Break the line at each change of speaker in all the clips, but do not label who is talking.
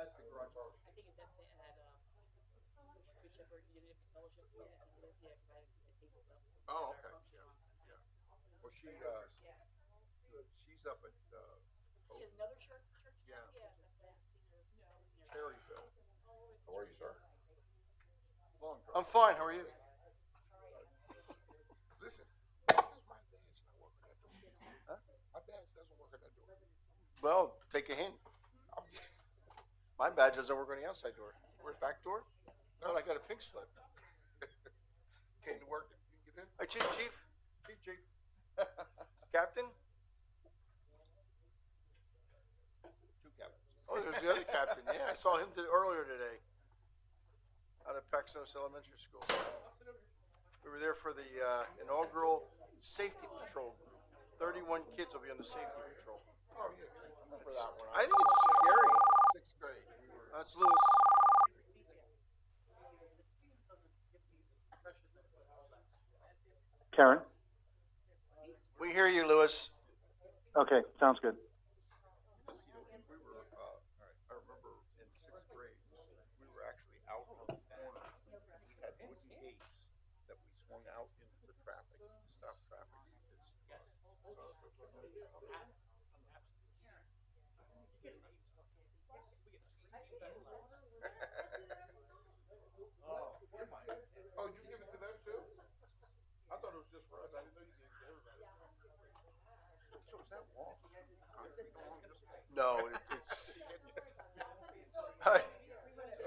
think it's at Good Shepherd Unit Fellowship. Yeah, I think it is. Yeah, because I had the tables up.
Oh,
Our
okay.
function on Sunday.
Well, she's up at
She has another church now.
yeah,
Yeah, I've seen her. Near
Cherryville.
How are you, sir?
Long
I'm
drive.
fine. How are you?
Listen, my badge not working that door.
Huh?
My badge doesn't work at that door.
Well, take a hint.
I'm,
My badge doesn't work on the outside door. Where's back door? No, I got a pink slip.
came to work and get in.
Hey, Chief,
Chief.
Captain.
Two captains.
Oh, there's the other captain. Yeah, I saw him earlier today. Out of Paxos Elementary School. We were there for the inaugural safety patrol group. 31 kids will be on the safety patrol.
Oh yeah,
Remember that one?
I think it's scary.
sixth grade. We were,
That's Lewis.
Karen?
We hear you, Lewis.
Okay, sounds good.
We were, all right, I remember in sixth grade, we were actually out on the corner. We had wooden gates that we swung out into the traffic to stop traffic.
oh, you give it to them too? I thought it was just for us. I didn't know you gave it to everybody.
So is that wall concrete along this way?
No, it's.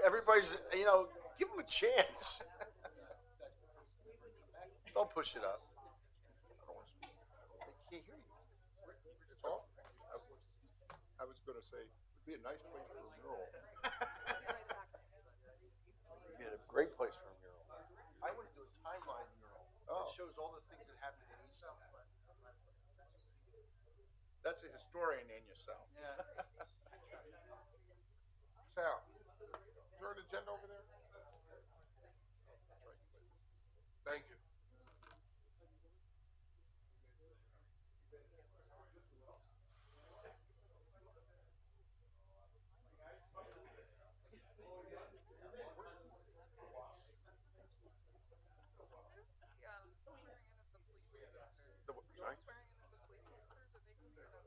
Everybody's, give them a chance. Don't push it up.
I don't want to speak.
They can't hear you.
It's off. I was going to say, it'd be a nice place for a mural.
It'd be a great place for a mural. I want to do a timeline mural.
Oh.
It shows all the things that happened in Easton.
That's a historian in yourself.
Yeah.
Sal, is there an agenda over there? Thank you.
Sorry?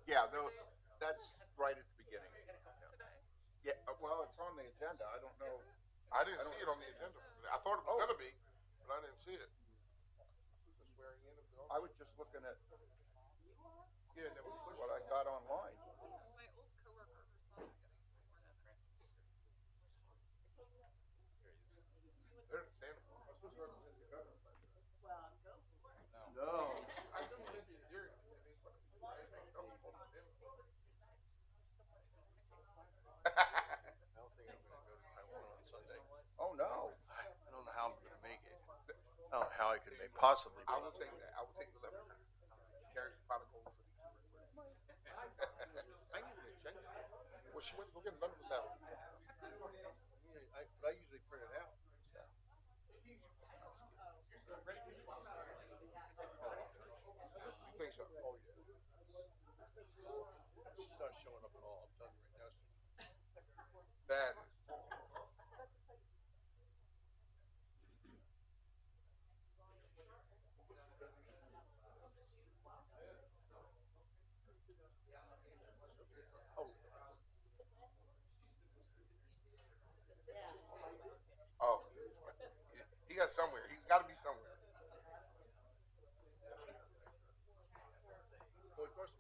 Yeah, that's right at the beginning. Yeah, well, it's on the agenda. I don't know.
I didn't see it on the agenda. I thought it was gonna be, but I didn't see it. The swearing in of the
I was just looking at
yeah, and there was
what I got online.
My old coworker, her son is getting sworn in.
they're in Santa Claus.
No.
I just went to hear it.
I don't think I'm going to go to Taiwan on Sunday.
Oh, no.
I don't know how I'm going to make it. I don't know how I could possibly
I
make
will take that. I will take the leopard. Carries a pot of gold for these.
I need an agenda.
Well, she went to go get none of us out.
But I usually print it out.
You think so?
Oh, yeah. She's not showing up at all. I'm telling you right now.
That is. Oh, he got somewhere. He's got to be somewhere.
Well, of course.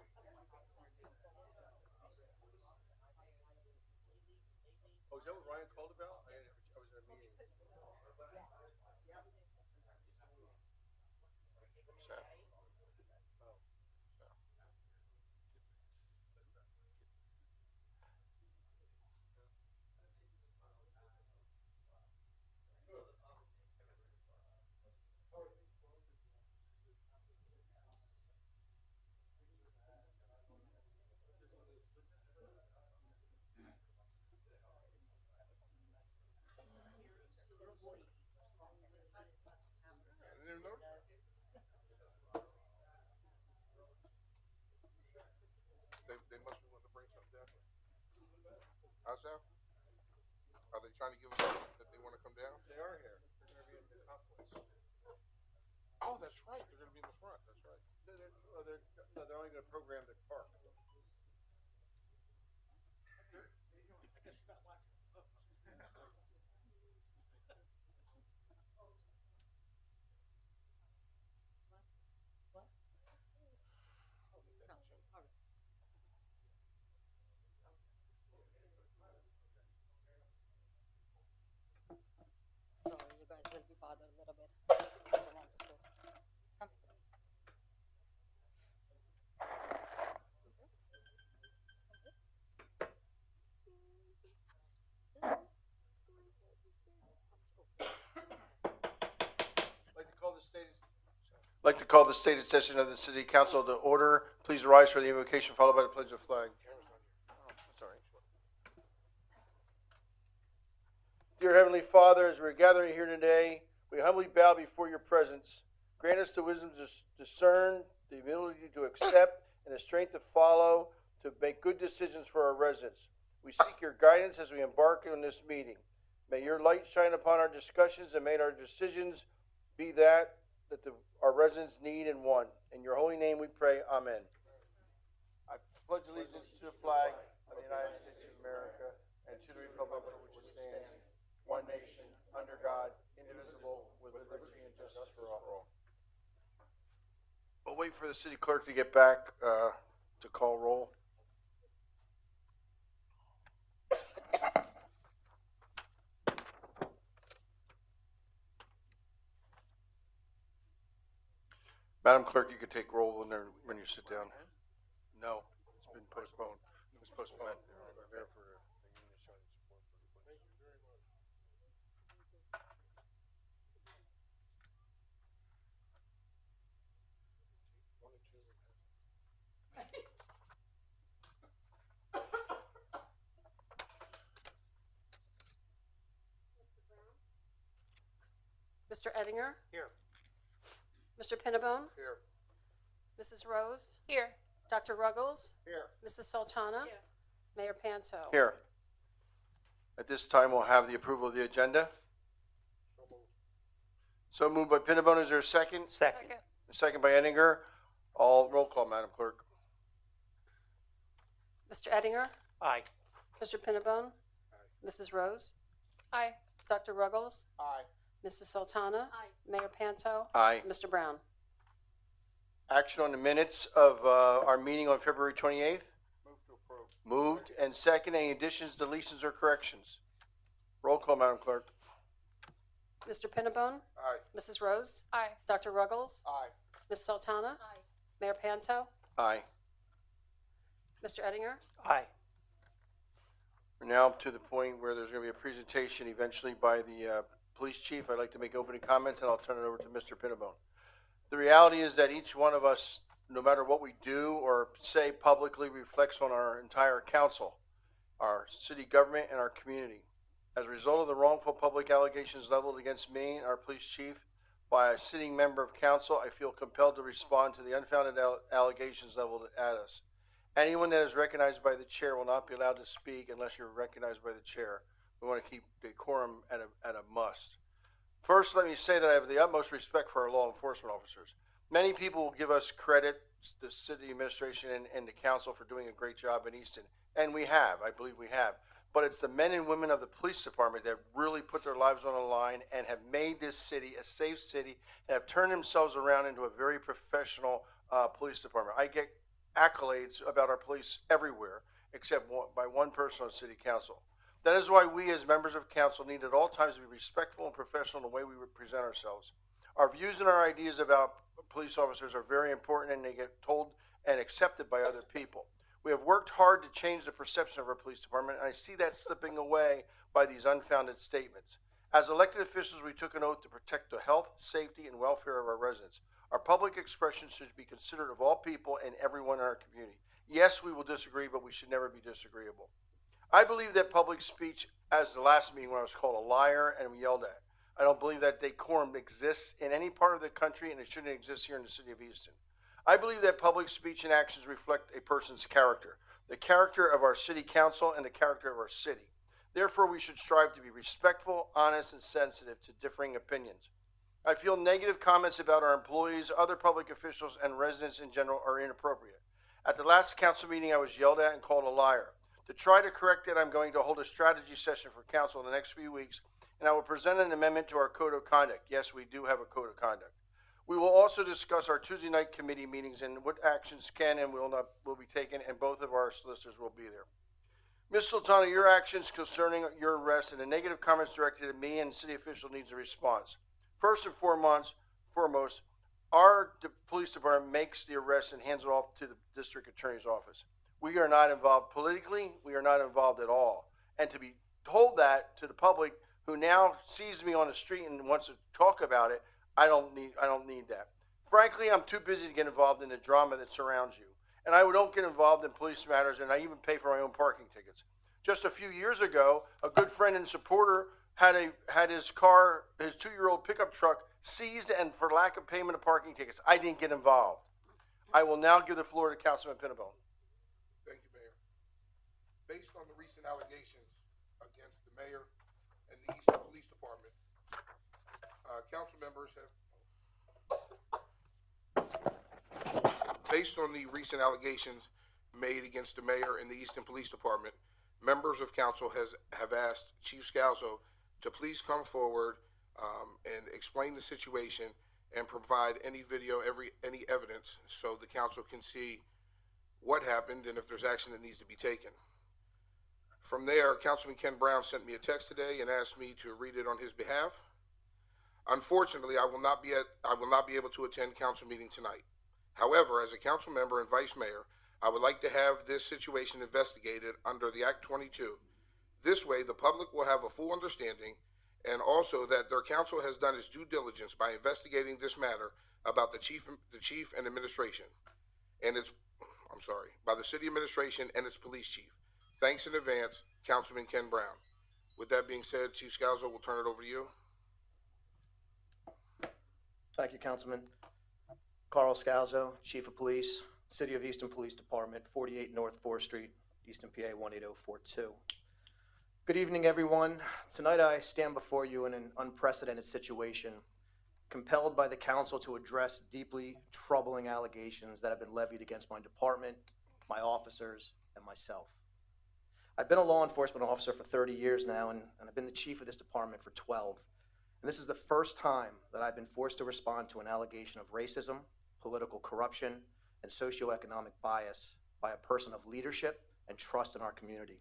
Oh, is that what Ryan called about? I was in a meeting.
Sal. I didn't even notice. They must be wanting to bring something down. How's that? Are they trying to give us that they wanna come down?
They are here. They're gonna be in the conference.
Oh, that's right, they're gonna be in the front, that's right.
They're only gonna program the park.
Sorry, you guys will be bothered a little bit. Since I want to come.
Like to call the stated session of the City Council to order. Please rise for the invocation followed by the pledge of flag. Sorry. Dear Heavenly Father, as we're gathering here today, we humbly bow before your presence. Grant us the wisdom to discern, the ability to accept, and the strength to follow, to make good decisions for our residents. We seek your guidance as we embark on this meeting. May your light shine upon our discussions and may our decisions be that our residents need and want. In your holy name we pray, amen. I pledge allegiance to the flag of the United States of America and to the republic for which it stands, one nation, under God, indivisible, with liberty and justice for all. We'll wait for the city clerk to get back to call roll. Madam Clerk, you could take roll when you sit down. No, it's been postponed. It's postponed.
Mr. Ettinger?
Here.
Mr. Pinnabone?
Here.
Mrs. Rose?
Here.
Dr. Ruggles?
Here.
Mrs. Sultana?
Here.
Mayor Panto?
Here. At this time, we'll have the approval of the agenda. So moved by Pinnabone. Is there a second?
Second.
A second by Ettinger. All roll call, Madam Clerk.
Mr. Ettinger?
Aye.
Mr. Pinnabone? Mrs. Rose?
Aye.
Dr. Ruggles?
Aye.
Mrs. Sultana?
Aye.
Mayor Panto?
Aye.
Mr. Brown?
Action on the minutes of our meeting on February 28th.
Move to approve.
Moved and second. Any additions, deletions, or corrections? Roll call, Madam Clerk.
Mr. Pinnabone?
Aye.
Mrs. Rose?
Aye.
Dr. Ruggles?
Aye.
Ms. Sultana?
Aye.
Mayor Panto?
Aye.
Mr. Ettinger?
Aye. We're now to the point where there's going to be a presentation eventually by the police chief. I'd like to make opening comments, and I'll turn it over to Mr. Pinnabone. The reality is that each one of us, no matter what we do or say publicly, reflects on our entire council, our city government, and our community. As a result of the wrongful public allegations leveled against me, our police chief, by a sitting member of council, I feel compelled to respond to the unfounded allegations leveled at us. Anyone that is recognized by the chair will not be allowed to speak unless you're recognized by the chair. We want to keep decorum at a must. First, let me say that I have the utmost respect for our law enforcement officers. Many people will give us credit, the city administration and the council, for doing a great job in Easton. And we have, I believe we have. But it's the men and women of the police department that really put their lives on the line and have made this city a safe city and have turned themselves around into a very professional police department. I get accolades about our police everywhere, except by one person on city council. That is why we as members of council need at all times to be respectful and professional in the way we present ourselves. Our views and our ideas about police officers are very important, and they get told and accepted by other people. We have worked hard to change the perception of our police department, and I see that slipping away by these unfounded statements. As elected officials, we took an oath to protect the health, safety, and welfare of our residents. Our public expression should be considerate of all people and everyone in our community. Yes, we will disagree, but we should never be disagreeable. I believe that public speech, as the last meeting when I was called a liar and yelled at, I don't believe that decorum exists in any part of the country, and it shouldn't exist here in the city of Easton. I believe that public speech and actions reflect a person's character, the character of our city council and the character of our city. Therefore, we should strive to be respectful, honest, and sensitive to differing opinions. I feel negative comments about our employees, other public officials, and residents in general are inappropriate. At the last council meeting, I was yelled at and called a liar. To try to correct it, I'm going to hold a strategy session for council in the next few weeks, and I will present an amendment to our code of conduct. Yes, we do have a code of conduct. We will also discuss our Tuesday night committee meetings and what actions can and will be taken, and both of our solicitors will be there. Ms. Sultana, your actions concerning your arrest and the negative comments directed at me and city official needs a response. First and foremost, our police department makes the arrest and hands it off to the district attorney's office. We are not involved politically. We are not involved at all. And to be told that to the public who now sees me on the street and wants to talk about it, I don't need that. Frankly, I'm too busy to get involved in the drama that surrounds you. And I don't get involved in police matters, and I even pay for my own parking tickets. Just a few years ago, a good friend and supporter had his 2-year-old pickup truck seized, and for lack of payment of parking tickets, I didn't get involved. I will now give the floor to Councilman Pinnabone.
Thank you, Mayor. Based on the recent allegations against the mayor and the Easton Police Department, council members have, based on the recent allegations made against the mayor and the Easton Police Department, members of council have asked Chief Scalzo to please come forward and explain the situation and provide any video, any evidence, so the council can see what happened and if there's action that needs to be taken. From there, Councilman Ken Brown sent me a text today and asked me to read it on his behalf. Unfortunately, I will not be able to attend council meeting tonight. However, as a council member and vice mayor, I would like to have this situation investigated under the Act 22. This way, the public will have a full understanding, and also that their council has done its due diligence by investigating this matter about the chief and administration, and by the city administration and its police chief. Thanks in advance, Councilman Ken Brown. With that being said, Chief Scalzo, we'll turn it over to you.
Thank you, Councilman. Carl Scalzo, Chief of Police, City of Easton Police Department, 48 North 4th Street, Easton, PA 18042. Good evening, everyone. Tonight I stand before you in an unprecedented situation, compelled by the council to address deeply troubling allegations that have been levied against my department, my officers, and myself. I've been a law enforcement officer for 30 years now, and I've been the chief of this department for 12. And this is the first time that I've been forced to respond to an allegation of racism, political corruption, and socioeconomic bias by a person of leadership and trust in our community.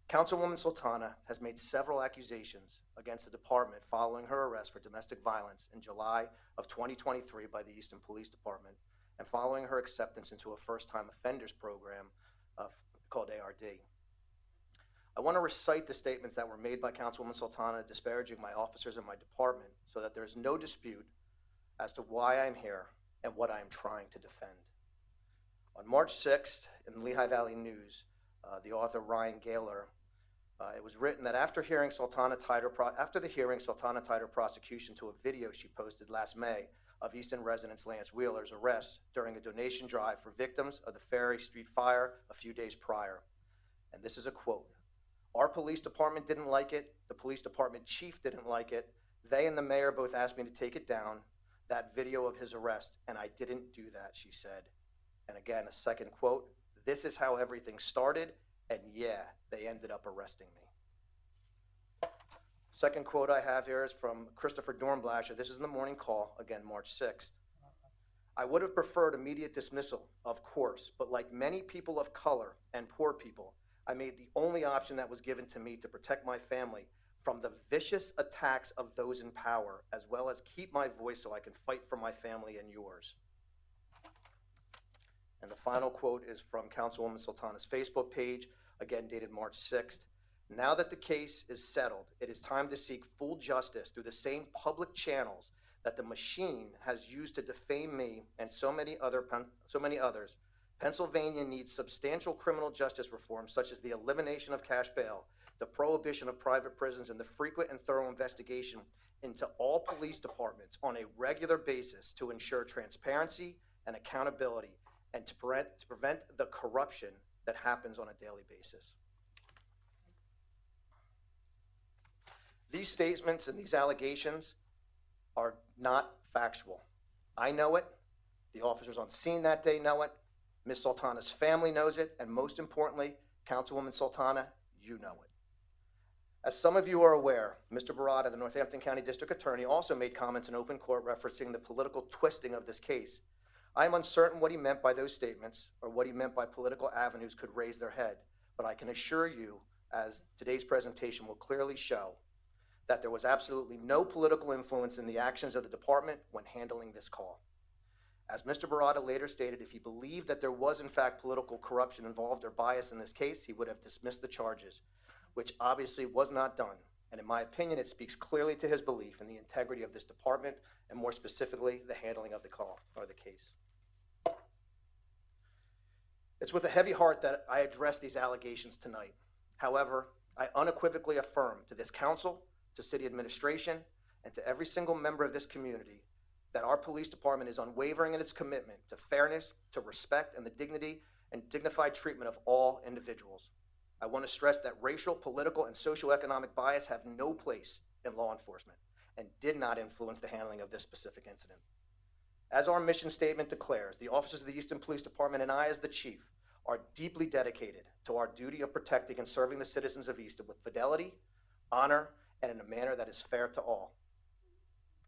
Councilwoman Sultana has made several accusations against the department following her arrest for domestic violence in July of 2023 by the Easton Police Department and following her acceptance into a first-time offenders program called ARD. I want to recite the statements that were made by Councilwoman Sultana disparaging my officers and my department so that there is no dispute as to why I'm here and what I am trying to defend. On March 6th, in the Lehigh Valley News, the author Ryan Gaylor, it was written that after the hearing, Sultana tied her prosecution to a video she posted last May of Easton resident Lance Wheeler's arrest during a donation drive for victims of the Ferry Street fire a few days prior. And this is a quote. "Our police department didn't like it. The police department chief didn't like it. They and the mayor both asked me to take it down, that video of his arrest, and I didn't do that," she said. And again, a second quote, "This is how everything started, and yeah, they ended up arresting me." Second quote I have here is from Christopher Dornblasher. This is in the Morning Call, again, March 6th. "I would have preferred immediate dismissal, of course, but like many people of color and poor people, I made the only option that was given to me to protect my family from the vicious attacks of those in power, as well as keep my voice so I can fight for my family and yours." And the final quote is from Councilwoman Sultana's Facebook page, again dated March 6th. "Now that the case is settled, it is time to seek full justice through the same public channels that the machine has used to defame me and so many others. Pennsylvania needs substantial criminal justice reform, such as the elimination of cash bail, the prohibition of private prisons, and the frequent and thorough investigation into all police departments on a regular basis to ensure transparency and accountability and to prevent the corruption that happens on a daily basis." These statements and these allegations are not factual. I know it. The officers on scene that day know it. Ms. Sultana's family knows it. And most importantly, Councilwoman Sultana, you know it. As some of you are aware, Mr. Barada, the Northampton County District Attorney, also made comments in open court referencing the political twisting of this case. I am uncertain what he meant by those statements or what he meant by political avenues could raise their head, but I can assure you, as today's presentation will clearly show, that there was absolutely no political influence in the actions of the department when handling this call. As Mr. Barada later stated, if he believed that there was in fact political corruption involved or bias in this case, he would have dismissed the charges, which obviously was not done. And in my opinion, it speaks clearly to his belief in the integrity of this department and more specifically, the handling of the call or the case. It's with a heavy heart that I address these allegations tonight. However, I unequivocally affirm to this council, to city administration, and to every single member of this community that our police department is unwavering in its commitment to fairness, to respect, and the dignity and dignified treatment of all individuals. I want to stress that racial, political, and socioeconomic bias have no place in law enforcement and did not influence the handling of this specific incident. As our mission statement declares, the officers of the Easton Police Department and I, as the chief, are deeply dedicated to our duty of protecting and serving the citizens of Easton with fidelity, honor, and in a manner that is fair to all.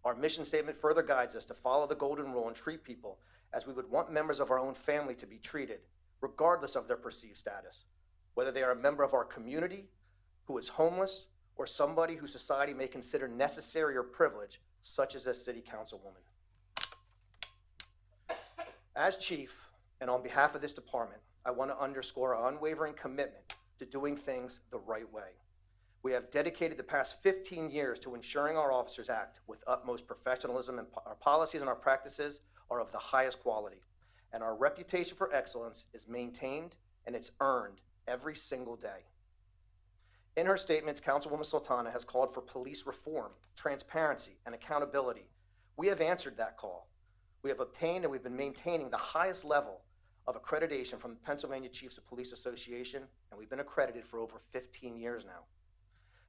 Our mission statement further guides us to follow the golden rule and treat people as we would want members of our own family to be treated, regardless of their perceived status, whether they are a member of our community who is homeless or somebody who society may consider necessary or privileged, such as a city councilwoman. As chief, and on behalf of this department, I want to underscore our unwavering commitment to doing things the right way. We have dedicated the past 15 years to ensuring our officers act with utmost professionalism, and our policies and our practices are of the highest quality. And our reputation for excellence is maintained and it's earned every single day. In her statements, Councilwoman Sultana has called for police reform, transparency, and accountability. We have answered that call. We have obtained and we've been maintaining the highest level of accreditation from the Pennsylvania Chiefs of Police Association, and we've been accredited for over 15 years now.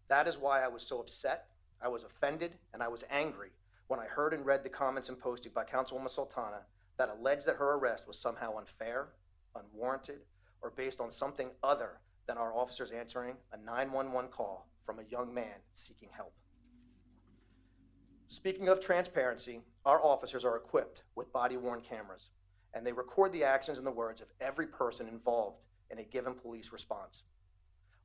That is why I was so upset, I was offended, and I was angry when I heard and read the comments and posting by Councilwoman Sultana that alleged that her arrest was somehow unfair, unwarranted, or based on something other than our officers answering a 911 call from a young man seeking help. Speaking of transparency, our officers are equipped with body-worn cameras, and they record the actions and the words of every person involved in a given police response.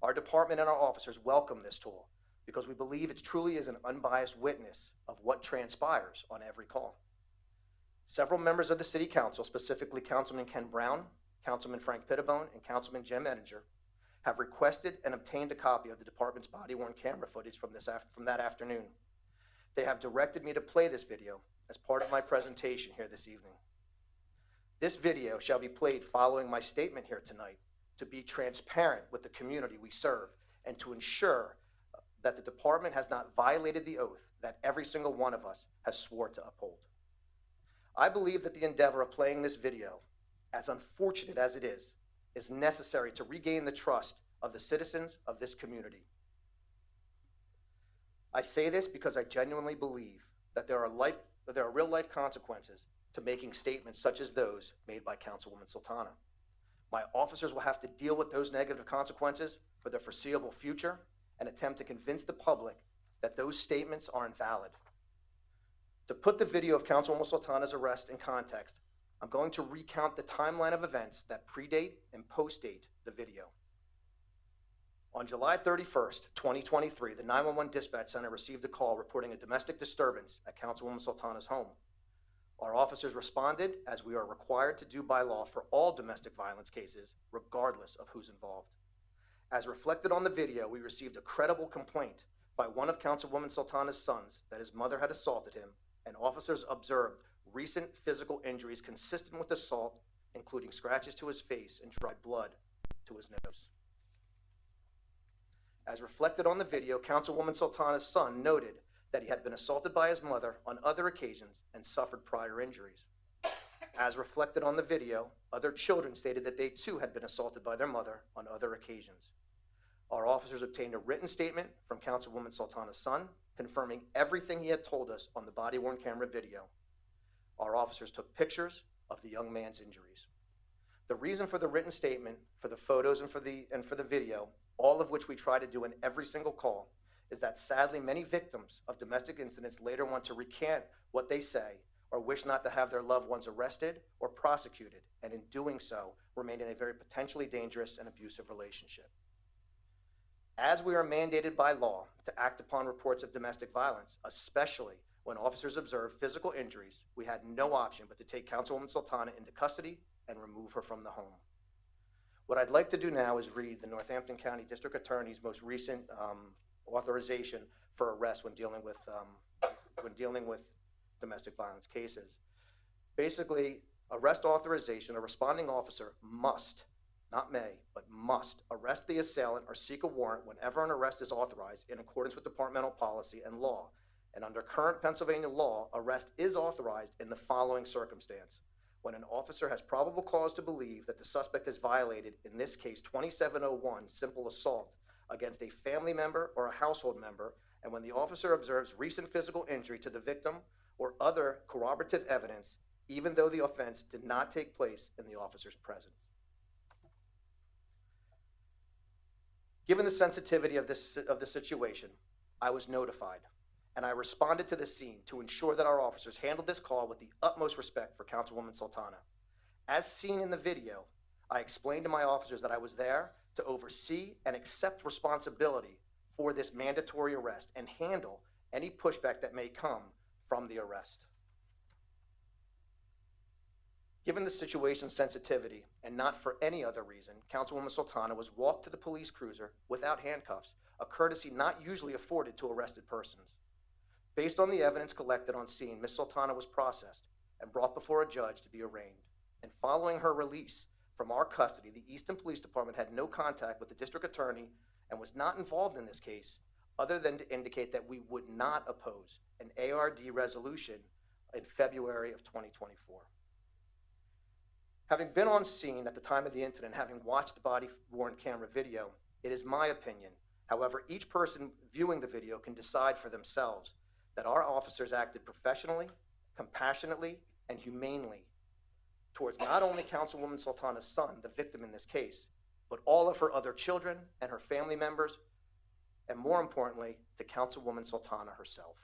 Our department and our officers welcome this tool because we believe it truly is an unbiased witness of what transpires on every call. Several members of the City Council, specifically Councilman Ken Brown, Councilman Frank Pittibone, and Councilman Jim Ettinger, have requested and obtained a copy of the department's body-worn camera footage from that afternoon. They have directed me to play this video as part of my presentation here this evening. This video shall be played following my statement here tonight to be transparent with the community we serve and to ensure that the department has not violated the oath that every single one of us has swore to uphold. I believe that the endeavor of playing this video, as unfortunate as it is necessary to regain the trust of the citizens of this community. I say this because I genuinely believe that there are real-life consequences to making statements such as those made by Councilwoman Sultana. My officers will have to deal with those negative consequences for the foreseeable future and attempt to convince the public that those statements are invalid. To put the video of Councilwoman Sultana's arrest in context, I'm going to recount the timeline of events that predate and postdate the video. On July 31st, 2023, the 911 dispatch center received a call reporting a domestic disturbance at Councilwoman Sultana's home. Our officers responded, as we are required to do by law for all domestic violence cases, regardless of who's involved. As reflected on the video, we received a credible complaint by one of Councilwoman Sultana's sons that his mother had assaulted him, and officers observed recent physical injuries consistent with assault, including scratches to his face and dried blood to his nose. As reflected on the video, Councilwoman Sultana's son noted that he had been assaulted by his mother on other occasions and suffered prior injuries. As reflected on the video, other children stated that they too had been assaulted by their mother on other occasions. Our officers obtained a written statement from Councilwoman Sultana's son, confirming everything he had told us on the body-worn camera video. Our officers took pictures of the young man's injuries. The reason for the written statement, for the photos, and for the video, all of which we try to do in every single call, is that sadly many victims of domestic incidents later want to recant what they say or wish not to have their loved ones arrested or prosecuted, and in doing so, remain in a very potentially dangerous and abusive relationship. As we are mandated by law to act upon reports of domestic violence, especially when officers observe physical injuries, we had no option but to take Councilwoman Sultana into custody and remove her from the home. What I'd like to do now is read the Northampton County District Attorney's most recent authorization for arrest when dealing with domestic violence cases. Basically, arrest authorization: a responding officer must, not may, but must arrest the assailant or seek a warrant whenever an arrest is authorized in accordance with departmental policy and law. And under current Pennsylvania law, arrest is authorized in the following circumstance: when an officer has probable cause to believe that the suspect has violated, in this case 2701, simple assault against a family member or a household member, and when the officer observes recent physical injury to the victim or other corroborative evidence, even though the offense did not take place in the officer's presence. Given the sensitivity of the situation, I was notified, and I responded to the scene to ensure that our officers handled this call with the utmost respect for Councilwoman Sultana. As seen in the video, I explained to my officers that I was there to oversee and accept responsibility for this mandatory arrest and handle any pushback that may come from the arrest. Given the situation's sensitivity, and not for any other reason, Councilwoman Sultana was walked to the police cruiser without handcuffs, a courtesy not usually afforded to arrested persons. Based on the evidence collected on scene, Ms. Sultana was processed and brought before a judge to be arraigned. And following her release from our custody, the Easton Police Department had no contact with the district attorney and was not involved in this case, other than to indicate that we would not oppose an ARD resolution in February of 2024. Having been on scene at the time of the incident, having watched the body-worn camera video, it is my opinion, however, each person viewing the video can decide for themselves, that our officers acted professionally, compassionately, and humanely towards not only Councilwoman Sultana's son, the victim in this case, but all of her other children and her family members, and more importantly, to Councilwoman Sultana herself.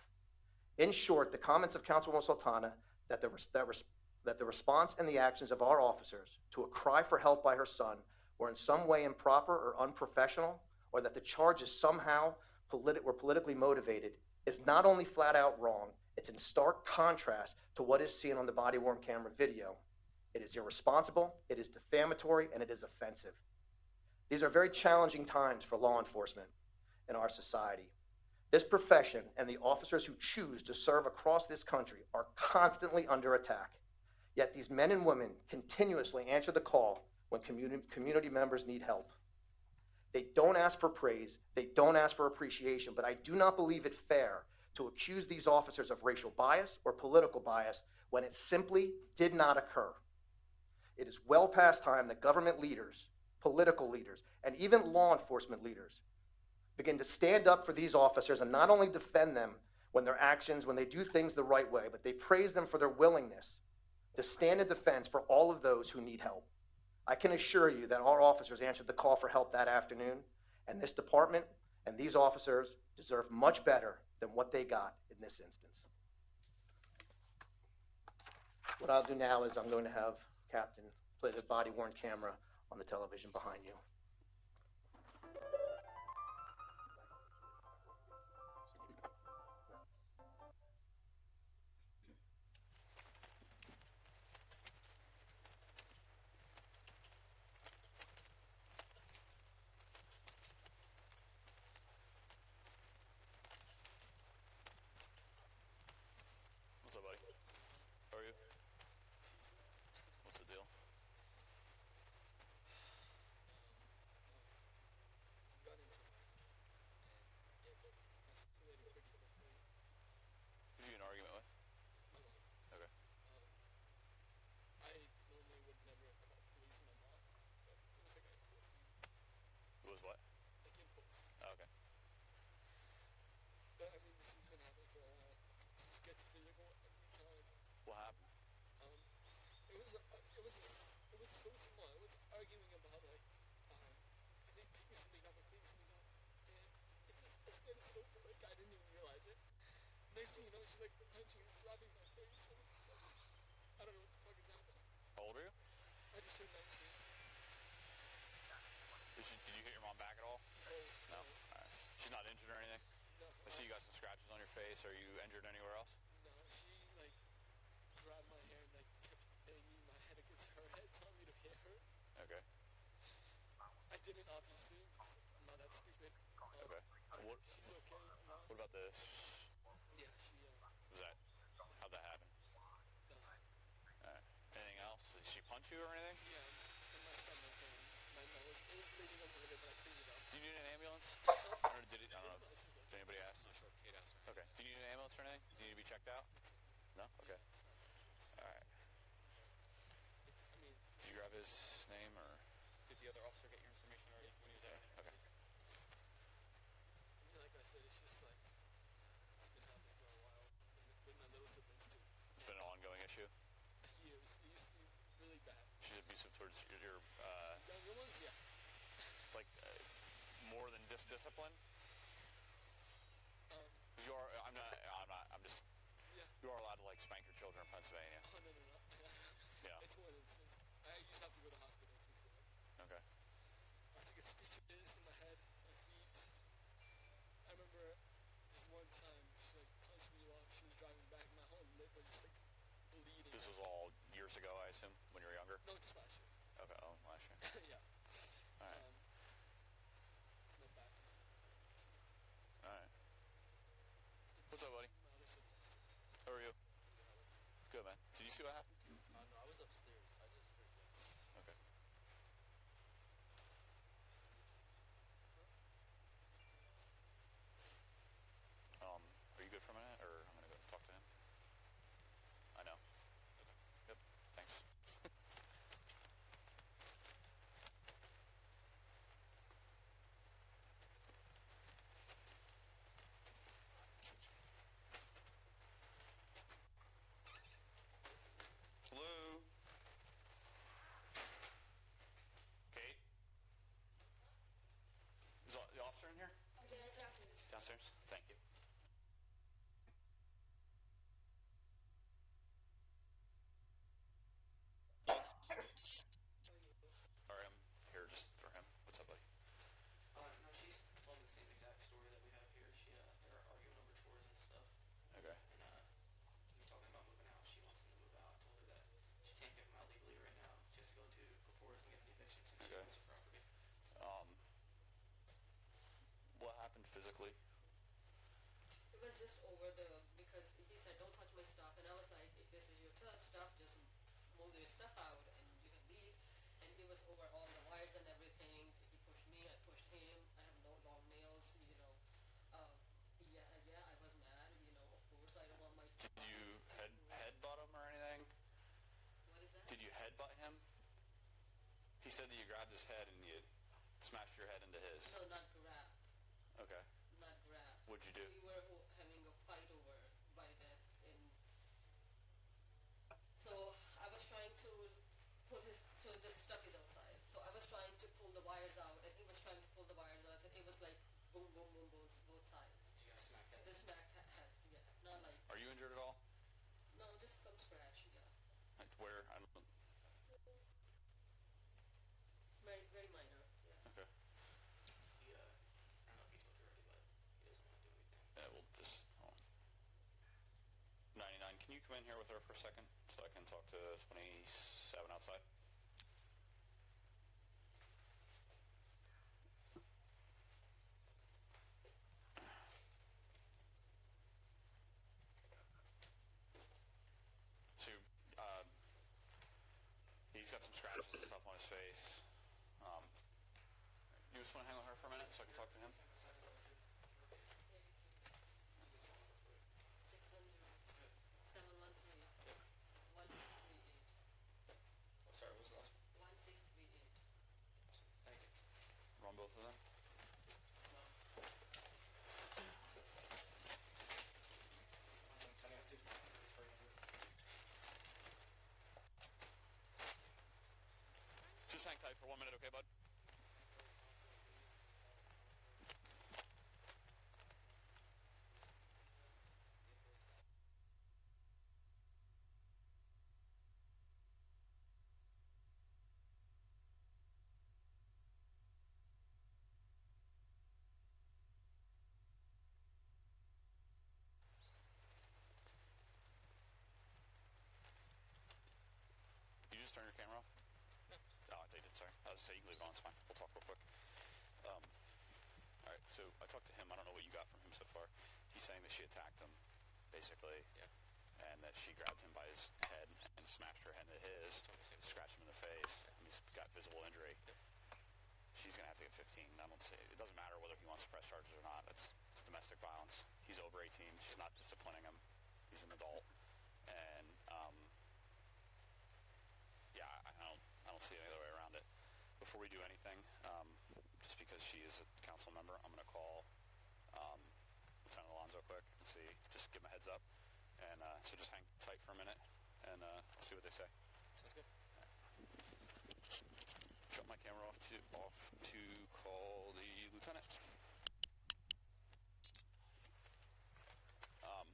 In short, the comments of Councilwoman Sultana that the response and the actions of our officers to a cry for help by her son were in some way improper or unprofessional, or that the charges somehow were politically motivated, is not only flat out wrong, it's in stark contrast to what is seen on the body-worn camera video. It is irresponsible, it is defamatory, and it is offensive. These are very challenging times for law enforcement in our society. This profession and the officers who choose to serve across this country are constantly under attack. Yet these men and women continuously answer the call when community members need help. They don't ask for praise, they don't ask for appreciation, but I do not believe it fair to accuse these officers of racial bias or political bias when it simply did not occur. It is well past time that government leaders, political leaders, and even law enforcement leaders begin to stand up for these officers and not only defend them when they do things the right way, but they praise them for their willingness to stand in defense for all of those who need help. I can assure you that our officers answered the call for help that afternoon, and this department and these officers deserve much better than what they got in this instance. What I'll do now is I'm going to have Captain play the body-worn camera on the television behind you.
What's up, buddy? How are you? What's the deal? What happened?
It was so small. I was arguing about like, I think something got my things up, and it just escalated so quick I didn't even realize it. Next thing you know, she's like punching and slapping my face, and I don't know what the fuck is happening.
How old are you?
I just turned 19.
Did you hit your mom back at all?
Oh,
No. Alright. She's not injured or anything?
no.
I see you got some scratches on your face. Are you injured anywhere else?
No, she like grabbed my hair and like kept banging my head against her head, telling me to hit her.
Okay.
I didn't obviously. I'm not that stupid.
Okay. What
She's okay.
What about this?
Yeah, she
Was that? How'd that happen?
does.
Alright. Anything else? Did she punch you or anything?
Yeah, in my stomach and my nose. It was bleeding a little bit, but I cleaned it up.
Do you need an ambulance? Or did it? I don't know.
No, it's okay.
Did anybody ask? Okay. Do you need an ambulance or anything? Do you need to be checked out? No? Okay. Alright.
I mean,
Did you grab his name or? Did the other officer get your information already when he was there? Okay.
like I said, it's just like it's been happening for a while, and with my little siblings too.
It's been an ongoing issue.
Years. It used to be really bad.
She's abusive towards your
Younger ones, yeah.
like more than discipline.
Um,
'Cause you are. I'm just.
yeah.
You are allowed to like spank your children in Pennsylvania.
Oh no.
Yeah.
It's more than just. I used to have to go to hospital to be fair.
Okay.
I had to get stitches in my head, my feet. I remember this one time she like punched me while she was driving back. My whole lip was just like bleeding.
This was all years ago, I assume, when you were younger.
No, just last year.
Okay. Oh, last year.
Yeah.
All right.
It's no bad.
All right. What's up, buddy?
My other sister.
How are you? Good, man. Did you see what happened?
No, I was upstairs. I just heard that.
Okay. Are you good for a minute, or I'm gonna go talk to him? I know. Okay. Yep. Thanks. Hello. Kate? Is the officer in here? Downstairs? Thank you. Alright, I'm here just for him. What's up, buddy?
No, she's told me the same exact story that we have here. They're arguing over chores and stuff.
Okay.
And, he's talking about moving out. She wants him to move out. I told her that she can't get him out legally right now. She has to go to court and get an eviction since she
Okay.
owns the property.
What happened physically?
It was just over because he said, don't touch my stuff. And I was like, if this is your stuff, just move your stuff out and you can leave. And it was over all the wires and everything. He pushed me, I pushed him. I have no long nails, Yeah, I was mad, of course. I don't want my...
Did you headbutt him or anything?
What is that?
Did you headbutt him? He said that you grabbed his head and you smashed your head into his.
No, not grab.
Okay.
Not grab.
What'd you do?
We were having a fight over by that. And so I was trying to pull so the stuff is outside. So I was trying to pull the wires out, and he was trying to pull the wires out, and it was like boom, boom, boom, boom, both sides.
She got smacked at.
The smack had, yeah, not like,
Are you injured at all?
no, just some scratch, yeah.
Like where? I don't.
Very, very minor, yeah.
Okay.
He, I don't know if he told you already, but he doesn't want to do anything.
Yeah, we'll just hold on. 99. Can you come in here with her for a second so I can talk to 27 outside? So, he's got some scratches and stuff on his face. You just want to hang with her for a minute so I can talk to him?
610-713-1638.
Sorry, what was the last one?
1638.
Thank you.
Run both of them? Just hang tight for 1 minute, okay, bud? You just turn your camera off?
No.
Oh, they did, sorry. I was saying you can leave it on, it's fine. We'll talk real quick. Alright, so I talked to him. I don't know what you got from him so far. He's saying that she attacked him, basically.
Yeah.
And that she grabbed him by his head and smashed her head into his, scratched him in the face, and he's got visible injury. She's gonna have to get 15. I don't say it doesn't matter whether he wants to press charges or not. It's domestic violence. He's over 18. She's not disciplining him. He's an adult, and yeah, I don't see any other way around it. Before we do anything, just because she is a council member, I'm gonna call Lieutenant Alonzo quick and see. Just give him a heads up, and so just hang tight for a minute and see what they say.
Sounds good.
Shut my camera off to call the lieutenant. I'm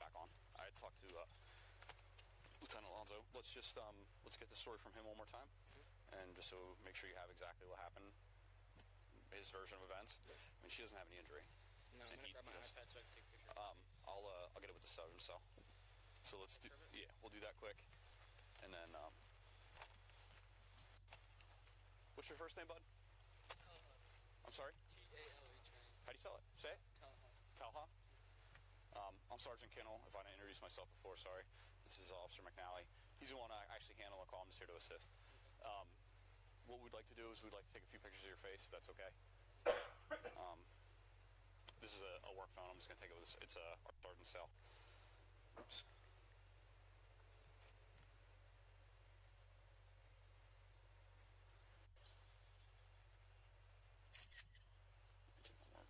back on. I had talked to Lieutenant Alonzo. Let's just let's get the story from him one more time, and just so make sure you have exactly what happened, his version of events. I mean, she doesn't have any injury.
No, I'm
And
gonna grab my
does.
iPad so I can take pictures.
I'll get it with the sub himself. So let's do we'll do that quick, and then what's your first name, bud? I'm sorry.
T-A-L-H-A.
How do you spell it? Say it.
Talha.
Talha. I'm Sergeant Kinnell. If I didn't introduce myself before, sorry. This is Officer McNally. He's the one I actually handle the call. I'm just here to assist. What we'd like to do is we'd like to take a few pictures of your face, if that's okay. This is a work phone. I'm just going to take it with this. It's our sergeant's cell. Oops.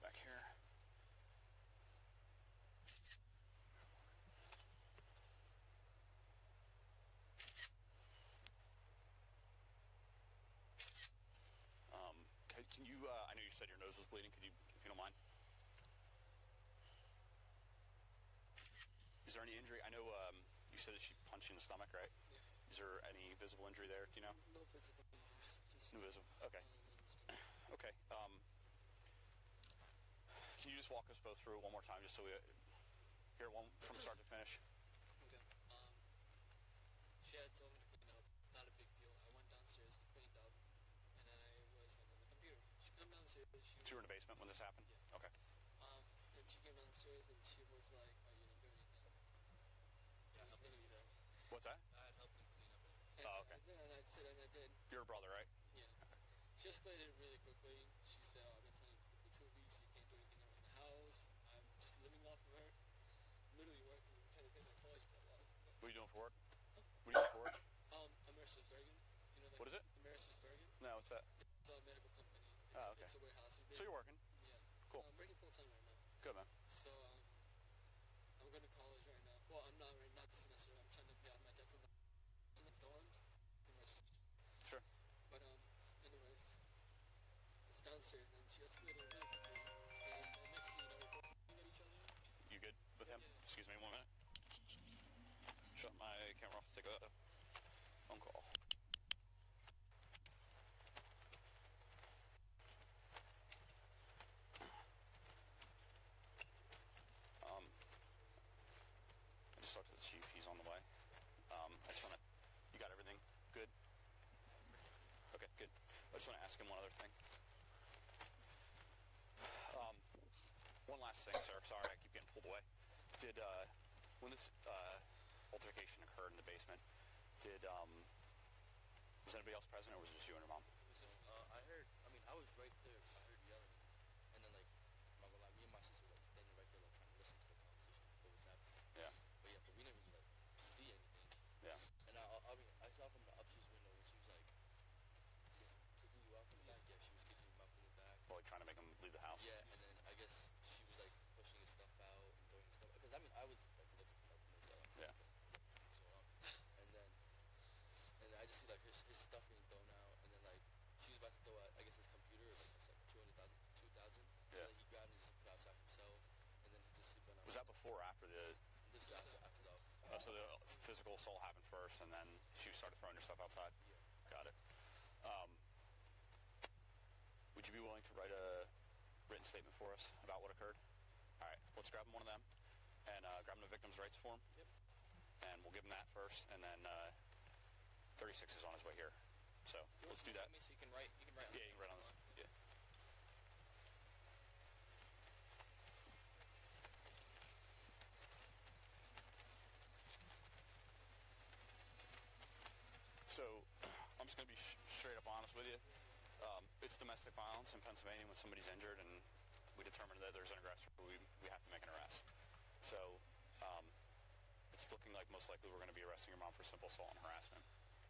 Back here. Can you, I know you said your nose was bleeding. Could you, if you don't mind? Is there any injury? I know you said that she punched you in the stomach, right?
Yeah.
Is there any visible injury there? Do you know?
No physical injuries. Just
No visible. Okay. Okay. Can you just walk us both through it one more time, just so we hear it one from start to finish?
Okay. She had told me to clean up. Not a big deal. I went downstairs, cleaned up, and then I was on the computer. She came downstairs.
You were in the basement when this happened?
Yeah.
Okay.
And she came downstairs and she was like, "Oh, you didn't do anything." Yeah, I was literally there.
What's that?
I had helped him clean up. And,
Oh, okay.
And I said, and I did.
You're a brother, right?
Yeah. She escalated it really quickly. She said, "Oh, I've been telling you for 2 weeks you can't do anything around the house. I'm just living off of her. Literally working, trying to pay my college bill off."
What are you doing for work? What are you doing for work?
Ameris Bergen. Do you know that?
What is it?
Ameris Bergen.
No, what's that?
It's a medical company. It's,
Oh, okay.
It's a warehouse.
So you're working?
Yeah.
Cool.
I'm working full time right now.
Good, man.
So I'm going to college right now. Well, I'm not right now this semester. I'm trying to pay off my debt from the dorms. Pretty much.
Sure.
But anyways, it's downstairs and she escalated really quickly. And the next thing you know, we're both looking at each other.
You good with him?
Yeah.
Excuse me 1 minute. Shut my camera off. Take a phone call. I just talked to the chief. He's on the way. I just want to. You got everything good? Okay, good. I just want to ask him one other thing. One last thing, sir. Sorry, I keep getting pulled away. Did when this altercation occurred in the basement, was anybody else present, or was it just you and your mom?
It was just, I heard, I mean, I was right there. I heard yelling. And then, like, me and my sister were, like, standing right there, like, trying to listen to the conversation, what was happening.
Yeah.
But we didn't really, like, see anything.
Yeah.
And I mean, I saw from the upstairs window when she was, like, kicking you out from the back. Yeah, she was kicking him out from the back.
Well, like trying to make him leave the house.
Yeah, and then I guess she was, like, pushing his stuff out and throwing his stuff. Because, I mean, I was, like, looking for him.
Yeah.
So, and then I just see, like, his stuff in
Was that before or after the?
This is after that.
So the physical assault happened first, and then she started throwing her stuff outside.
Yeah.
Got it. Would you be willing to write a written statement for us about what occurred? All right, let's grab him one of them, and grab him the victim's rights form.
Yep.
And we'll give him that first, and then 36 is on his way here. So let's do that.
So you can write. You can write.
Yeah, you can write on this. Yeah. So, I'm just going to be straight up honest with you. It's domestic violence in Pennsylvania when somebody's injured and we determine that there's an aggressor, we have to make an arrest. So, it's looking like most likely we're going to be arresting your mom for simple assault and harassment.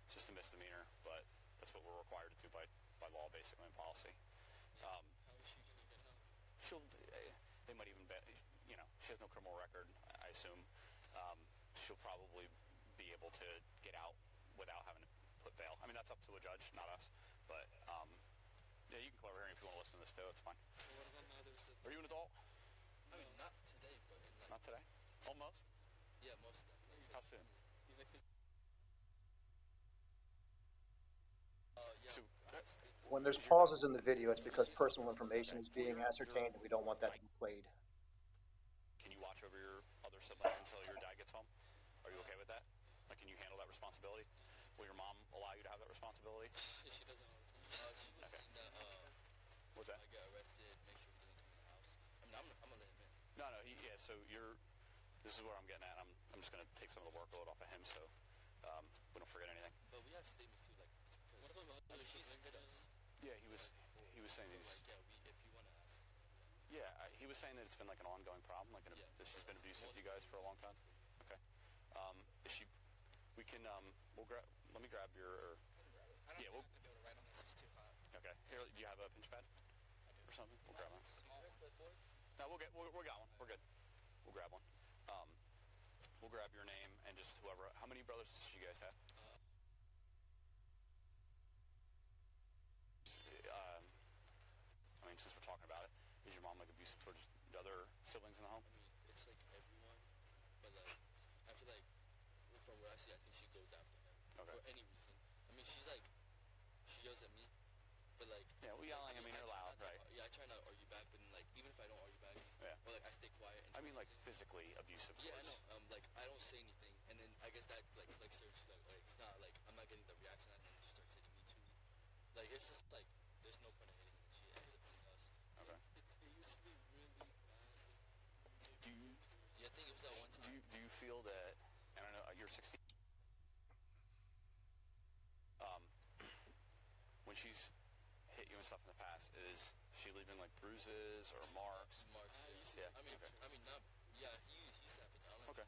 It's just a misdemeanor, but that's what we're required to do by law, basically, in policy.
How is she going to get out?
They might even bet, she has no criminal record, I assume. She'll probably be able to get out without having to put bail. I mean, that's up to a judge, not us. But, yeah, you can come over here if you want to listen to this, too. It's fine.
So what about mothers?
Are you an adult?
I mean, not today, but in like.
Not today? Almost?
Yeah, most of them. Like,
How soon?
He's like. Yeah.
So,
When there's pauses in the video, it's because personal information is being ascertained, and we don't want that to be played.
can you watch over your other siblings until your dad gets home? Are you okay with that? Like, can you handle that responsibility? Will your mom allow you to have that responsibility?
Yeah, she doesn't all the time. She was saying that
What's that?
I get arrested, make sure he doesn't come in the house. I mean, I'm gonna let him in.
No, yeah, so this is what I'm getting at. I'm just going to take some of the workload off of him so we don't forget anything.
But we have statements too, like.
What about
I mean, she's
Yeah, he was saying
so,
he's,
like, yeah, if you want to ask.
yeah, he was saying that it's been like an ongoing problem, like
Yeah.
that she's been abusive to you guys for a long time. Okay. Is she, we can, let me grab your,
I don't
yeah,
think I'm gonna be able to write on this. It's too hot.
okay. Here, do you have a pinch pad or something? We'll grab one.
Small one.
No, we got one. We're good. We'll grab one. We'll grab your name and just whoever. How many brothers did you guys have? I mean, since we're talking about it, is your mom like abusive towards the other siblings in the home?
I mean, it's like everyone, but like I feel like from what I see, I think she goes after him
Okay.
for any reason. I mean, she's like she yells at me, but like
Yeah, well, yelling. I mean, you're
try
loud,
not to-
right?
Yeah, I try not to argue back, but then, like even if I don't argue back,
Yeah.
or like I stay quiet. And
I mean, like physically abusive.
yeah, I
towards-
know. Like I don't say anything, and then I guess that like serves like it's not like I'm not getting the reaction, and then she starts hitting me too. Like it's just like there's no point in hitting me. She ends up hitting us.
Okay.
It used to be really bad.
Do you
Yeah, I think it was that one time.
do you feel that? I don't know. You're 16. When she's hit you and stuff in the past, is she leaving like bruises or marks?
Marks.
Yeah.
I mean,
Okay.
not. Yeah, he's at the time.
Okay.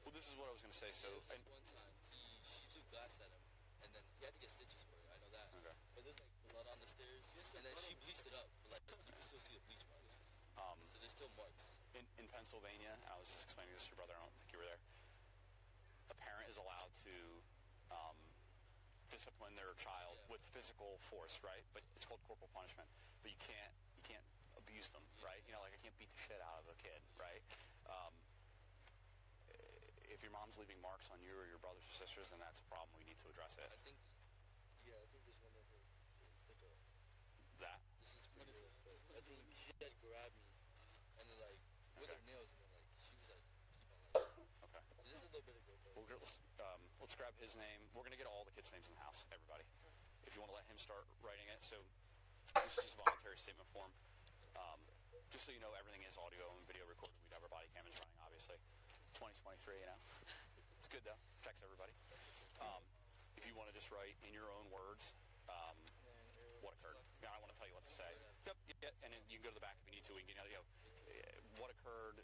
Well, this is what I was gonna say. So, and,
one time she threw glass at him, and then he had to get stitches for it. I know that.
Okay.
But there's like blood on the stairs, and then she bleached it up. But like you can still see the bleach marks. So there's still marks.
in Pennsylvania, and I was just explaining this to your brother. I don't think you were there. A parent is allowed to discipline their child with physical force, right? But it's called corporal punishment. But you can't abuse them, right? You know, like I can't beat the shit out of a kid, right? If your mom's leaving marks on you or your brothers or sisters, then that's a problem. We need to address it.
I think. Yeah, I think there's one over. It's like a.
That.
This is pretty good, but I think she had grabbed me, and then like with her nails, and then like she was like keep on like.
Okay.
This is a little bit ago.
Let's grab his name. We're gonna get all the kids' names in the house. Everybody. If you want to let him start writing it, so this is just a voluntary statement form. Just so you know, everything is audio and video recorded. We'd have our body cameras running, obviously. 2023, you know. It's good though. Protects everybody. If you want to just write in your own words what occurred. Now, I don't want to tell you what to say. Yep. Yeah, and then you can go to the back if you need to. We can, what occurred.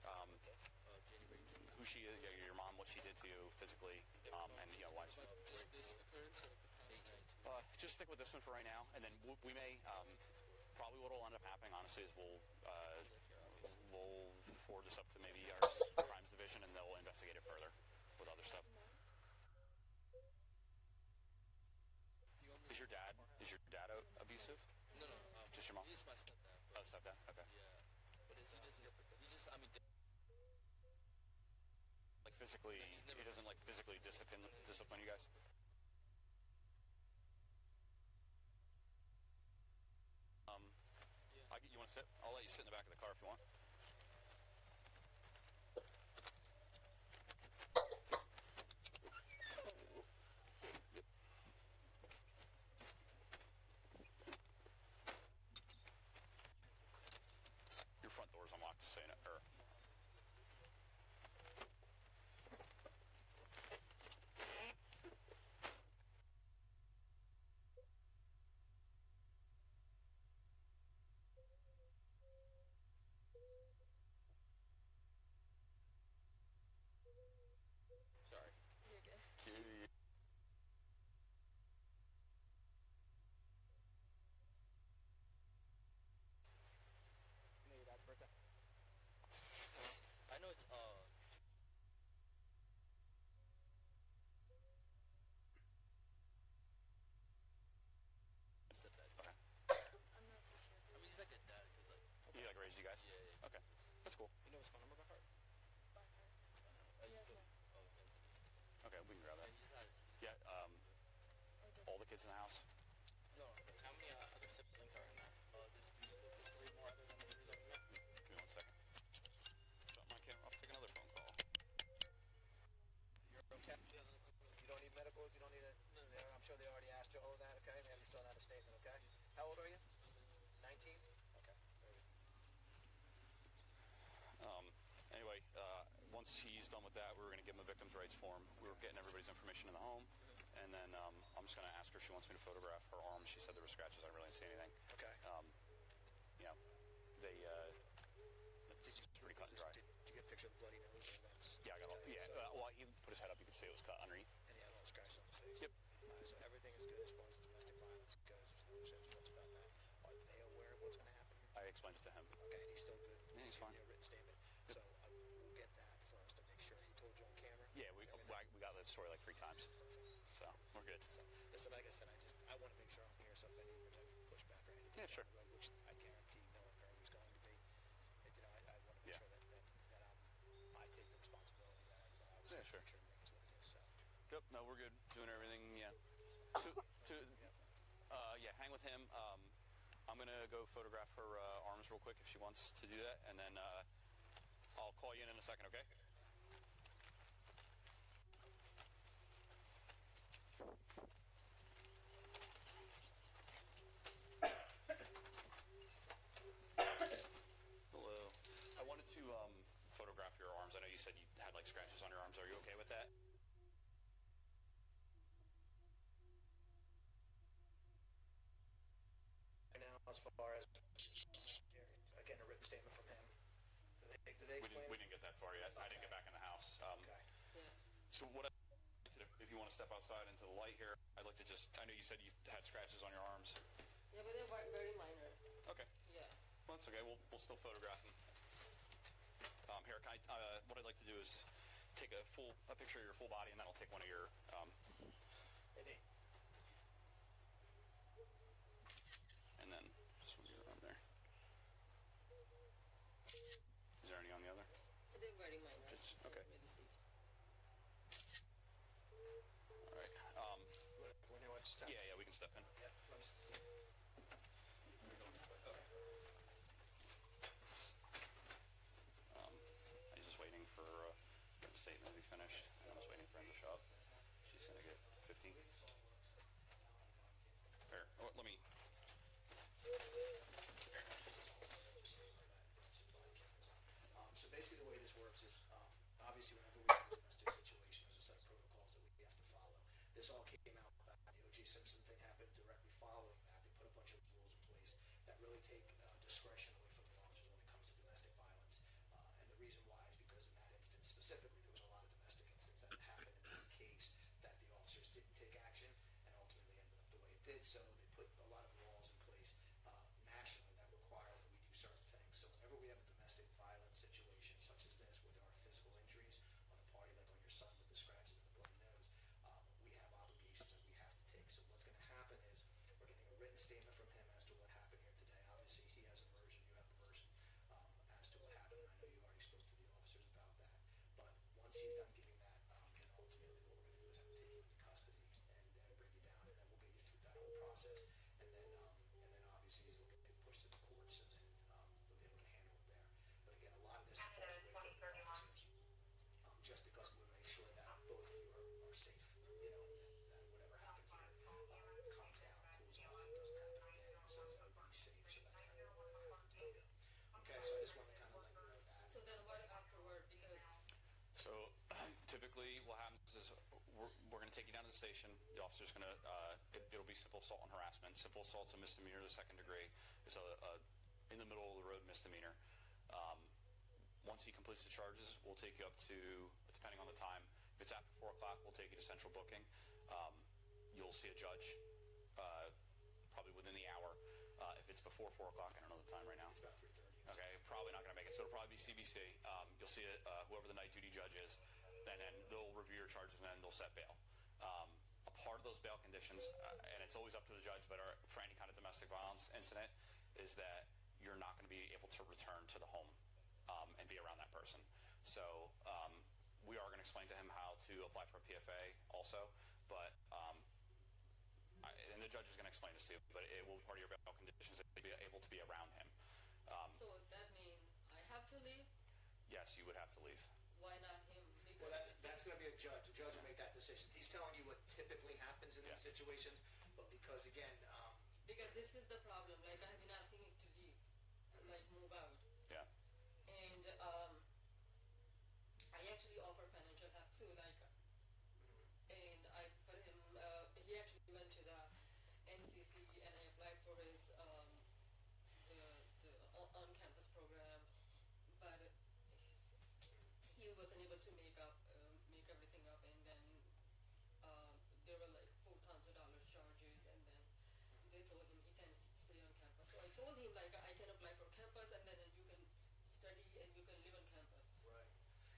Who she is, your mom, what she did to you physically, and why.
Just this occurrence or the past?
Just stick with this one for right now, and then we may probably what will end up happening, honestly, is we'll forward this up to maybe our crimes division, and they'll investigate it further with other stuff. Is your dad abusive?
No.
Just your mom?
He's my stepdad.
Oh, stepdad. Okay.
Yeah, but he just. I mean.
physically, he doesn't like physically discipline you guys? You want to sit? I'll let you sit in the back of the car if you want. Your front door's unlocked, just saying it.
Sorry.
You're good.
You know your dad's birthday?
I know it's stepdad.
Okay.
I'm not too sure.
I mean, he's like a dad, cause like.
He like raised you guys?
Yeah.
Okay. That's cool.
You know his phone number by heart?
By heart. He has one.
Oh, okay.
Okay, we can grab that.
And he's not.
Yeah,
Oh, does
all the kids in the house?
No. How many other siblings are in there? There's three more other than the three that we met.
Give me 1 second. Shut my camera off, take another phone call.
You're okay? You don't need medical, you don't need a, I'm sure they already asked you all of that, okay? They have you fill out a statement, okay? How old are you? 19? Okay.
Anyway, once he's done with that, we were going to give him a victim's rights form. We were getting everybody's information in the home, and then I'm just going to ask her if she wants me to photograph her arm. She said there were scratches. I really didn't see anything.
Okay.
You know, it's pretty cut and dry.
Did you get a picture of the bloody nose?
Yeah, I got all, yeah. Well, he put his head up. You could see it was cut underneath.
And he had all the scratches on his face?
Yep.
So everything is good as far as domestic violence goes. There's no sense about that. Are they aware of what's going to happen here?
I explained it to him.
Okay, and he's still good?
Yeah, he's fine.
A written statement. So we'll get that first to make sure he told you on camera.
Yeah, we got that story like 3 times. So we're good.
So, listen, like I said, I want to make sure I'm here, so if there's any pushback or anything
Yeah, sure.
down the road, which I guarantee knowing her who's going to be, I want to make sure that I take the responsibility that I was
Yeah, sure.
make sure everything is what it is. So.
Yep. No, we're good. Doing everything. Yeah. Hang with him. I'm gonna go photograph her arms real quick if she wants to do that, and then I'll call you in a second. Okay? Hello. I wanted to photograph your arms. I know you said you had like scratches on your arms. Are you okay with that?
Now, as far as getting a written statement from him, did they explain?
We didn't get that far yet. I didn't get back in the house.
Okay.
Yeah.
So what if you want to step outside into the light here, I'd like to just, I know you said you had scratches on your arms.
Yeah, but they're very minor.
Okay.
Yeah.
Well, that's okay. We'll still photograph them. Here, what I'd like to do is take a picture of your full body, and then I'll take one of your, and then just one of your arm there. Is there any on the other?
They're very minor.
Just,
I
okay.
don't really see.
All right.
When you want to step.
Yeah, we can step in.
Yeah, please.
I'm just waiting for the statement to be finished. I'm just waiting for him to show up. She's gonna get 15. Here, let me.
So basically the way this works is, obviously whenever we have a domestic situation, there's a set of protocols that we have to follow. This all came out back when the O.J. Simpson thing happened. Directly following that, they put a bunch of rules in place that really take discretion away from the officers when it comes to domestic violence. And the reason why is because in that instance specifically, there was a lot of domestic incidents that happened in the case that the officers didn't take action and ultimately ended up the way it did. So they put a lot of laws in place nationally that require that we do certain things. So whenever we have a domestic violence situation such as this, where there are physical injuries on a party, like on your son with the scratches and the bloody nose, we have obligations that we have to take. So what's going to happen is we're getting a written statement from him as to what happened here today. Obviously, he has a version, you have a version as to what happened. And I know you already spoke to the officers about that. But once he's done giving
the station. The officer's going to, it'll be simple assault and harassment. Simple assault's a misdemeanor to the second degree. It's a in the middle of the road misdemeanor. Once he completes the charges, we'll take you up to, depending on the time, if it's after 4 o'clock, we'll take you to central booking. You'll see a judge probably within the hour. If it's before 4 o'clock, I don't know the time right now. It's about 3:30. Okay, probably not going to make it. So it'll probably be CBC. You'll see whoever the night duty judge is, and then they'll review your charges, and then they'll set bail. A part of those bail conditions, and it's always up to the judge, but for any kind of domestic violence incident, is that you're not going to be able to return to the home and be around that person. So we are going to explain to him how to apply for a PFA also, but and the judge is going to explain this to you, but it will be part of your bail conditions to be able to be around him.
So that means I have to leave?
Yes, you would have to leave.
Why not him?
Well, that's going to be a judge. The judge will make that decision. He's telling you what typically happens in these situations, but because again,
because this is the problem. Like I have been asking him to leave, like move out.
Yeah.
And I actually offer financial help too, like, and I put him. He actually went to the NCC, and I applied for his the on-campus program, but he wasn't able to make everything up, and then there were like $4,000 charges, and then they told him he can't stay on campus. So I told him like I can apply for campus, and then you can study and you can live on campus.
right.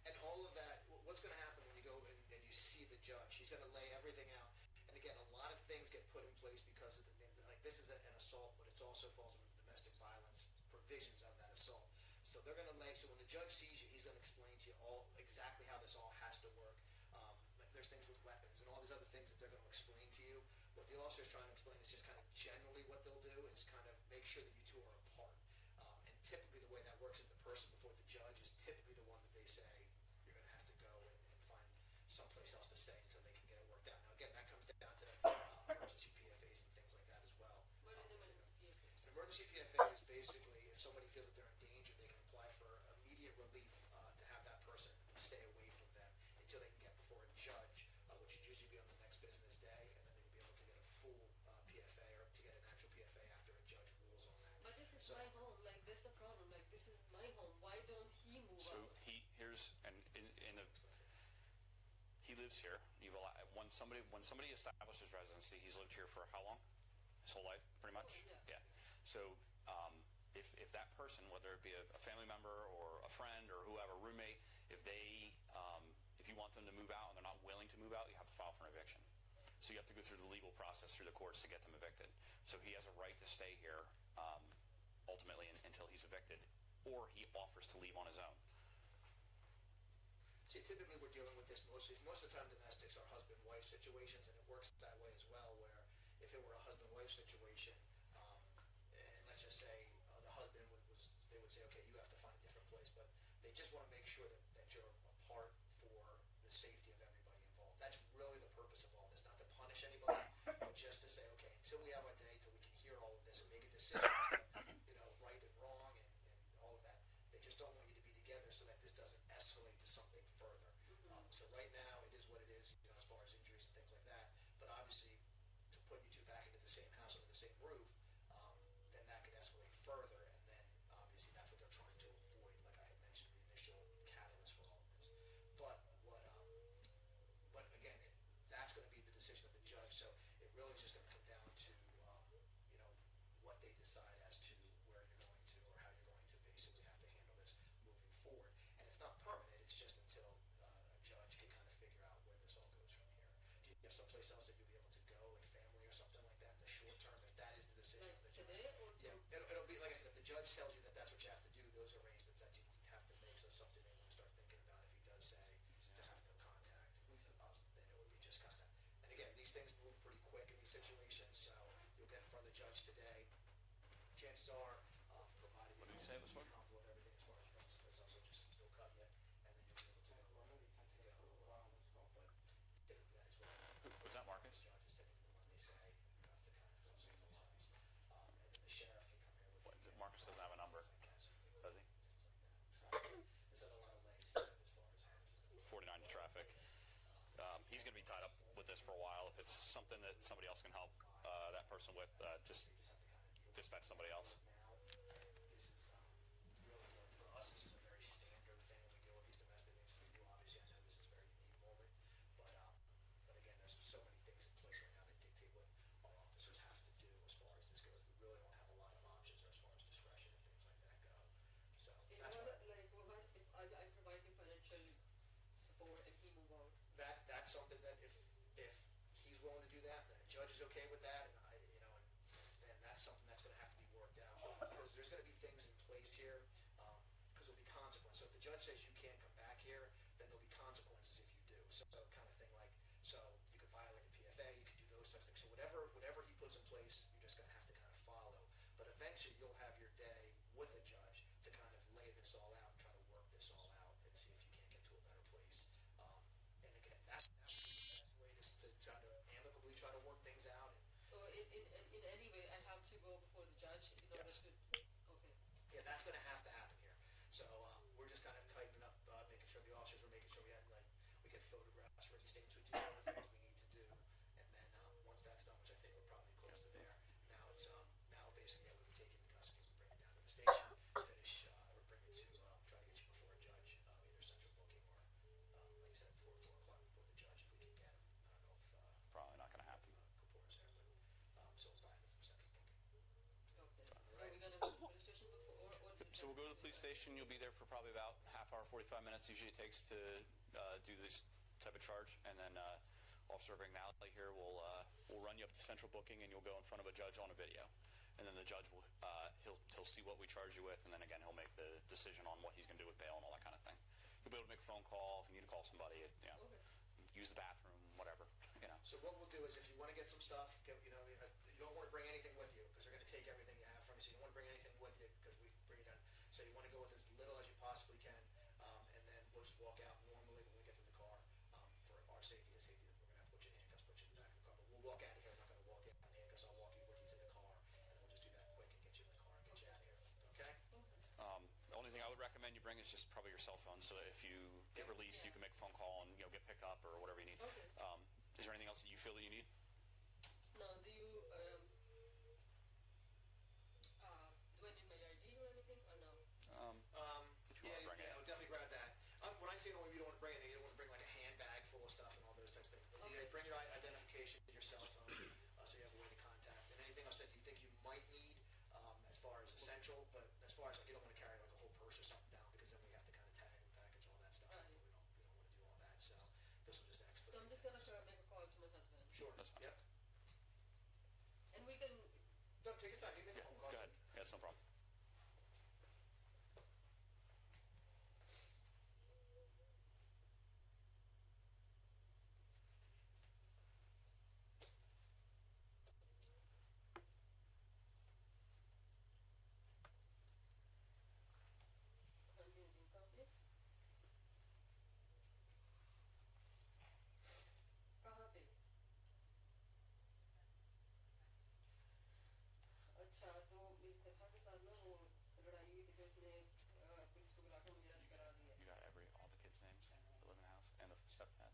And all of that, what's going to happen when you go and you see the judge? He's going to lay everything out. And again, a lot of things get put in place because of like this is an assault, but it also falls under the domestic violence provisions of that assault. So they're going to lay. So when the judge sees you, he's going to explain to you all exactly how this all has to work. Like there's things with weapons and all these other things that they're going to explain to you. What the officer's trying to explain is just kind of generally what they'll do is kind of make sure that you two are apart. And typically the way that works is the person before the judge is typically the one that they say you're going to have to go and find someplace else to stay until they can get it worked out. Now again, that comes down to emergency PFAs and things like that as well.
What is emergency PFA?
An emergency PFA is basically if somebody feels that they're in danger, they can apply for immediate relief to have that person stay away from them until they can get before a judge, which would usually be on the next business day, and then they would be able to get a full PFA or to get an actual PFA after a judge rules on that.
But this is my home. Like this is the problem. Like this is my home. Why don't he move
So
out?
he lives here. When somebody establishes residency, he's lived here for how long? His whole life, pretty much.
Oh, yeah.
So if that person, whether it be a family member or a friend or whoever, roommate, if you want them to move out and they're not willing to move out, you have to file for an eviction. So you have to go through the legal process through the courts to get them evicted. So he has a right to stay here ultimately until he's evicted, or he offers to leave on his own.
See, typically we're dealing with this most of the time domestics are husband-wife situations, and it works that way as well, where if it were a husband-wife situation, and let's just say the husband they would say, okay, you have to find a different place, but they just want to make sure that you're apart for the safety of everybody involved. That's really the purpose of all this, not to punish anybody, but just to say, okay, until we have our day, till we can hear all of this and make a decision, right and wrong and all of that. They just don't want you to be together so that this doesn't escalate to something further. So right now, it is what it is, as far as injuries and things like that. But obviously, to put you two back into the same house under the same roof, then that could escalate further. And then obviously, that's what they're trying to avoid, like I had mentioned, the initial catalyst for all of this. But but again, that's going to be the decision of the judge. So it really is just going to come down to what they decide as to where you're going to or how you're going to basically have to handle this moving forward. And it's not permanent. It's just until a judge can kind of figure out where this all goes from here. Do you have someplace else that you'll be able to go, like family or something like that, in the short term, if that is the decision of the judge?
Today or
Yeah, it'll be like I said. If the judge tells you that that's what you have to do, those arrangements that you have to make, so something they want to start thinking about. If he does say to have no contact, then it would be just kind of. And again, these things move pretty quick in these situations, so you'll get in front of the judge today. Chances are, provided
What did you say it was for?
comfortable with everything as far as process, also just still cut yet, and then you'll be able to go. But typically that is what.
Was that Marcus?
The judge is typically the one they say you have to kind of cross those lines, and then the sheriff can come here with.
Marcus doesn't have a number, does he?
There's a lot of legs as far as
49 to traffic. He's going to be tied up with this for a while. it's something that somebody else can help that person with, just dispatch somebody else.
For us, this is a very standard thing when we deal with these domestic things. We do, obviously, I know this is a very unique moment, but again, there's so many things in place right now that dictate what our officers have to do as far as this goes. We really don't have a lot of options as far as discretion and things like that go. So that's
What,
why
like, what if I provide him financial support and he move out?
that's something that if he's willing to do that, then a judge is okay with that, and and that's something that's going to have to be worked out because there's going to be things in place here because there'll be consequences. So if the judge says you can't come back here, then there'll be consequences if you do. So kind of thing like so you could violate a PFA, you could do those types of things. So whatever he puts in place, you're just going to have to kind of follow. But eventually you'll have your day with a judge to kind of lay this all out and try to work this all out and see if you can't get to a better place. And again, that's the best way to try to amicably try to work things out.
So in any way, I have to go before the judge in order
Yes.
to. Okay.
Yeah, that's going to have to happen here. So we're just kind of tightening up, making sure the officers are making sure we get photographs for these things. We do all the things we need to do, and then once that's done, which I think we're probably close to there. Now it's now basically we take it in custody, we bring it down to the station, finish or bring it to try to get you before a judge, either central booking or like I said, 4 o'clock before the judge if we can get him. I don't know if
Probably not going to happen.
Kapoor's there, but so we'll probably central booking.
Okay. So we're gonna go to the police station before, or to the
So we'll go to the police station. You'll be there for probably about half hour, 45 minutes. Usually it takes to do this type of charge, and then Officer Vignali here will run you up to central booking, and you'll go in front of a judge on a video, and then the judge will he'll see what we charge you with, and then again he'll make the decision on what he's going to do with bail and all that kind of thing. You'll be able to make a phone call if you need to call somebody. Use the bathroom, whatever.
So what we'll do is if you want to get some stuff, you don't want to bring anything with you because they're going to take everything you have from you. So you don't want to bring anything with you because we bring it down. So you want to go with as little as you possibly can, and then we'll just walk out normally when we get to the car for our safety and safety. We're going to have to put you in handcuffs, put you in the back of the car. But we'll walk out of here. I'm not going to walk out in handcuffs. I'll walk you with you to the car, and we'll just do that quick and get you in the car and get you out of here. Okay?
The only thing I would recommend you bring is just probably your cell phone, so that if you get released, you can make a phone call and get picked up or whatever you need.
Okay.
Is there anything else that you feel that you need?
Now, do you do I need my ID or anything, or no?
If you want to bring it.
I would definitely grab that. When I say you don't want to bring anything, you don't want to bring like a handbag full of stuff and all those types of things. But bring your identification, your cell phone, so you have a way to contact. And anything else that you think you might need as far as essential, but as far as like you don't want to carry like a whole purse or something down because then we have to kind of tag and package all that stuff.
Right.
We don't want to do all that. So this will just
So
expedite.
I'm just gonna make a call to my husband.
Sure.
That's fine.
Yep.
And we can.
No, take your time. You make a phone call.
Go ahead. Yeah, that's no problem.
कहाँ पे? अच्छा, तो मेरी कथा के साथ ना वो लड़ाई हुई थी तो उसने पुलिस को बुलाकर मुझे अरेस्ट करा दिया.
You got all the kids' names that live in the house and the stepdad.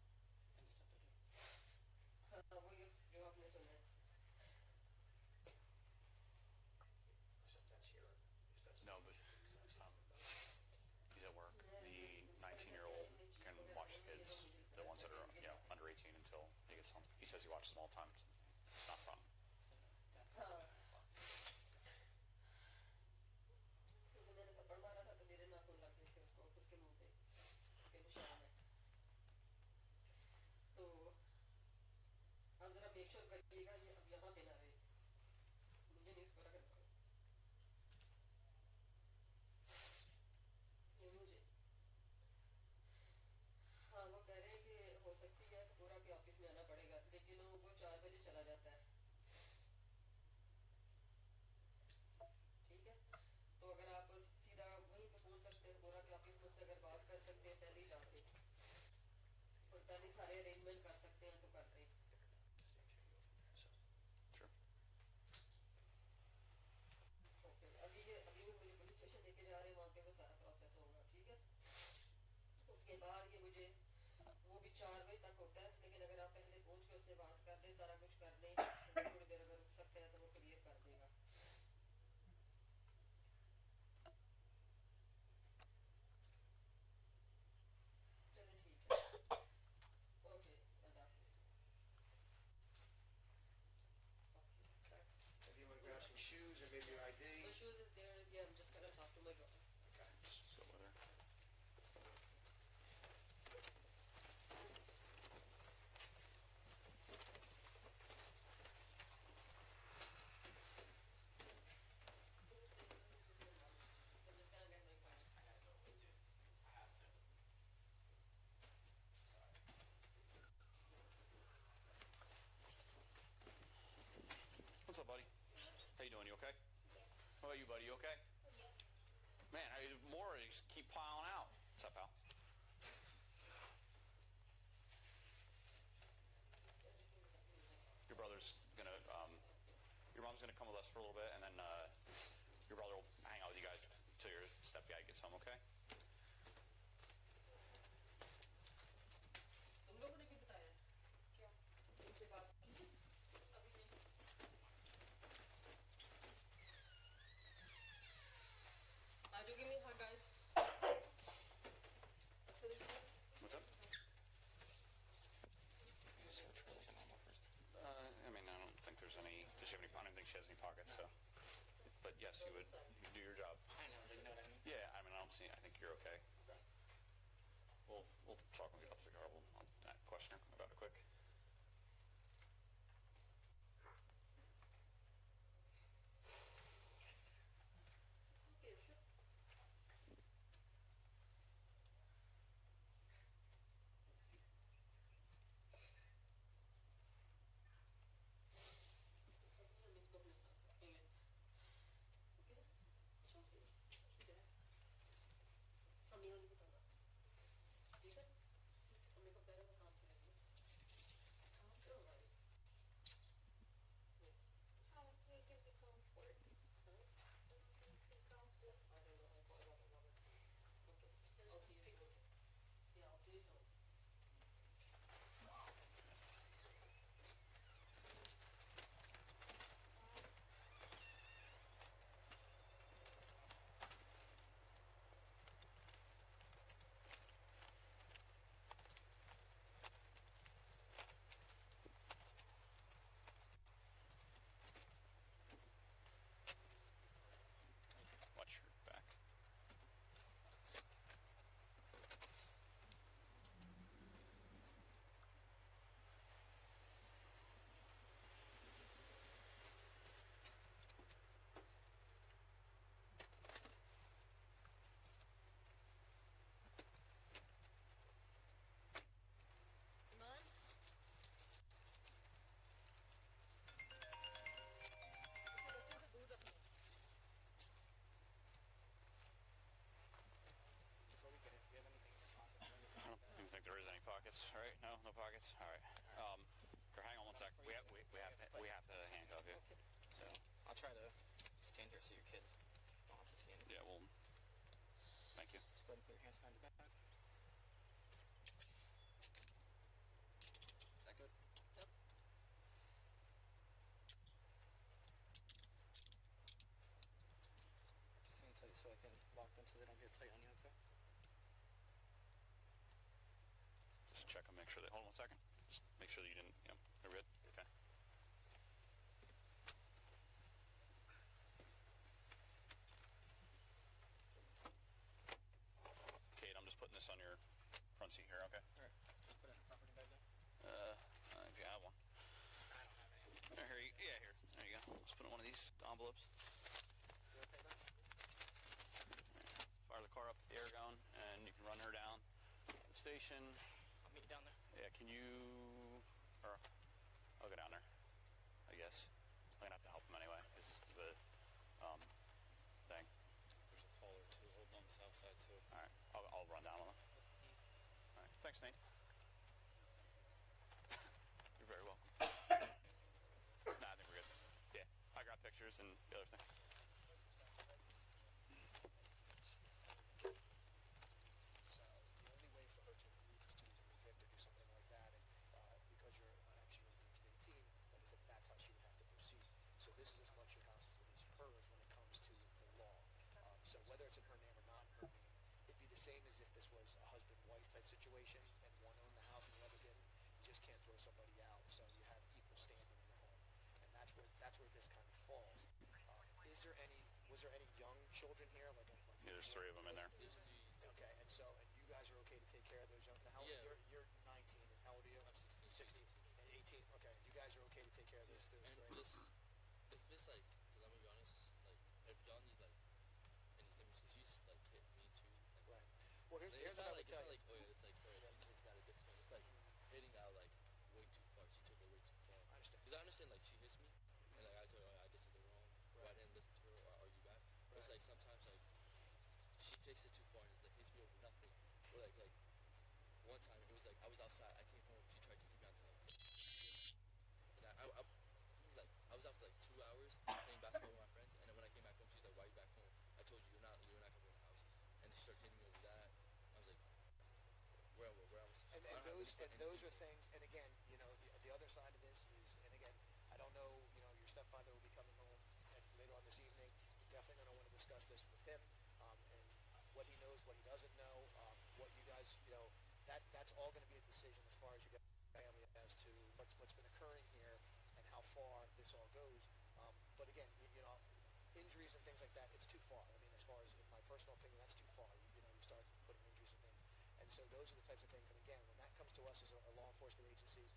हाँ, वो ये जो आपने सुना है.
That's here.
No, but he's at work. The 19-year-old can watch the kids, the ones that are under 18 until he gets home. He says he watches them all the time. It's not fun.
हाँ. तो मैंने थप्पड़ मारा था तो मेरे नाखून लग गए थे उसको उसके मुंह पे उसके निशान में. तो आप जरा मेक श्योर करिएगा ये अब यहाँ पे ना रहे. मुझे नहीं इसको रखना. ये मुझे. हाँ, वो कह रहे हैं कि हो सकती है पूरा के ऑफिस में आना पड़ेगा लेकिन वो 4 बजे चला जाता है. ठीक है, तो अगर आप सीधा वहीं पे पूछ सकते हैं पूरा के ऑफिस मुझसे अगर बात कर सकते हैं पहले ही जाके और पहले ही सारे अरेंजमेंट कर सकते हैं तो करते हैं.
Sure.
ओके, अभी वो मुझे पुलिस स्टेशन लेके जा रहे हैं, वहाँ पे वो सारा प्रोसेस होगा. ठीक है, उसके बाद ये मुझे वो भी 4 बजे तक होता है लेकिन अगर आप पहले पहुँच के उससे से बात कर ले सारा कुछ कर ले तो थोड़ी देर अगर रुक सकते हैं तो वो क्लियर कर देगा चलो ठीक है okay Allah Hafiz
Okay. If you want to grab some shoes and maybe your ID.
my shoes is there yeah I'm just gonna talk to my daughter
Okay.
So whether.
I'm just gonna get my purse
What's up, buddy? How you doing? You okay? How about you, buddy? You okay? Man, more just keep piling out. What's up, pal? Your brother's gonna, your mom's gonna come with us for a little bit, and then your brother will hang out with you guys till your stepdad gets home, okay?
तुम लोगों ने क्यों बताया क्यों इनसे बात की अभी नहीं आज you give me a hug guys so
What's up? I mean, I don't think there's any. Does she have any? I don't think she has any pockets. So, but yes, you would do your job.
I know, but you know what I mean?
Yeah, I mean, I don't see. I think you're okay. We'll talk when we get up to the car. I'll question her about it quick.
okay sure
Watch your back. I don't even think there is any pockets, right? No pockets. All right. Here, hang on one sec. We have to handcuff you.
So I'll try to stand here so your kids don't have to see anything.
Yeah. Well. Thank you.
Just go ahead and put your hands behind your back. Is that good? Yep. Just hang tight so I can lock them so they don't get tight on you, okay?
Just check and make sure that. Hold on one second. Just make sure that you didn't. They're good. Okay. Kate, I'm just putting this on your front seat here. Okay.
Alright. Just put it in a property bag then.
If you have one.
I don't have any.
Here. Yeah, here. There you go. Let's put in one of these envelopes.
You okay then?
Fire the car up, the air gun, and you can run her down to the station.
I'll meet you down there.
Yeah, can you, or I'll go down there, I guess. I'm gonna have to help him anyway. This is the, thing.
There's a caller too, holding on the south side too.
All right, I'll run down with him. All right, thanks, Nate. You're very welcome. Nah, I think we're good. Yeah, I got pictures and the other thing.
So the only way for her to agree is to either evict or do something like that, and because you're actually somebody out, so you have equal standing in the home, and that's where this kind of falls. Was there any young children here?
Yeah, there's 3 of them in there.
Okay, and you guys are okay to take care of those young. How
Yeah.
You're 19, and how old are you?
I'm 16.
16 and 18. Okay, you guys are okay to take care of those
And
right?
just if it's like, cause I'm gonna be honest, like if y'all need like anything, cause she's like hit me too.
Right. Well, here's
It's
what I
not
would
like
tell you.
oh yeah, it's like oh yeah, it's got a good spin. It's like hitting out like way too far. She took it way too far.
I understand.
Cause I understand like she hits me, and like I told her, oh, I did something wrong, or I didn't listen to her, or argue back. But it's like sometimes like she takes it too far and like hits me over nothing. Or like one time it was like I was outside, I came home, she tried to take me out to like, and I was out for like 2 hours playing basketball with my friends, and then when I came back home, she's like, why are you back home? I told you you're not coming in the house, and she started hitting me over that. I was like, where else?
And those are things. And again, the other side of this is, and again, I don't know. Your stepfather will be coming home later on this evening. You're definitely going to want to discuss this with him, and what he knows, what he doesn't know, what you guys, that's all going to be a decision as far as you guys family as to what's been occurring here and how far this all goes. But again, injuries and things like that, it's too far. I mean, as far as in my personal opinion, that's too far. You start putting injuries and things. And so those are the types of things. And again, when that comes to us as a law enforcement agency,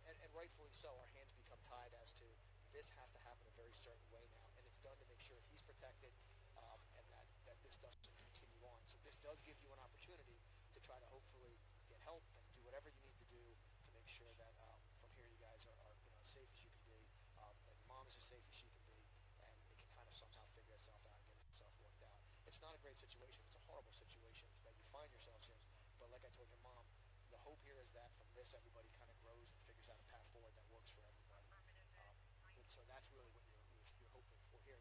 and rightfully so, our hands become tied as to this has to happen a very certain way now, and it's done to make sure he's protected, and that this doesn't continue on. So this does give you an opportunity to try to hopefully get help and do whatever you need to do to make sure that from here you guys are as safe as you can be, that your mom is as safe as she can be, and it can kind of somehow figure itself out and get itself worked out. It's not a great situation. It's a horrible situation that you find yourselves in. But like I told your mom, the hope here is that from this everybody kind of grows and figures out a path forward that works for everybody. And so that's really what you're hoping for here.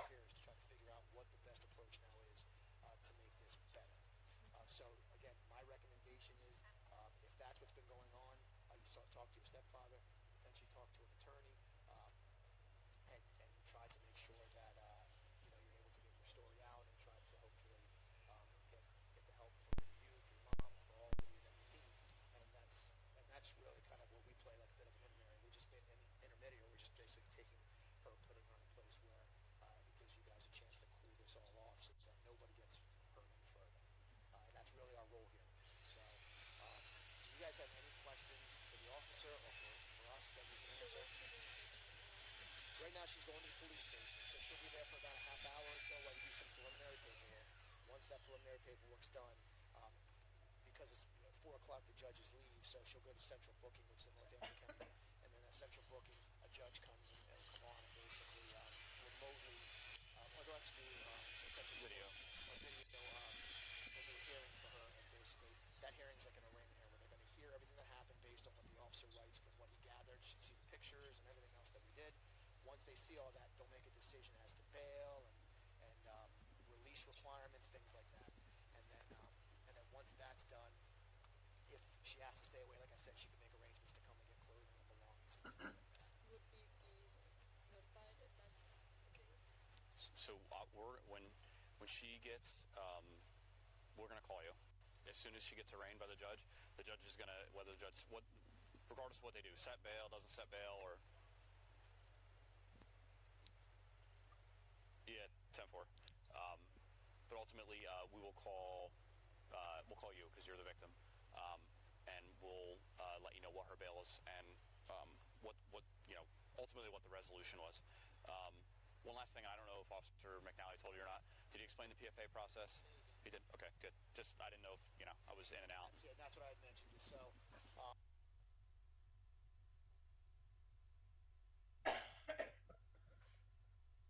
Here is to try to figure out what the best approach now is to make this better. So again, my recommendation is if that's what's been going on, you talk to your stepfather, potentially talk to an attorney, and try to make sure that you're able to get your story out and try to hopefully get the help for you, for your mom, for all of you that you need. And that's really kind of what we play like a bit of an intermediary. We're just intermediary. We're just basically taking her, putting her in a place where it gives you guys a chance to cool this all off so that nobody gets hurt any further. And that's really our role here. So, do you guys have any questions for the officer or for us that we can answer? Right now she's going to the police station, so she'll be there for about a half hour or so while you do some preliminary paperwork. Once that preliminary paperwork's done, because it's 4 o'clock, the judges leave, so she'll go to central booking, which is in Northampton County, and then at central booking, a judge comes and will come on and basically remotely, or they'll actually do video, we'll do a hearing for her, and basically that hearing's like an arraignment hearing where they're going to hear everything that happened based on what the officer writes from what he gathered. She'll see the pictures and everything else that we did. Once they see all that, they'll make a decision as to bail and release requirements, things like that. And then once that's done, if she has to stay away, like I said, she can make arrangements to come and get clothing and belongings and things like that.
Would we be notified if that's the case?
So when she gets, we're gonna call you as soon as she gets arraigned by the judge. The judge is gonna regardless of what they do, set bail, doesn't set bail, or yeah, 10-4. But ultimately, we will call you because you're the victim, and we'll let you know what her bail is and what ultimately what the resolution was. One last thing, I don't know if Officer McNally told you or not. Did he explain the PFA process? He did. Okay, good. Just I didn't know if I was in and out.
That's what I had mentioned. So.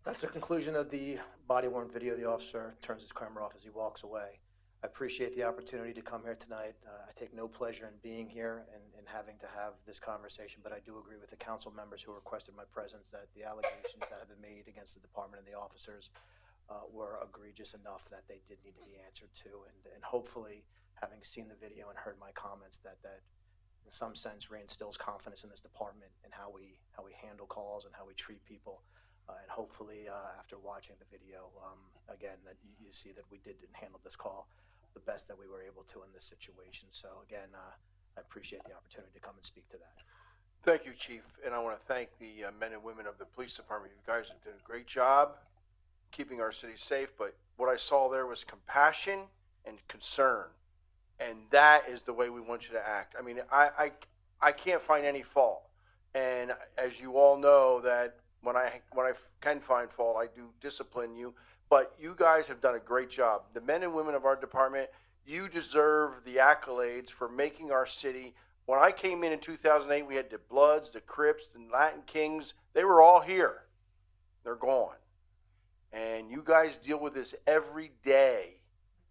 That's the conclusion of the body-worn video. The officer turns his camera off as he walks away. I appreciate the opportunity to come here tonight. I take no pleasure in being here and having to have this conversation, but I do agree with the council members who requested my presence that the allegations that have been made against the department and the officers were egregious enough that they did need to be answered to. And hopefully, having seen the video and heard my comments, that in some sense reinstills confidence in this department and how we handle calls and how we treat people. And hopefully, after watching the video, again, that you see that we did handle this call the best that we were able to in this situation. So again, I appreciate the opportunity to come and speak to that.
Thank you, Chief, and I want to thank the men and women of the police department. You guys have done a great job keeping our city safe, but what I saw there was compassion and concern, and that is the way we want you to act. I mean, I can't find any fault, and as you all know, that when I can find fault, I do discipline you, but you guys have done a great job. The men and women of our department, you deserve the accolades for making our city. When I came in 2008, we had the Bloods, the Crips, the Latin Kings. They were all here. They're gone. And you guys deal with this every day.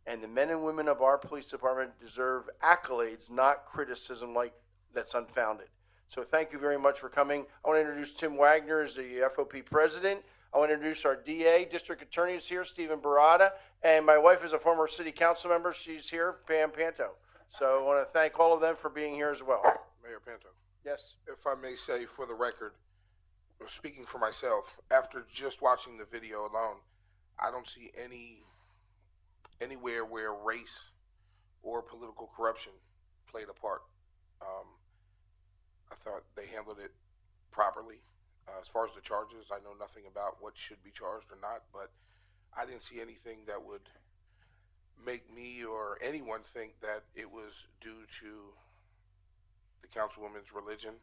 And the men and women of our police department deserve accolades, not criticism like that's unfounded. So thank you very much for coming. I want to introduce Tim Wagner as the FOP president. I want to introduce our DA, district attorney is here, Stephen Barada. And my wife is a former city council member. She's here, Pam Panto. So I want to thank all of them for being here as well.
Mayor Panto,
Yes.
if I may say for the record, speaking for myself, after just watching the video alone, I don't see anywhere where race or political corruption played a part. I thought they handled it properly. As far as the charges, I know nothing about what should be charged or not, but I didn't see anything that would make me or anyone think that it was due to the councilwoman's religion,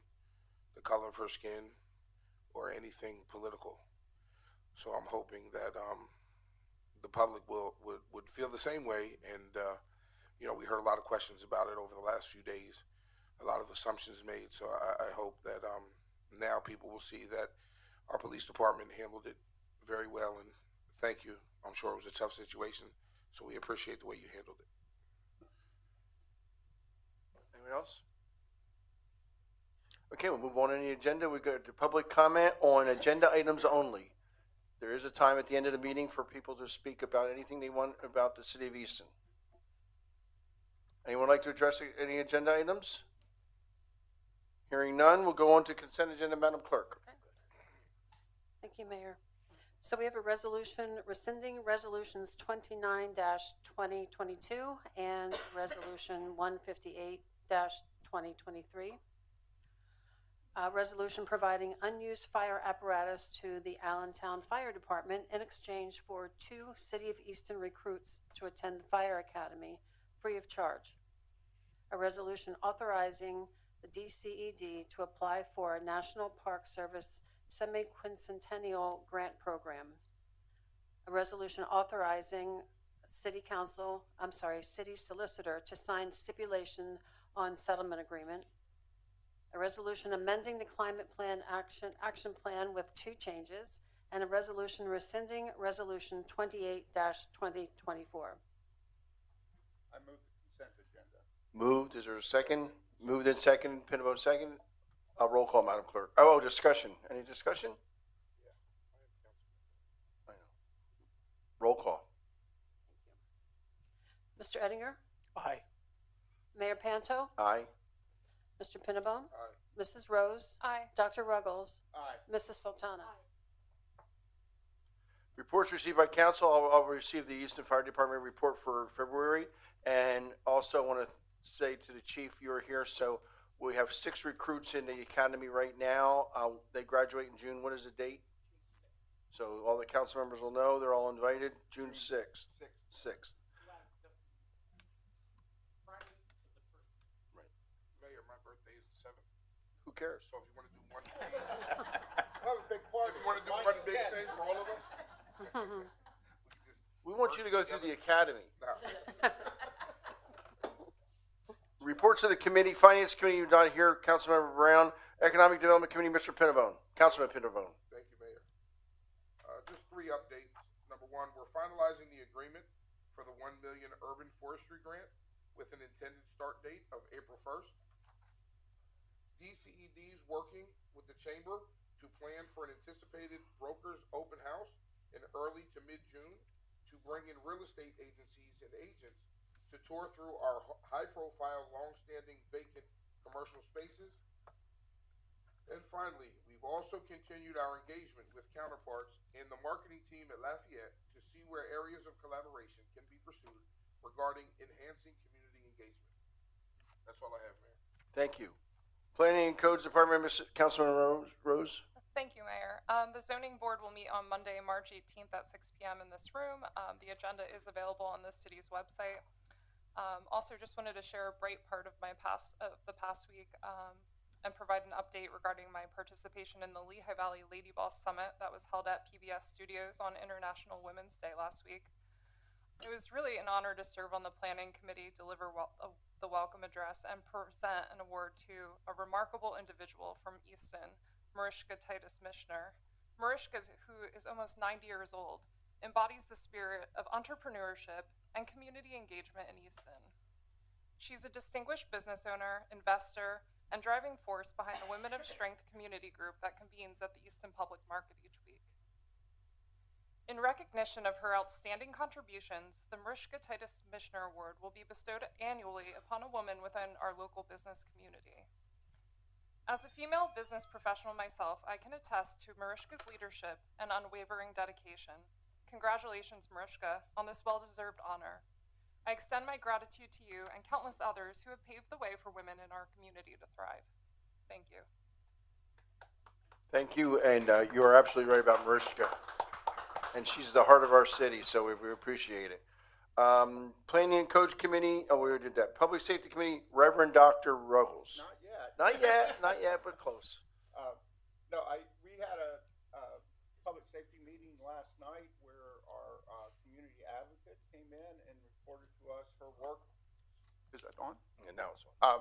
the color of her skin, or anything political. So I'm hoping that the public would feel the same way. And we heard a lot of questions about it over the last few days, a lot of assumptions made. So I hope that now people will see that our police department handled it very well. And thank you. I'm sure it was a tough situation, so we appreciate the way you handled it.
Anyone else? Okay, we'll move on to the agenda. We go to public comment on agenda items only. There is a time at the end of the meeting for people to speak about anything they want about the city of Easton. Anyone like to address any agenda items? Hearing none, we'll go on to consent agenda, Madam Clerk.
Thank you, Mayor. So we have a resolution rescinding resolutions 29-2022 and resolution 158-2023. Resolution providing unused fire apparatus to the Allentown Fire Department in exchange for 2 City of Easton recruits to attend the Fire Academy free of charge. A resolution authorizing the DCED to apply for a National Park Service semi-quincentennial grant program. A resolution authorizing city solicitor to sign stipulation on settlement agreement. A resolution amending the climate plan action plan with 2 changes, and a resolution rescinding resolution 28-2024.
I move the consent agenda.
Moved, is there a second? Moved and second, Pinabone second. Roll call, Madam Clerk. Oh, discussion. Any discussion? I know. Roll call.
Mr. Ettinger?
Aye.
Mayor Panto?
Aye.
Mr. Pinnabone?
Aye.
Mrs. Rose?
Aye.
Dr. Ruggles?
Aye.
Mrs. Sultana?
Reports received by council. I'll receive the Easton Fire Department report for February. And also want to say to the chief, you're here, so we have 6 recruits in the academy right now. They graduate in June. What is the date? So all the council members will know, they're all invited, June 6th. 6th.
Mayor, my birthday is the 7th.
Who cares?
So if you want to do one thing,
We'll have a big party.
if you want to do one big thing for all of us,
We want you to go through the academy.
no.
Reports of the committee, Finance Committee, you're not here, Councilmember Brown. Economic Development Committee, Mr. Pinnabone. Councilman Pinnabone.
Thank you, Mayor. Just 3 updates. Number 1, we're finalizing the agreement for the $1 million urban forestry grant with an intended start date of April 1st. DCED is working with the chamber to plan for an anticipated brokers open house in early to mid-June to bring in real estate agencies and agents to tour through our high-profile, long-standing vacant commercial spaces. And finally, we've also continued our engagement with counterparts in the marketing team at Lafayette to see where areas of collaboration can be pursued regarding enhancing community engagement. That's all I have, Mayor.
Thank you. Planning and Codes Department, Councilman Rose?
Thank you, Mayor. The zoning board will meet on Monday, March 18th at 6 p.m. in this room. The agenda is available on the city's website. Also, just wanted to share a bright part of the past week and provide an update regarding my participation in the Lehigh Valley Lady Boss Summit that was held at PBS Studios on International Women's Day last week. It was really an honor to serve on the planning committee, deliver the welcome address, and present an award to a remarkable individual from Easton, Mariska Titus Mishner. Mariska, who is almost 90 years old, embodies the spirit of entrepreneurship and community engagement in Easton. She's a distinguished business owner, investor, and driving force behind the Women of Strength community group that convenes at the Easton Public Market each week. In recognition of her outstanding contributions, the Mariska Titus Mishner Award will be bestowed annually upon a woman within our local business community. As a female business professional myself, I can attest to Mariska's leadership and unwavering dedication. Congratulations, Mariska, on this well-deserved honor. I extend my gratitude to you and countless others who have paved the way for women in our community to thrive. Thank you.
Thank you, and you are absolutely right about Mariska. And she's the heart of our city, so we appreciate it. Planning and Codes Committee, we already did that. Public Safety Committee, Reverend Dr. Ruggles.
Not yet.
Not yet, but close.
We had a public safety meeting last night where our community advocate came in and reported to us her work. Is that on?
And now it's on.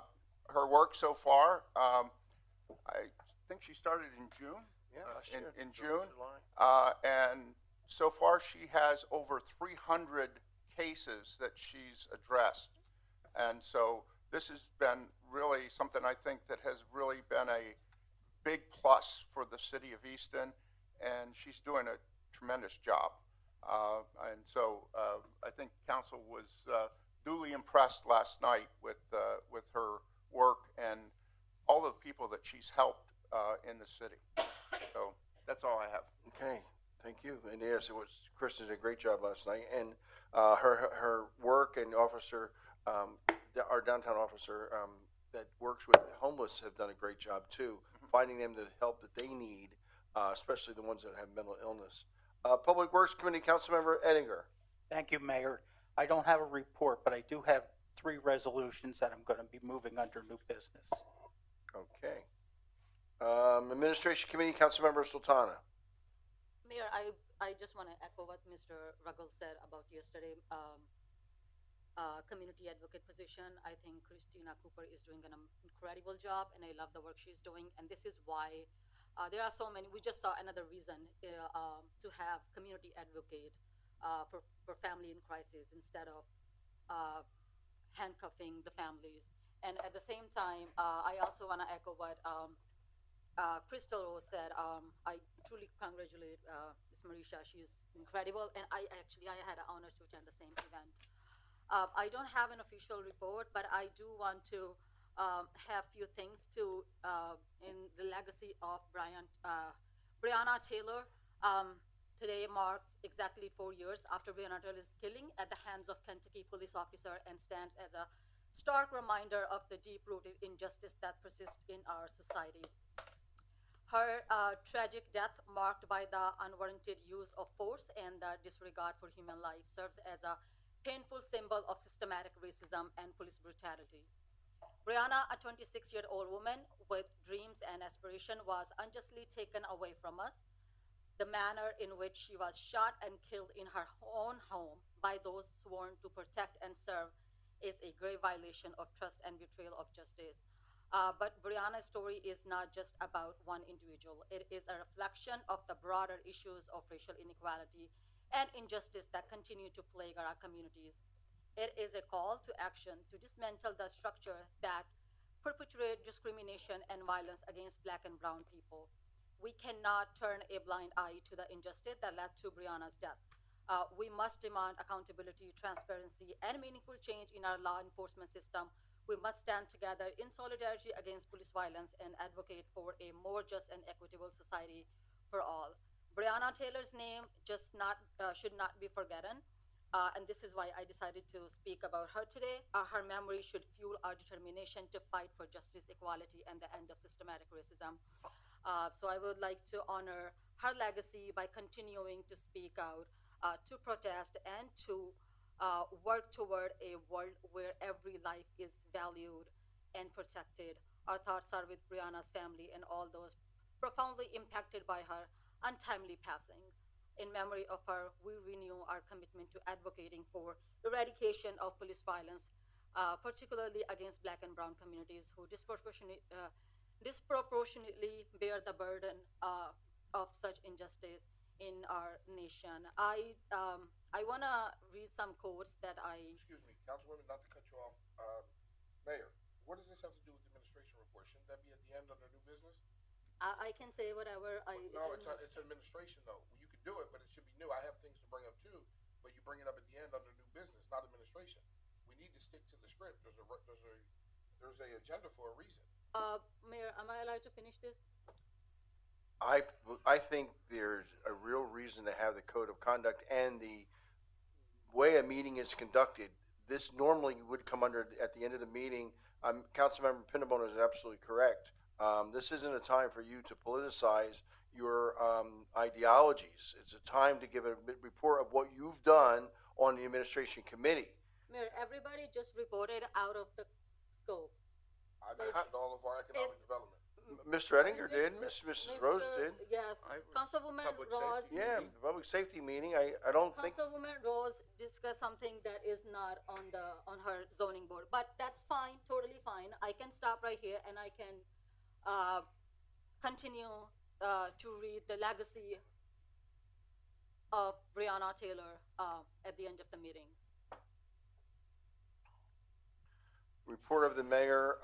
Her work so far. I think she started in June.
Yeah, last year.
In June.
July.
And so far she has over 300 cases that she's addressed. And so this has been really something I think that has really been a big plus for the city of Easton, and she's doing a tremendous job. And so I think council was duly impressed last night with her work and all the people that she's helped in the city. So that's all I have.
Okay, thank you. And yes, it was, Kristen did a great job last night, and her work and officer, our downtown officer that works with the homeless have done a great job too, finding them the help that they need, especially the ones that have mental illness. Public Works Committee, Councilmember Ettinger.
Thank you, Mayor. I don't have a report, but I do have 3 resolutions that I'm going to be moving under new business.
Okay. Administration Committee, Councilmember Sultana.
Mayor, I just want to echo what Mr. Ruggles said about yesterday. Community advocate position. I think Christina Cooper is doing an incredible job, and I love the work she's doing. And this is why there are so many. We just saw another reason to have community advocate for family in crisis instead of handcuffing the families. And at the same time, I also want to echo what Crystal Rose said. I truly congratulate Ms. Marisha. She's incredible, and I had the honor to attend the same event. I don't have an official report, but I do want to have few things to in the legacy of Breonna Taylor. Today marks exactly 4 years after Breonna Taylor's killing at the hands of Kentucky police officer, and stands as a stark reminder of the deep-rooted injustice that persists in our society. Her tragic death, marked by the unwarranted use of force and the disregard for human life, serves as a painful symbol of systematic racism and police brutality. Breonna, a 26-year-old woman with dreams and aspiration, was unjustly taken away from us. The manner in which she was shot and killed in her own home by those sworn to protect and serve is a grave violation of trust and betrayal of justice. But Breonna's story is not just about one individual. It is a reflection of the broader issues of racial inequality and injustice that continue to plague our communities. It is a call to action to dismantle the structure that perpetuate discrimination and violence against Black and brown people. We cannot turn a blind eye to the injustice that led to Breonna's death. We must demand accountability, transparency, and meaningful change in our law enforcement system. We must stand together in solidarity against police violence and advocate for a more just and equitable society for all. Breonna Taylor's name should not be forgotten. and this is why I decided to speak about her today. Her memory should fuel our determination to fight for justice, equality, and the end of systematic racism. So I would like to honor her legacy by continuing to speak out, to protest, and to work toward a world where every life is valued and protected. Our thoughts are with Brianna's family and all those profoundly impacted by her untimely passing. In memory of her, we renew our commitment to advocating for eradication of police violence, particularly against Black and Brown communities who disproportionately bear the burden of such injustice in our nation. I want to read some quotes that I.
Excuse me, Councilwoman, not to cut you off. Mayor, what does this have to do with the administration report? Shouldn't that be at the end under new business?
I can say whatever I.
No, it's administration though. You could do it, but it should be new. I have things to bring up too, but you bring it up at the end under new business, not administration. We need to stick to the script. There's a agenda for a reason.
Mayor, am I allowed to finish this?
I think there's a real reason to have the code of conduct and the way a meeting is conducted. This normally would come under, at the end of the meeting, Councilmember Pinnabone is absolutely correct. This isn't a time for you to politicize your ideologies. It's a time to give a report of what you've done on the administration committee.
Mayor, everybody just reported out of the scope.
I mentioned all of our economic development.
Mrs. Ettinger did, Mrs. Rose did.
Yes, Councilwoman Rose.
Yeah, the public safety meeting, I don't think.
Councilwoman Rose discussed something that is not on her zoning board, but that's fine, totally fine. I can stop right here and I can continue to read the legacy of Breonna Taylor at the end of the meeting.
Report of the mayor.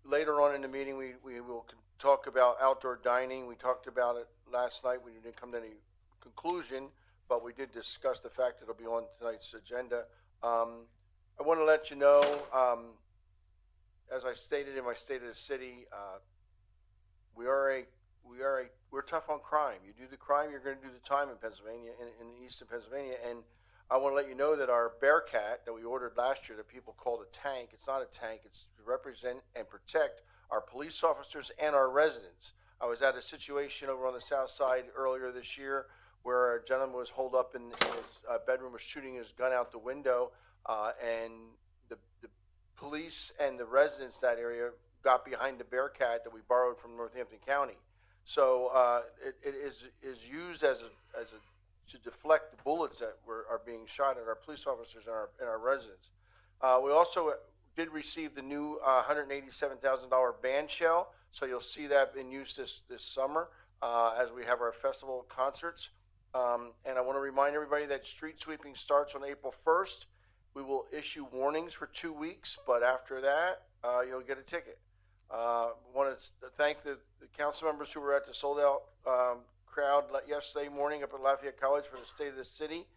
Later on in the meeting, we will talk about outdoor dining. We talked about it last night. We didn't come to any conclusion, but we did discuss the fact that it'll be on tonight's agenda. I want to let you know, as I stated in my State of the City, we're tough on crime. You do the crime, you're going to do the time in Pennsylvania, in Easton, Pennsylvania. And I want to let you know that our Bearcat that we ordered last year that people called a tank, it's not a tank, it's to represent and protect our police officers and our residents. I was at a situation over on the south side earlier this year where a gentleman was holed up in his bedroom, was shooting his gun out the window, and the police and the residents that area got behind the Bearcat that we borrowed from Northampton County. So it is used as a to deflect the bullets that are being shot at our police officers and our residents. We also did receive the new $187,000 band shell, so you'll see that in use this summer as we have our festival concerts. And I want to remind everybody that street sweeping starts on April 1st. We will issue warnings for 2 weeks, but after that, you'll get a ticket. Want to thank the council members who were at the sold-out crowd yesterday morning up at Lafayette College for the State of the City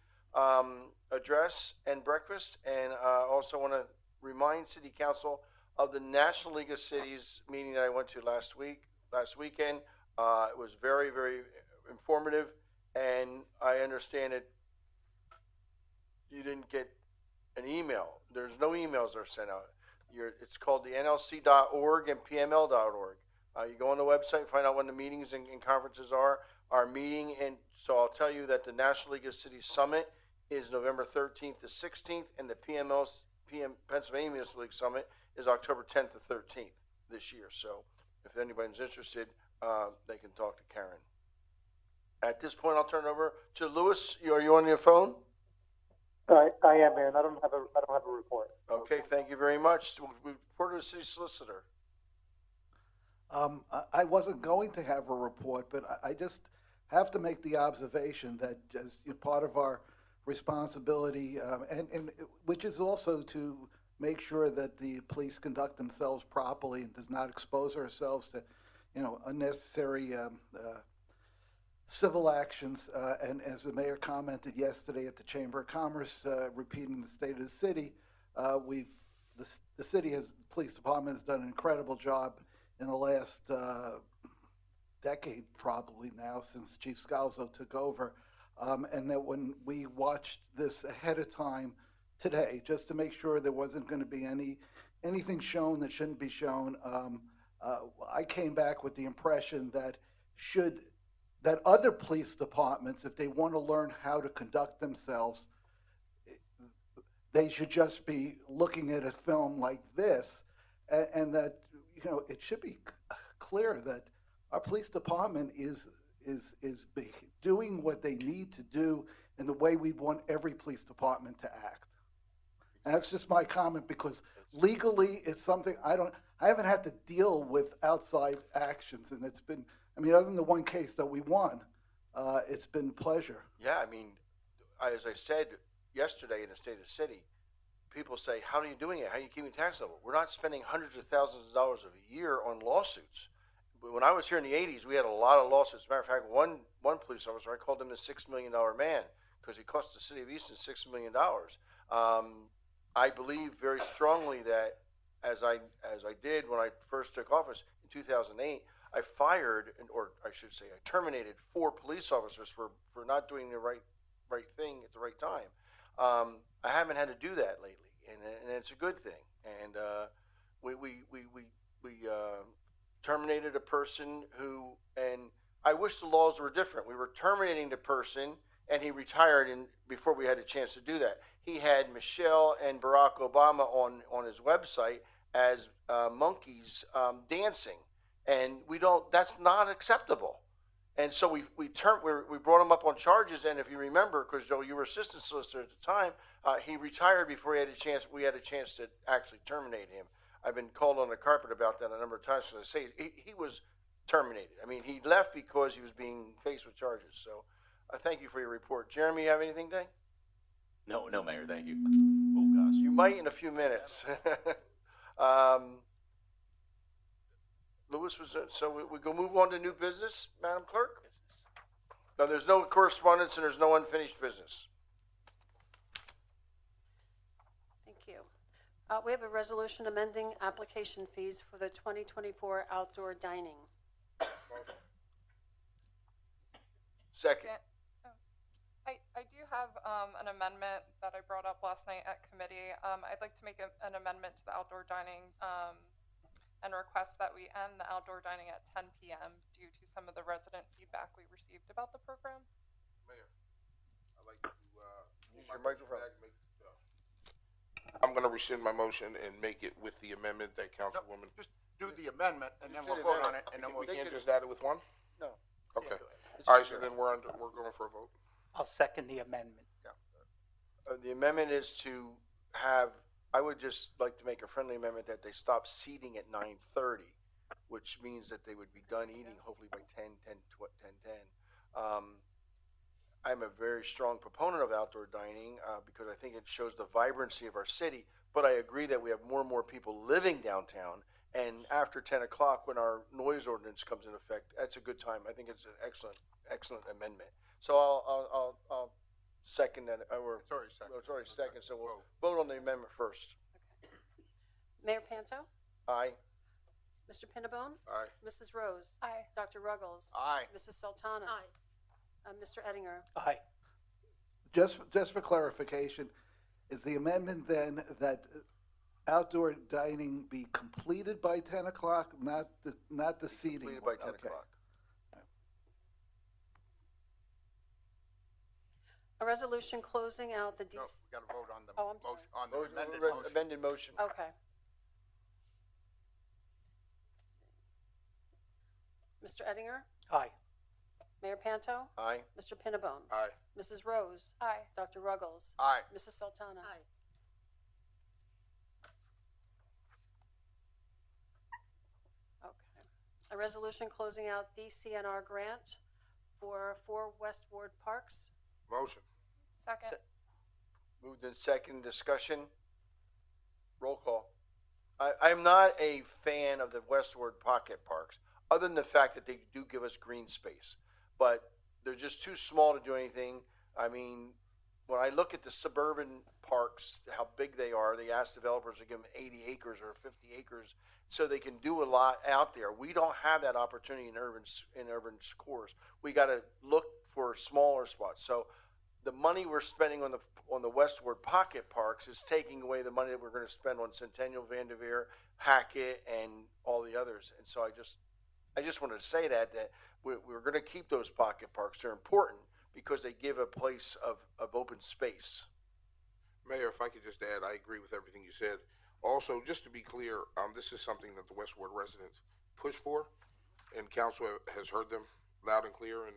address and breakfast. And also want to remind City Council of the National League of Cities meeting that I went to last weekend. It was very, very informative, and I understand that you didn't get an email. There's no emails that are sent out. It's called the nlc.org and pml.org. You go on the website, find out when the meetings and conferences are. Our meeting, and so I'll tell you that the National League of Cities Summit is November 13th to 16th, and the Pennsylvania Municipal League Summit is October 10th to 13th this year. So if anybody's interested, they can talk to Karen. At this point, I'll turn it over to Louis. Are you on your phone?
I am, Mayor, and I don't have a report.
Okay, thank you very much. We report to the city solicitor.
I wasn't going to have a report, but I just have to make the observation that as part of our responsibility, and which is also to make sure that the police conduct themselves properly and does not expose ourselves to, unnecessary civil actions. And as the mayor commented yesterday at the Chamber of Commerce, repeating the State of the City, the police department has done an incredible job in the last decade, probably now, since Chief Scalzo took over, And that when we watched this ahead of time today, just to make sure there wasn't going to be anything shown that shouldn't be shown, I came back with the impression that that other police departments, if they want to learn how to conduct themselves, they should just be looking at a film like this, and that, it should be clear that our police department is doing what they need to do in the way we want every police department to act. And that's just my comment, because legally it's something I haven't had to deal with outside actions, and it's been, other than the one case that we won, it's been a pleasure.
Yeah, as I said yesterday in the State of the City, people say, how are you doing it? How are you keeping tax level? We're not spending hundreds of thousands of dollars a year on lawsuits. When I was here in the 80s, we had a lot of lawsuits. As a matter of fact, one police officer, I called him the $6 million man, because he cost the city of Easton $6 million. I believe very strongly that, as I did when I first took office in 2008, I fired, or I should say I terminated 4 police officers for not doing the right thing at the right time. I haven't had to do that lately, and it's a good thing. And we terminated a person who, and I wish the laws were different. We were terminating the person, and he retired before we had a chance to do that. He had Michelle and Barack Obama on his website as monkeys dancing, and that's not acceptable. And so we brought him up on charges, and if you remember, because Joe, you were assistant solicitor at the time, he retired before we had a chance to actually terminate him. I've been called on the carpet about that a number of times. So I say he was terminated. He left because he was being faced with charges. So I thank you for your report. Jeremy, you have anything, Day?
No, Mayor, thank you.
Oh gosh, you might in a few minutes. Lewis so we go move on to new business, Madam Clerk. No, there's no correspondence and there's no unfinished business.
Thank you. We have a resolution amending application fees for the 2024 outdoor dining.
Second.
I do have an amendment that I brought up last night at committee. I'd like to make an amendment to the outdoor dining and request that we end the outdoor dining at 10 p.m. due to some of the resident feedback we received about the program.
Mayor, I'd like to
use your microphone.
I'm going to rescind my motion and make it with the amendment that Councilwoman.
Just do the amendment, and then we'll vote on it, and then
We
we'll.
can't just add it with one?
No.
Okay. All right, so then we're going for a vote.
I'll second the amendment.
The amendment is to have, I would just like to make a friendly amendment that they stop seating at 9:30, which means that they would be done eating hopefully by 10:10. I'm a very strong proponent of outdoor dining because I think it shows the vibrancy of our city, but I agree that we have more and more people living downtown, and after 10 o'clock when our noise ordinance comes in effect, that's a good time. I think it's an excellent amendment. So I'll second that.
It's already second.
It's already second, so we'll vote on the amendment first.
Okay. Mayor Panto?
Aye.
Mr. Pinnabone?
Aye.
Mrs. Rose?
Aye.
Dr. Ruggles?
Aye.
Mrs. Sultana?
Aye.
Mr. Ettinger?
Aye.
Just for clarification, is the amendment then that outdoor dining be completed by 10 o'clock, not the seating?
Completed by 10
Okay.
o'clock.
A resolution closing out the
No, we gotta vote on the
Oh, I'm sorry.
motion, on the amended motion.
Amended motion.
Okay. Mr. Ettinger?
Aye.
Mayor Panto?
Aye.
Mr. Pinnabone?
Aye.
Mrs. Rose?
Aye.
Dr. Ruggles?
Aye.
Mrs. Sultana?
Aye.
Okay. A resolution closing out DCNR grant for 4 West Ward Parks.
Motion.
Second.
Moved in second, discussion. Roll call. I'm not a fan of the westward pocket parks, other than the fact that they do give us green space. But they're just too small to do anything. When I look at the suburban parks, how big they are, they ask developers to give them 80 acres or 50 acres so they can do a lot out there. We don't have that opportunity in urban cores. We got to look for smaller spots. So the money we're spending on the westward pocket parks is taking away the money that we're gonna spend on Centennial, Vanderveer, Hackett, and all the others. And so I just wanted to say that we're gonna keep those pocket parks. They're important because they give a place of open space.
Mayor, if I could just add, I agree with everything you said. Also, just to be clear, this is something that the West Ward residents push for, and council has heard them loud and clear, and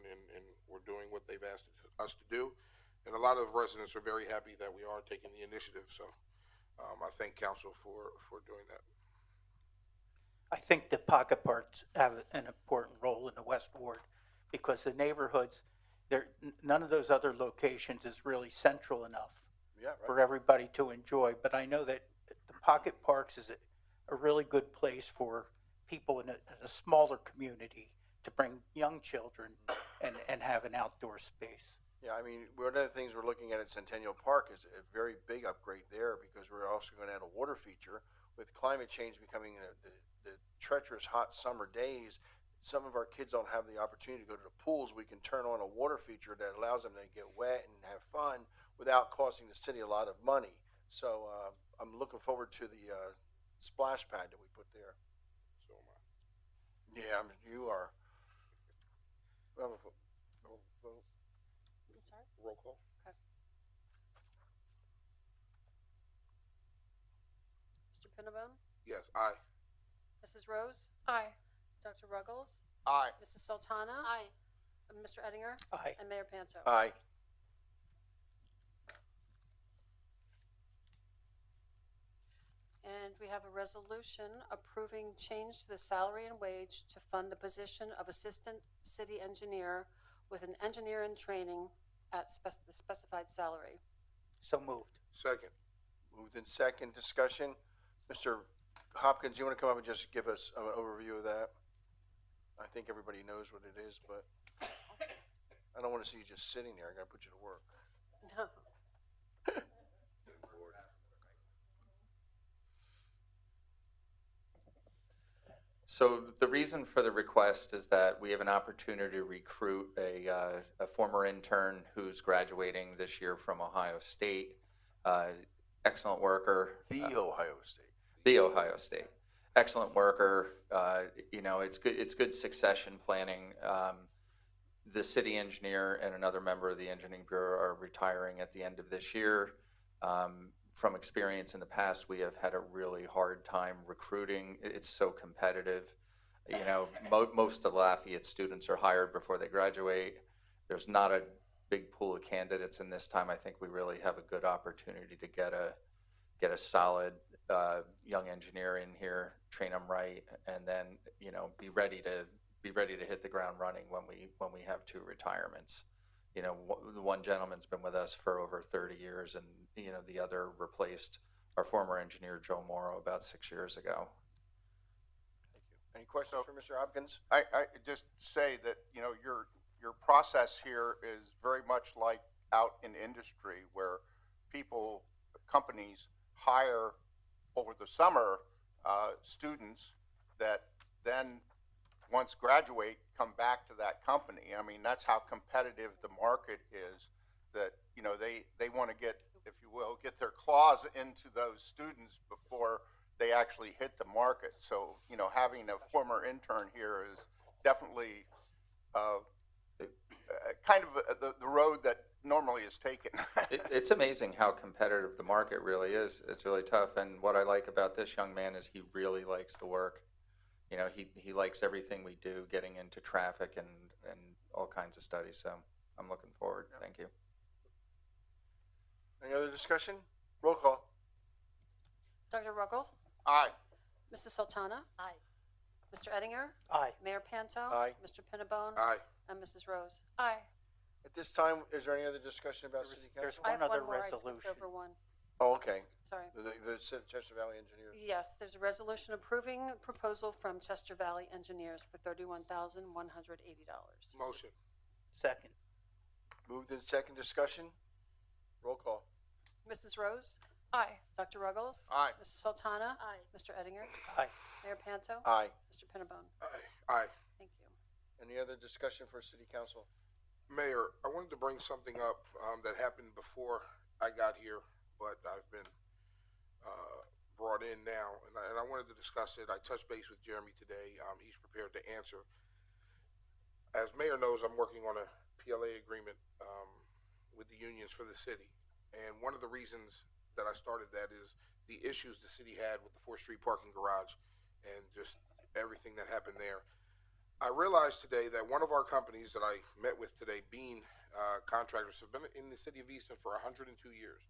we're doing what they've asked us to do. And a lot of residents are very happy that we are taking the initiative, so I thank council for doing that.
I think the pocket parks have an important role in the West Ward because the neighborhoods, none of those other locations is really central enough for everybody to enjoy. But I know that the pocket parks is a really good place for people in a smaller community to bring young children and have an outdoor space.
Yeah, I mean, one of the things we're looking at Centennial Park is a very big upgrade there because we're also going to add a water feature. With climate change becoming the treacherous hot summer days, some of our kids don't have the opportunity to go to the pools. We can turn on a water feature that allows them to get wet and have fun without costing the city a lot of money. So I'm looking forward to the splash pad that we put there.
So am I.
Yeah, you are. Well, vote.
I'm sorry?
Roll call.
Okay. Mr. Pinnabone?
Yes, aye.
Mrs. Rose?
Aye.
Dr. Ruggles?
Aye.
Mrs. Sultana?
Aye.
Mr. Ettinger?
Aye.
And Mayor Panto?
Aye.
And we have a resolution approving change to the salary and wage to fund the position of Assistant City Engineer with an engineer in training at the specified salary.
So moved.
Second.
Moved in second. Discussion. Mr. Hopkins, you want to come up and just give us an overview of that? I think everybody knows what it is, but I don't want to see you just sitting there. I got to put you to work.
No.
So the reason for the request is that we have an opportunity to recruit a former intern who's graduating this year from Ohio State. Excellent worker.
The Ohio State.
The Ohio State. Excellent worker. It's good succession planning. The city engineer and another member of the engineering bureau are retiring at the end of this year. From experience in the past, we have had a really hard time recruiting. It's so competitive. Most of the Lafayette students are hired before they graduate. There's not a big pool of candidates, and this time I think we really have a good opportunity to get a solid young engineer in here, train them right, and then be ready to hit the ground running when we have two retirements. The one gentleman's been with us for over 30 years, and the other replaced our former engineer Joe Morrow about 6 years ago.
Thank you. Any questions for Mr. Hopkins?
I just say that, your process here is very much like out in industry where companies hire over the summer students that then once graduate come back to that company. I mean, that's how competitive the market is, that they want to get, if you will, get their claws into those students before they actually hit the market. So having a former intern here is definitely kind of the road that normally is taken.
It's amazing how competitive the market really is. It's really tough, and what I like about this young man is he really likes the work. He likes everything we do, getting into traffic and all kinds of studies. So I'm looking forward. Thank you.
Any other discussion? Roll call.
Dr. Ruggles?
Aye.
Mrs. Sultana?
Aye.
Mr. Ettinger?
Aye.
Mayor Panto?
Aye.
Mr. Pinnabone?
Aye.
And Mrs. Rose?
Aye.
At this time, is there any other discussion about city
There's
council?
I have
one other
one more. I skipped
resolution.
over one.
Oh, okay.
Sorry.
The Chester Valley Engineers.
Yes, there's a resolution approving a proposal from Chester Valley Engineers for $31,180.
Motion.
Second.
Moved in second. Discussion. Roll call.
Mrs. Rose?
Aye.
Dr. Ruggles?
Aye.
Mrs. Sultana?
Aye.
Mr. Ettinger?
Aye.
Mayor Panto?
Aye.
Mr. Pinnabone?
Aye. Aye.
Thank you.
Any other discussion for city council?
Mayor, I wanted to bring something up that happened before I got here, but I've been brought in now, and I wanted to discuss it. I touched base with Jeremy today. He's prepared to answer. As mayor knows, I'm working on a PLA agreement with the unions for the city, and one of the reasons that I started that is the issues the city had with the 4th Street parking garage and just everything that happened there. I realized today that one of our companies that I met with today, Bean Contractors, have been in the city of Easton for 102 years.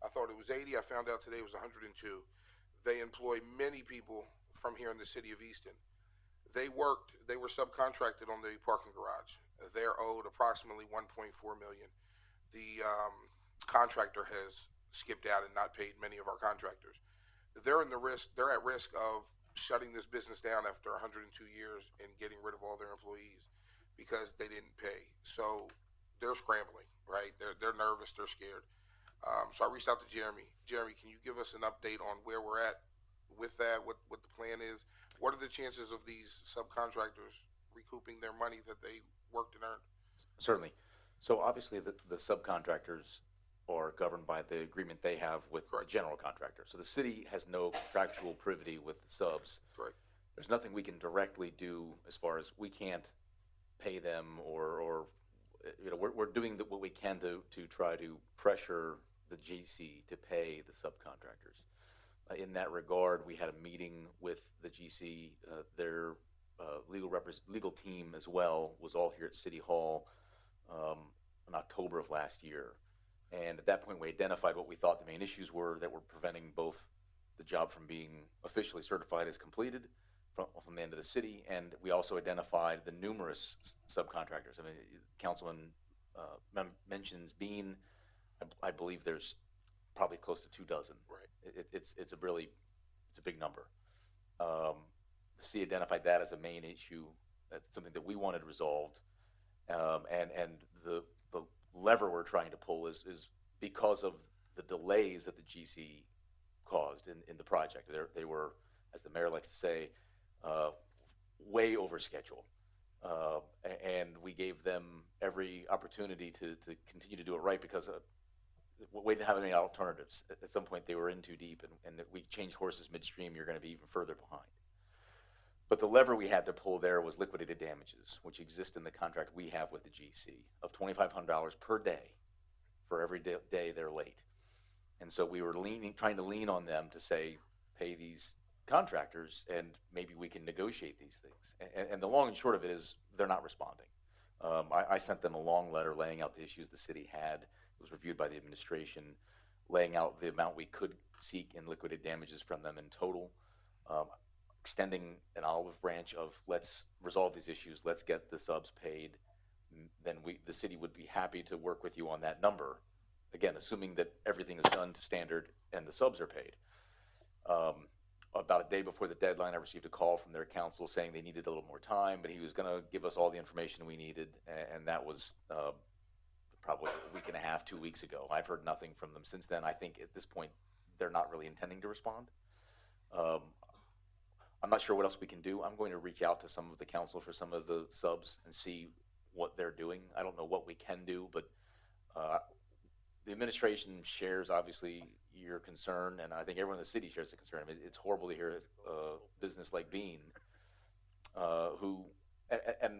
I thought it was 80. I found out today it was 102. They employ many people from here in the city of Easton. They were subcontracted on the parking garage. They're owed approximately $1.4 million. The contractor has skipped out and not paid many of our contractors. They're at risk of shutting this business down after 102 years and getting rid of all their employees because they didn't pay. So they're scrambling, right? They're nervous, they're scared. So I reached out to Jeremy. Jeremy, can you give us an update on where we're at with that, what the plan is? What are the chances of these subcontractors recouping their money that they worked and earned?
Certainly. So obviously the subcontractors are governed by the agreement they have with the general contractor. So the city has no contractual privity with the subs.
Correct.
There's nothing we can directly do as far as we can't pay them or we're doing what we can to try to pressure the GC to pay the subcontractors. In that regard, we had a meeting with the GC. Their legal team as well was all here at City Hall in October of last year. And at that point, we identified what we thought the main issues were that were preventing both the job from being officially certified as completed from the end of the city, and we also identified the numerous subcontractors. I mean, Councilman mentions Bean. I believe there's probably close to 24. Right. It's a big number. The city identified that as a main issue, that's something that we wanted resolved, and the lever we're trying to pull is because of the delays that the GC caused in the project. They were, as the mayor likes to say, way over schedule. And we gave them every opportunity to continue to do it right because we didn't have any alternatives. At some point, they were in too deep, and if we changed horses midstream, you're going to be even further behind. But the lever we had to pull there was liquidated damages, which exist in the contract we have with the GC of $2,500 per day for every day they're late. And so we were trying to lean on them to say, pay these contractors and maybe we can negotiate these things. And the long and short of it is they're not responding. I sent them a long letter laying out the issues the city had. It was reviewed by the administration, laying out the amount we could seek in liquidated damages from them in total. Extending an olive branch of let's resolve these issues, let's get the subs paid, then the city would be happy to work with you on that number. Again, assuming that everything is done to standard and the subs are paid. About a day before the deadline, I received a call from their counsel saying they needed a little more time, but he was going to give us all the information we needed, and that was probably a week and a half, 2 weeks ago. I've heard nothing from them since then. I think at this point, they're not really intending to respond. I'm not sure what else we can do. I'm going to reach out to some of the council for some of the subs and see what they're doing. I don't know what we can do, but the administration shares, obviously, your concern, and I think everyone in the city shares the concern. I mean, it's horrible to hear a business like Bean, who, and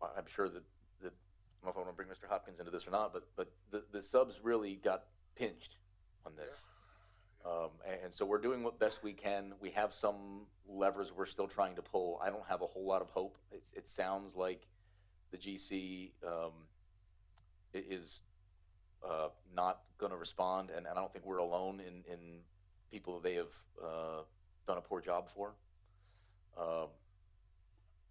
I'm sure that, I don't know if I want to bring Mr. Hopkins into this or not, but the subs really got pinched on this. And so we're doing what best we can. We have some levers we're still trying to pull. I don't have a whole lot of hope. It sounds like the GC is not going to respond, and I don't think we're alone in people they have done a poor job for.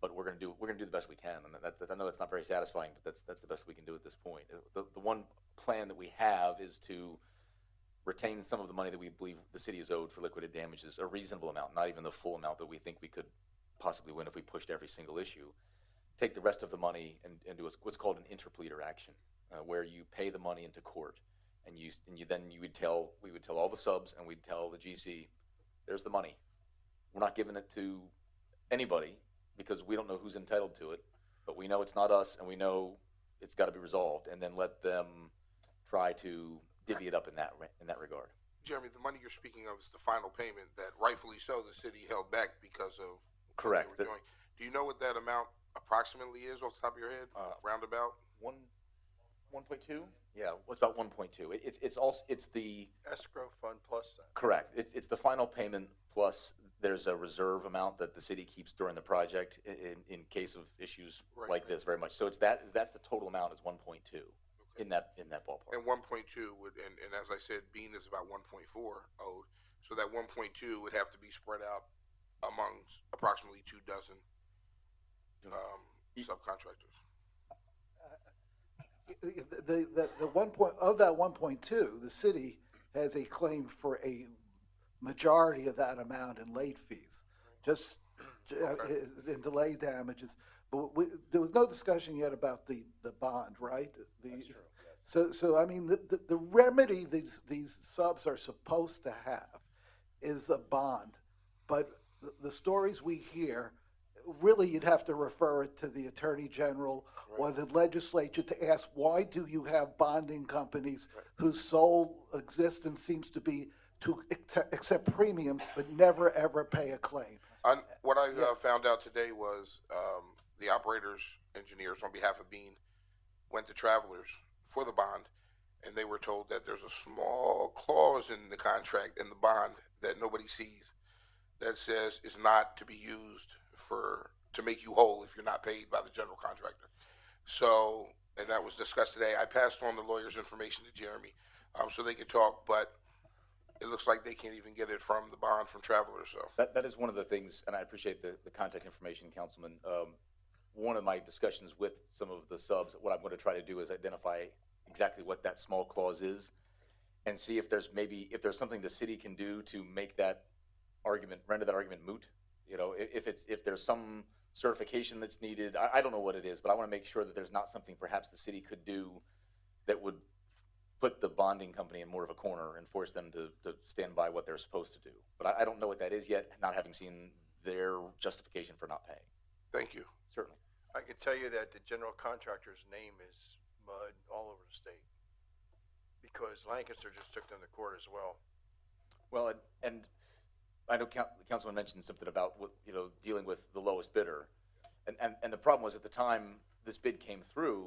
But we're going to do the best we can, and I know that's not very satisfying, but that's the best we can do at this point. The one plan that we have is to retain some of the money that we believe the city is owed for liquidated damages, a reasonable amount, not even the full amount that we think we could possibly win if we pushed every single issue. Take the rest of the money and do what's called an interpleader action, where you pay the money into court, and we would tell all the subs, and we'd tell the GC, there's the money. We're not giving it to anybody because we don't know who's entitled to it, but we know it's not us, and we know it's got to be resolved, and then let them try to divvy it up in that regard.
Jeremy, the money you're speaking of is the final payment that rightfully so the city held back because of
Correct.
what they were doing. Do you know what that amount approximately is off the top of your head? Roundabout?
1.2? Yeah, what's about 1.2? It's the
Escrow fund plus that.
correct. It's the final payment plus there's a reserve amount that the city keeps during the project in case of issues like this very much. So that's the total amount is 1.2 in that ballpark.
And 1.2 would, and as I said, Bean is about 1.4 owed. So that 1.2 would have to be spread out amongst approximately 2 dozen subcontractors.
The 1 point, of that 1.2, the city has a claim for a majority of that amount in late fees, just in delay damages. But there was no discussion yet about the bond, right?
That's true, yes.
So I mean, the remedy these subs are supposed to have is a bond. But the stories we hear, really you'd have to refer it to the Attorney General or the legislature to ask, why do you have bonding companies whose sole existence seems to be to accept premiums but never ever pay a claim?
What I found out today was the operators, engineers on behalf of Bean went to Travelers for the bond, and they were told that there's a small clause in the contract, in the bond, that nobody sees that says it's not to be used to make you whole if you're not paid by the general contractor. So, and that was discussed today. I passed on the lawyer's information to Jeremy so they could talk, but it looks like they can't even get it from the bond from Travelers. So
that is one of the things, and I appreciate the contact information, Councilman. One of my discussions with some of the subs, what I'm going to try to do is identify exactly what that small clause is and see if there's something the city can do to make that argument, render that argument moot. You know, if there's some certification that's needed, I don't know what it is, but I want to make sure that there's not something perhaps the city could do that would put the bonding company in more of a corner and force them to stand by what they're supposed to do. But I don't know what that is yet, not having seen their justification for not paying.
Thank you.
Certainly.
I can tell you that the general contractor's name is mud all over the state because Lancaster just took them to court as well.
Well, and I know Councilman mentioned something about dealing with the lowest bidder, and the problem was at the time this bid came through,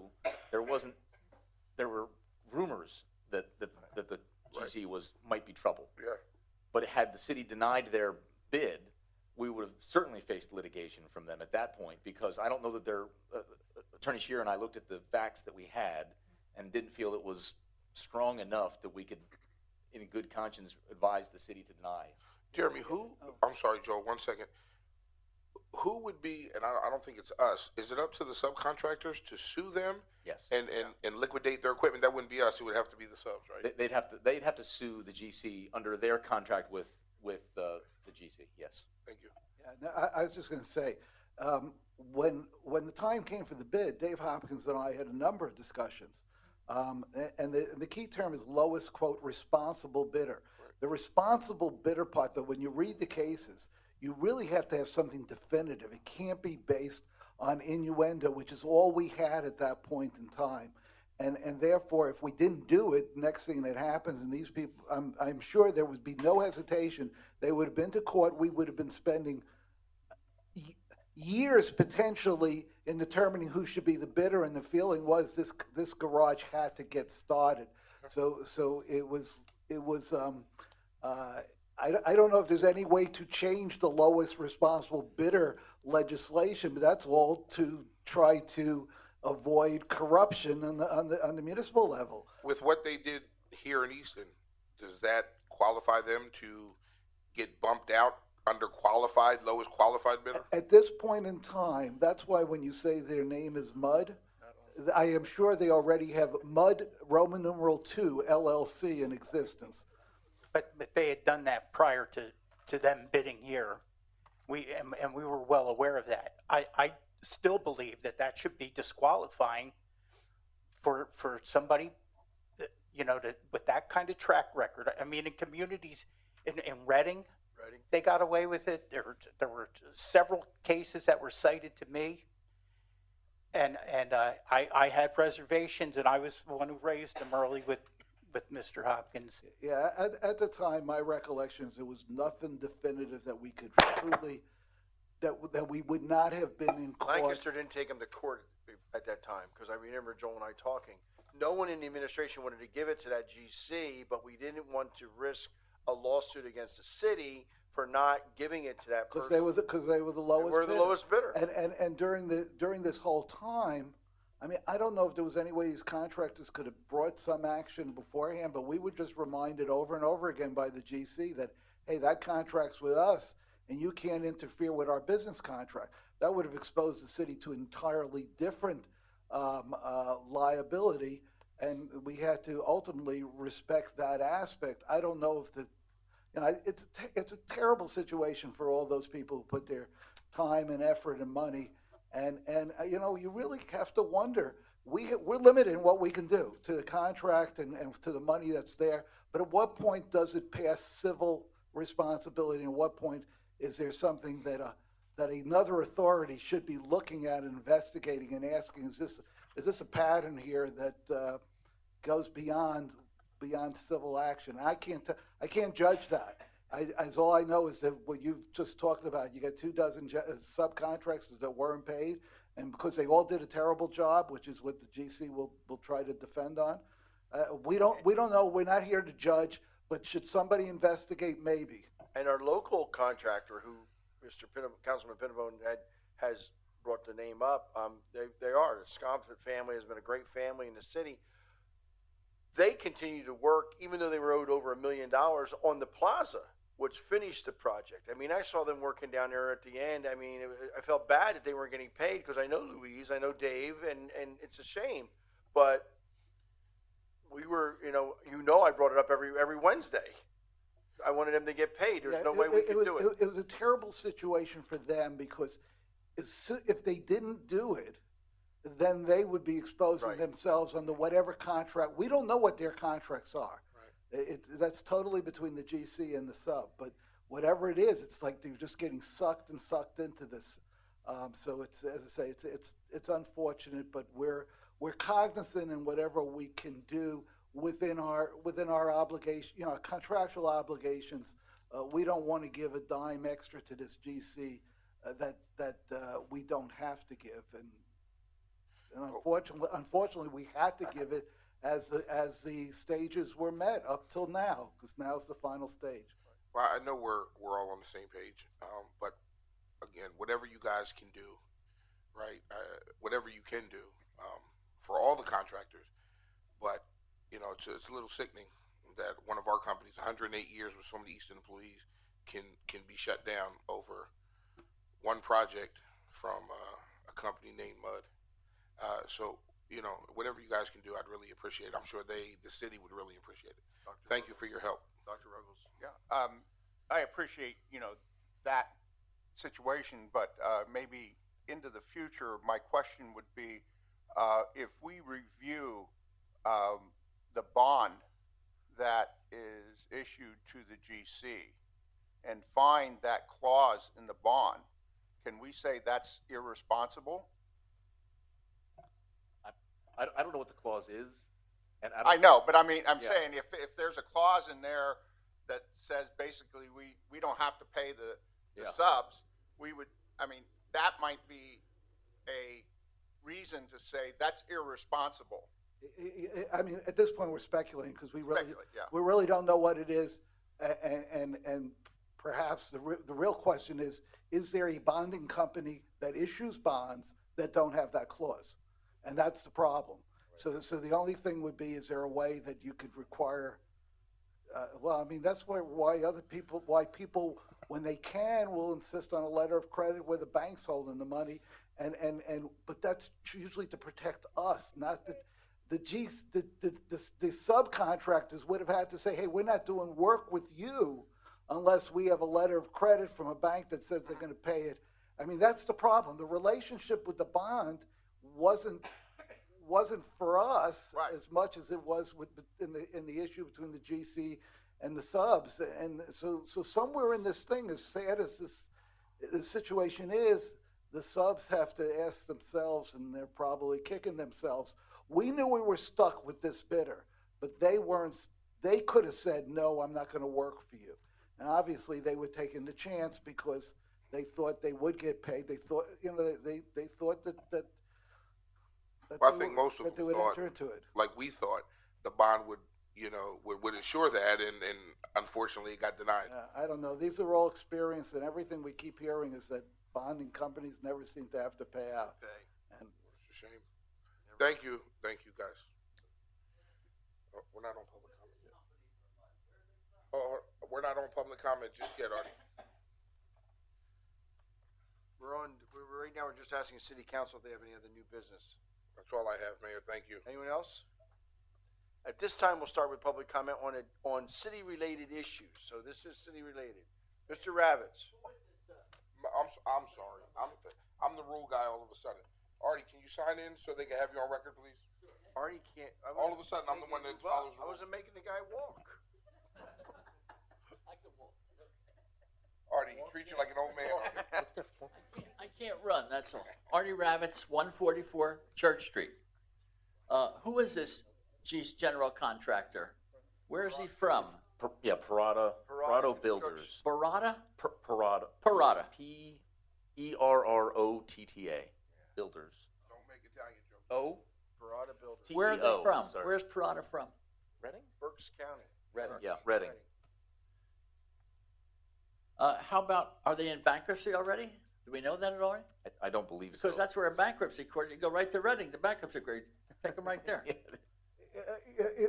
there were rumors that the GC might be trouble.
Yeah.
But had the city denied their bid, we would have certainly faced litigation from them at that point, because I don't know that Attorney Shearer and I looked at the facts that we had and didn't feel it was strong enough that we could, in good conscience, advise the city to deny.
Jeremy, I'm sorry, Joel, 1 second. Who would be, and I don't think it's us, is it up to the subcontractors to sue them?
Yes.
And liquidate their equipment? That wouldn't be us, it would have to be the subs, right?
They'd have to sue the GC under their contract with the GC, yes.
Thank you.
Yeah, no, I was just going to say, when the time came for the bid, Dave Hopkins and I had a number of discussions. And the key term is lowest, quote, responsible bidder. The responsible bidder part, though, when you read the cases, you really have to have something definitive. It can't be based on innuendo, which is all we had at that point in time. And therefore, if we didn't do it, next thing that happens, and these people, I'm sure there would be no hesitation. They would have been to court. We would have been spending years potentially in determining who should be the bidder. And the feeling was this garage had to get started. So it was. I don't know if there's any way to change the lowest responsible bidder legislation, but that's all to try to avoid corruption on the municipal level.
With what they did here in Easton, does that qualify them to get bumped out under qualified, lowest qualified bidder?
At this point in time, that's why when you say their name is MUD, I am sure they already have MUD Roman numeral 2 LLC in existence.
But they had done that prior to them bidding here. We were well aware of that. I still believe that should be disqualifying for somebody, with that kind of track record. I mean, in communities in Reading, they got away with it. There were several cases that were cited to me, And I had reservations, and I was the one who raised them early with Mr. Hopkins.
Yeah, at the time, my recollections, there was nothing definitive that we could truly, that we would not have been in court.
Lancaster didn't take him to court at that time, because I remember Joel and I talking. No one in the administration wanted to give it to that GC, but we didn't want to risk a lawsuit against the city for not giving it to that person.
Because they were the lowest
We're
bidder.
the lowest bidder.
And during this whole time, I mean, I don't know if there was any way these contractors could have brought some action beforehand, but we were just reminded over and over again by the GC that, hey, that contract's with us, and you can't interfere with our business contract. That would have exposed the city to entirely different liability, and we had to ultimately respect that aspect. I don't know if it's a terrible situation for all those people who put their time and effort and money, and you really have to wonder. We're limited in what we can do to the contract and to the money that's there, but at what point does it pass civil responsibility, and at what point is there something that another authority should be looking at and investigating and asking, is this a pattern here that goes beyond civil action? I can't judge that. As all I know is that what you've just talked about, you got 24 subcontractors that weren't paid, and because they all did a terrible job, which is what the GC will try to defend on. We don't know. We're not here to judge, but should somebody investigate? Maybe.
And our local contractor, who Councilman Pinnabone has brought the name up, they are. The Scompton family has been a great family in the city. They continue to work, even though they were owed over $1 million on the plaza, which finished the project. I mean, I saw them working down there at the end. I mean, I felt bad that they weren't getting paid, because I know Louise, I know Dave, and it's a shame. But we were, I brought it up every Wednesday. I wanted them to get paid. There's no way we could do it.
It was a terrible situation for them, because if they didn't do it, then they would be exposing themselves under whatever contract. We don't know what their contracts are. Right. That's totally between the GC and the sub. But whatever it is, it's like they're just getting sucked into this. So it's, as I say, it's unfortunate, but we're cognizant in whatever we can do within our obligation, our contractual obligations. We don't want to give a dime extra to this GC that we don't have to give, and unfortunately, we had to give it as the stages were met up till now, because now is the final stage.
Well, I know we're all on the same page, but again, whatever you guys can do, right? Whatever you can do for all the contractors, but it's a little sickening that one of our companies, 108 years with so many Easton employees, can be shut down over one project from a company named Mud. So whatever you guys can do, I'd really appreciate it. I'm sure the city would really appreciate it. Thank you for your help.
Dr. Ruggles. Yeah, I appreciate, that situation, but maybe into the future, my question would be, if we review the bond that is issued to the GC and find that clause in the bond, can we say that's irresponsible?
I don't know what the clause is, and
I know, but I'm
Yeah.
saying if there's a clause in there that says basically we don't have to pay the subs, that might be a reason to say that's irresponsible.
I mean, at this point, we're speculating, because we really don't know what it is, and perhaps the real question is there a bonding company that issues bonds that don't have that clause? And that's the problem. Right. So the only thing would be, is there a way that you could require? That's why people, when they can, will insist on a letter of credit where the bank's holding the money, but that's usually to protect us, not that the subcontractors would have had to say, hey, we're not doing work with you unless we have a letter of credit from a bank that says they're going to pay it. I mean, that's the problem. The relationship with the bond wasn't for us as much as it was in the issue between the GC and the subs. And so somewhere in this thing, as sad as this situation is, the subs have to ask themselves, and they're probably kicking themselves. We knew we were stuck with this bidder, but they weren't. They could have said, no, I'm not going to work for you. And obviously they were taking the chance because they thought they would get paid. They thought, they thought that
Well, I think most of
that they
them
would
thought,
enter into it.
like we thought, the bond would, would ensure that, and unfortunately it got denied.
I don't know. These are all experience, and everything we keep hearing is that bonding companies never seem to have to pay out. And
It's a shame. Thank you, guys. Oh, we're not on public comment yet. Oh, we're not on public comment just yet, Artie.
Right now, we're just asking city council if they have any other new business.
That's all I have, Mayor. Thank you.
Anyone else? At this time, we'll start with public comment on city-related issues. So this is city-related. Mr. Ravitz.
I'm sorry. I'm the rule guy all of a sudden. Artie, can you sign in so they can have you on record, please?
Artie can't.
All of a sudden, I'm the one that follows
I
rules.
wasn't making the guy walk.
Artie, he treats you like an old man. Artie.
I can't run, that's all. Artie Ravitz, 144 Church Street. Who is this general contractor? Where is he from?
Parada Builders.
Barada?
Parada.
Parada.
P-E-R-R-O-T-T-A. Builders.
Don't make Italian jokes.
Oh?
Parada Builders.
Where are they
TTO,
from?
sorry.
Where's Parada from?
Reading?
Berks County.
Reading, yeah, Reading.
How about, are they in bankruptcy already? Do we know that at all?
I don't believe so.
Because that's where a bankruptcy court, you go right to Reading, the bankruptcy court, take them right there.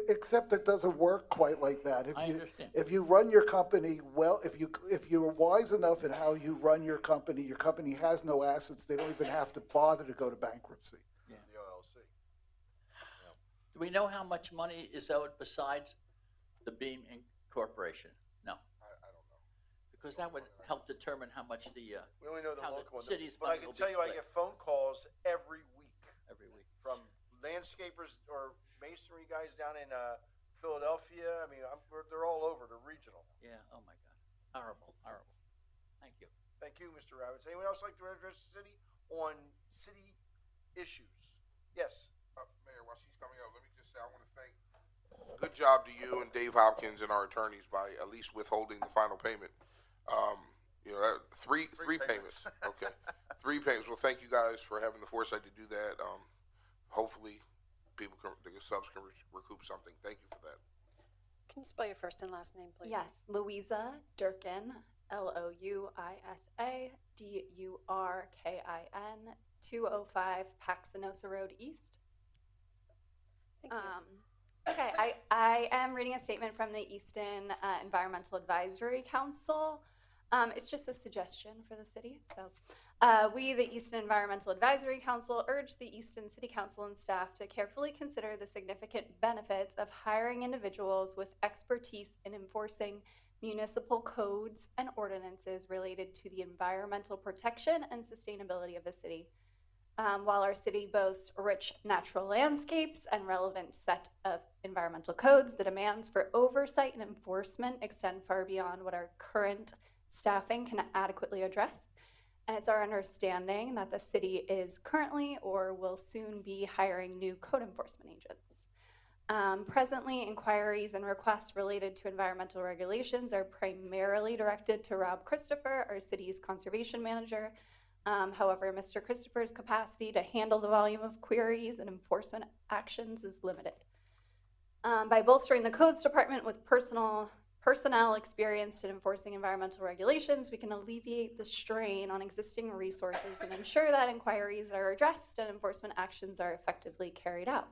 except it doesn't work quite like that.
I understand.
If you run your company well, if you're wise enough in how you run your company has no assets. They don't even have to bother to go to bankruptcy.
Yeah.
The LLC.
Do we know how much money is owed besides the Beam Corporation? No.
I don't know.
Because that would help determine how much the,
We only know the
how
local one.
the city's
But I
money
can
will be
tell you, I
split
get phone calls every week
every week.
from landscapers or masonry guys down in Philadelphia. I mean, they're all over. They're regional.
Yeah, oh my God. Horrible, horrible. Thank you.
Thank you, Mr. Ravitz. Anyone else like to address the city on city issues? Yes.
Mayor, while she's coming up, let me just say I want to thank. Good job to you and Dave Hopkins and our attorneys by at least withholding the final payment. Three payments. Okay, 3 payments. Well, thank you guys for having the foresight to do that. Hopefully, the subs can recoup something. Thank you for that.
Can you spell your first and last name, please?
Yes, Louisa Durkin, Louisa Durkin, 205 Paxinosa Road East.
Thank you.
Okay, I am reading a statement from the Easton Environmental Advisory Council. It's just a suggestion for the city. So we, the Easton Environmental Advisory Council, urge the Easton City Council and staff to carefully consider the significant benefits of hiring individuals with expertise in enforcing municipal codes and ordinances related to the environmental protection and sustainability of the city. While our city boasts rich natural landscapes and relevant set of environmental codes, the demands for oversight and enforcement extend far beyond what our current staffing can adequately address. And it's our understanding that the city is currently or will soon be hiring new code enforcement agents. Presently, inquiries and requests related to environmental regulations are primarily directed to Rob Christopher, our city's conservation manager. However, Mr. Christopher's capacity to handle the volume of queries and enforcement actions is limited. By bolstering the codes department with personnel experienced in enforcing environmental regulations, we can alleviate the strain on existing resources and ensure that inquiries are addressed and enforcement actions are effectively carried out.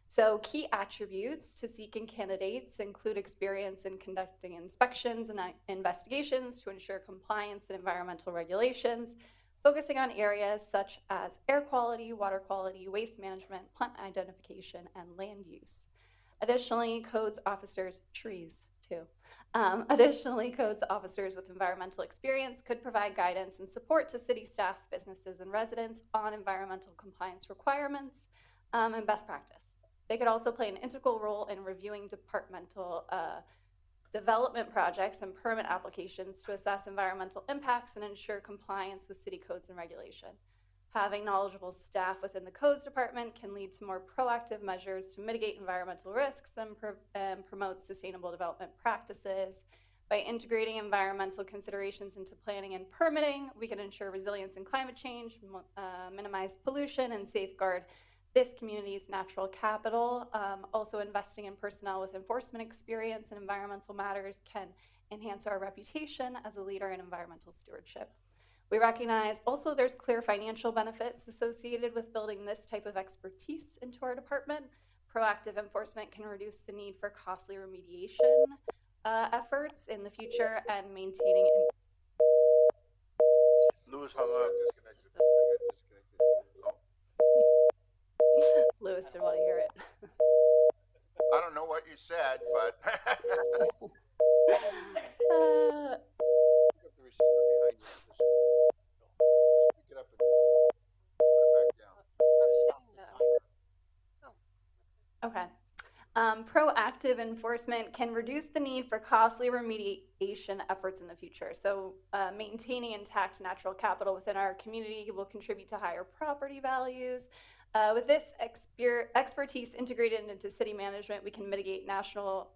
So key attributes to seeking candidates include experience in conducting inspections and investigations to ensure compliance and environmental regulations, focusing on areas such as air quality, water quality, waste management, plant identification, and land use. Additionally, codes officers with environmental experience could provide guidance and support to city staff, businesses, and residents on environmental compliance requirements and best practice. They could also play an integral role in reviewing departmental development projects and permit applications to assess environmental impacts and ensure compliance with city codes and regulation. Having knowledgeable staff within the codes department can lead to more proactive measures to mitigate environmental risks and promote sustainable development practices. By integrating environmental considerations into planning and permitting, we can ensure resilience in climate change, minimize pollution, and safeguard this community's natural capital. Also, investing in personnel with enforcement experience in environmental matters can enhance our reputation as a leader in environmental stewardship. We recognize also there's clear financial benefits associated with building this type of expertise into our department. Proactive enforcement can reduce the need for costly remediation efforts in the future and maintaining.
Lewis hung up.
Lewis didn't want to hear it.
I don't know what you said, but.
Okay. Proactive enforcement can reduce the need for costly remediation efforts in the future. So maintaining intact natural capital within our community will contribute to higher property values. With this expertise integrated into city management, we can mitigate natural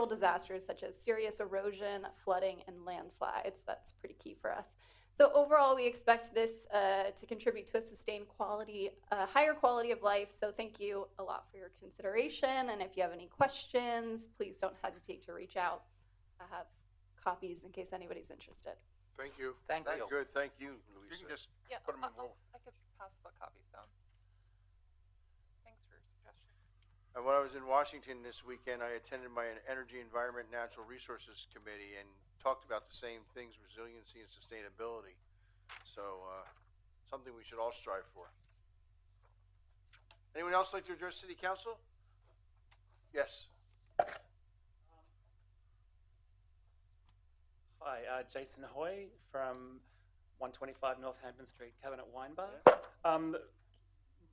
disasters such as serious erosion, flooding, and landslides. That's pretty key for us. So overall, we expect this to contribute to a sustained quality, higher quality of life. So thank you a lot for your consideration. And if you have any questions, please don't hesitate to reach out. I have copies in case anybody's interested.
Thank you.
Thank you.
Good, thank you, Louisa.
You can just
Yeah,
put them in roll.
I could pass the copies down. Thanks for your suggestions.
And when I was in Washington this weekend, I attended my Energy, Environment, Natural Resources Committee and talked about the same things, resiliency and sustainability. So something we should all strive for. Anyone else like to address City Council? Yes.
Hi, Jason Hoy from 125 Northampton Street, Cabinet Wine Bar.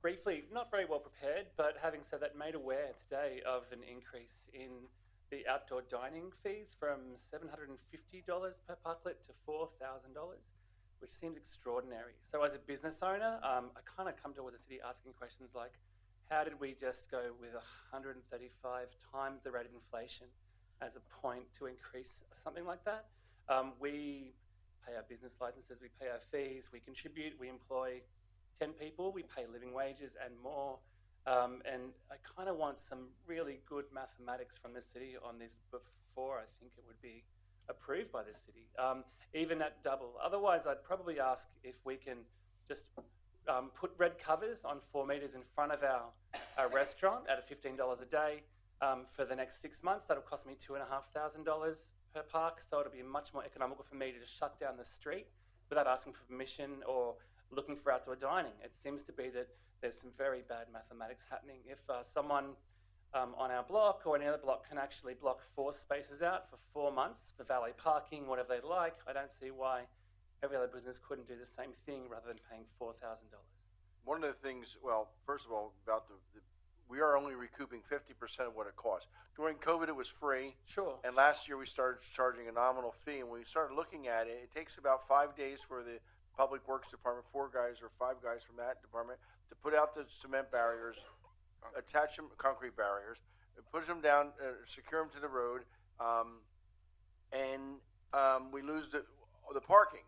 Briefly, not very well prepared, but having said that, made aware today of an increase in the outdoor dining fees from $750 per parklet to $4,000, which seems extraordinary. So as a business owner, I kind of come towards the city asking questions like, how did we just go with 135 times the rate of inflation as a point to increase something like that? We pay our business licenses, we pay our fees, we contribute, we employ 10 people, we pay living wages and more. And I kind of want some really good mathematics from the city on this before I think it would be approved by the city, even at double. Otherwise, I'd probably ask if we can just put red covers on 4 meters in front of our restaurant at $15 a day for the next 6 months. That'll cost me $2,500 per park, so it'll be much more economical for me to just shut down the street without asking for permission or looking for outdoor dining. It seems to be that there's some very bad mathematics happening. If someone on our block or any other block can actually block 4 spaces out for 4 months for valet parking, whatever they'd like, I don't see why every other business couldn't do the same thing rather than paying $4,000.
One of the things, well, first of all, about we are only recouping 50% of what it costs. During COVID, it was free.
Sure.
And last year, we started charging a nominal fee. And when we started looking at it, it takes about 5 days for the Public Works Department, 4 guys or 5 guys from that department, to put out the cement barriers, attach them, concrete barriers, and put them down, secure them to the road, and we lose the parking.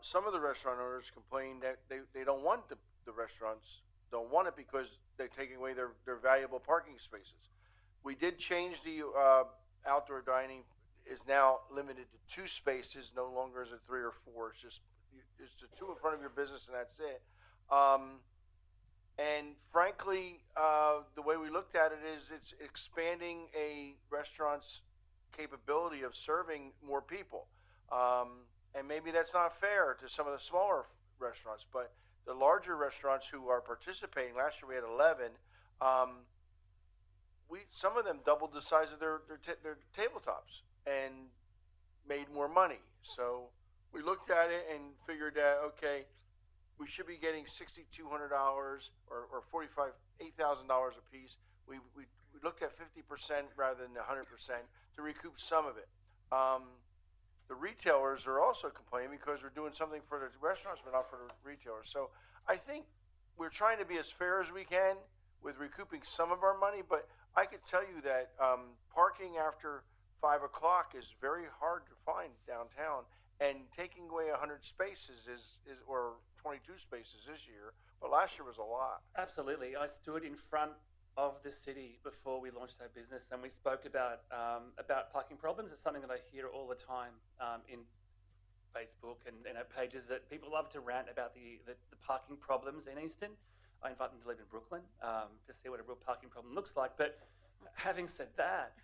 Some of the restaurant owners complain that they don't want the restaurants, don't want it because they're taking away their valuable parking spaces. We did change the outdoor dining is now limited to 2 spaces, no longer is it 3 or 4. It's the 2 in front of your business and that's it. And frankly, the way we looked at it is it's expanding a restaurant's capability of serving more people. And maybe that's not fair to some of the smaller restaurants, but the larger restaurants who are participating, last year we had 11, some of them doubled the size of their tabletops and made more money. So we looked at it and figured that, okay, we should be getting $6,200 or $8,000 a piece. We looked at 50% rather than 100% to recoup some of it. The retailers are also complaining because we're doing something for the restaurants but not for the retailers. So I think we're trying to be as fair as we can with recouping some of our money, but I could tell you that parking after 5 o'clock is very hard to find downtown, and taking away 100 spaces is or 22 spaces this year, but last year was a lot.
Absolutely. I stood in front of the city before we launched our business, and we spoke about parking problems. It's something that I hear all the time in Facebook and our pages, that people love to rant about the parking problems in Easton. I invite them to live in Brooklyn to see what a real parking problem looks like. But having said that,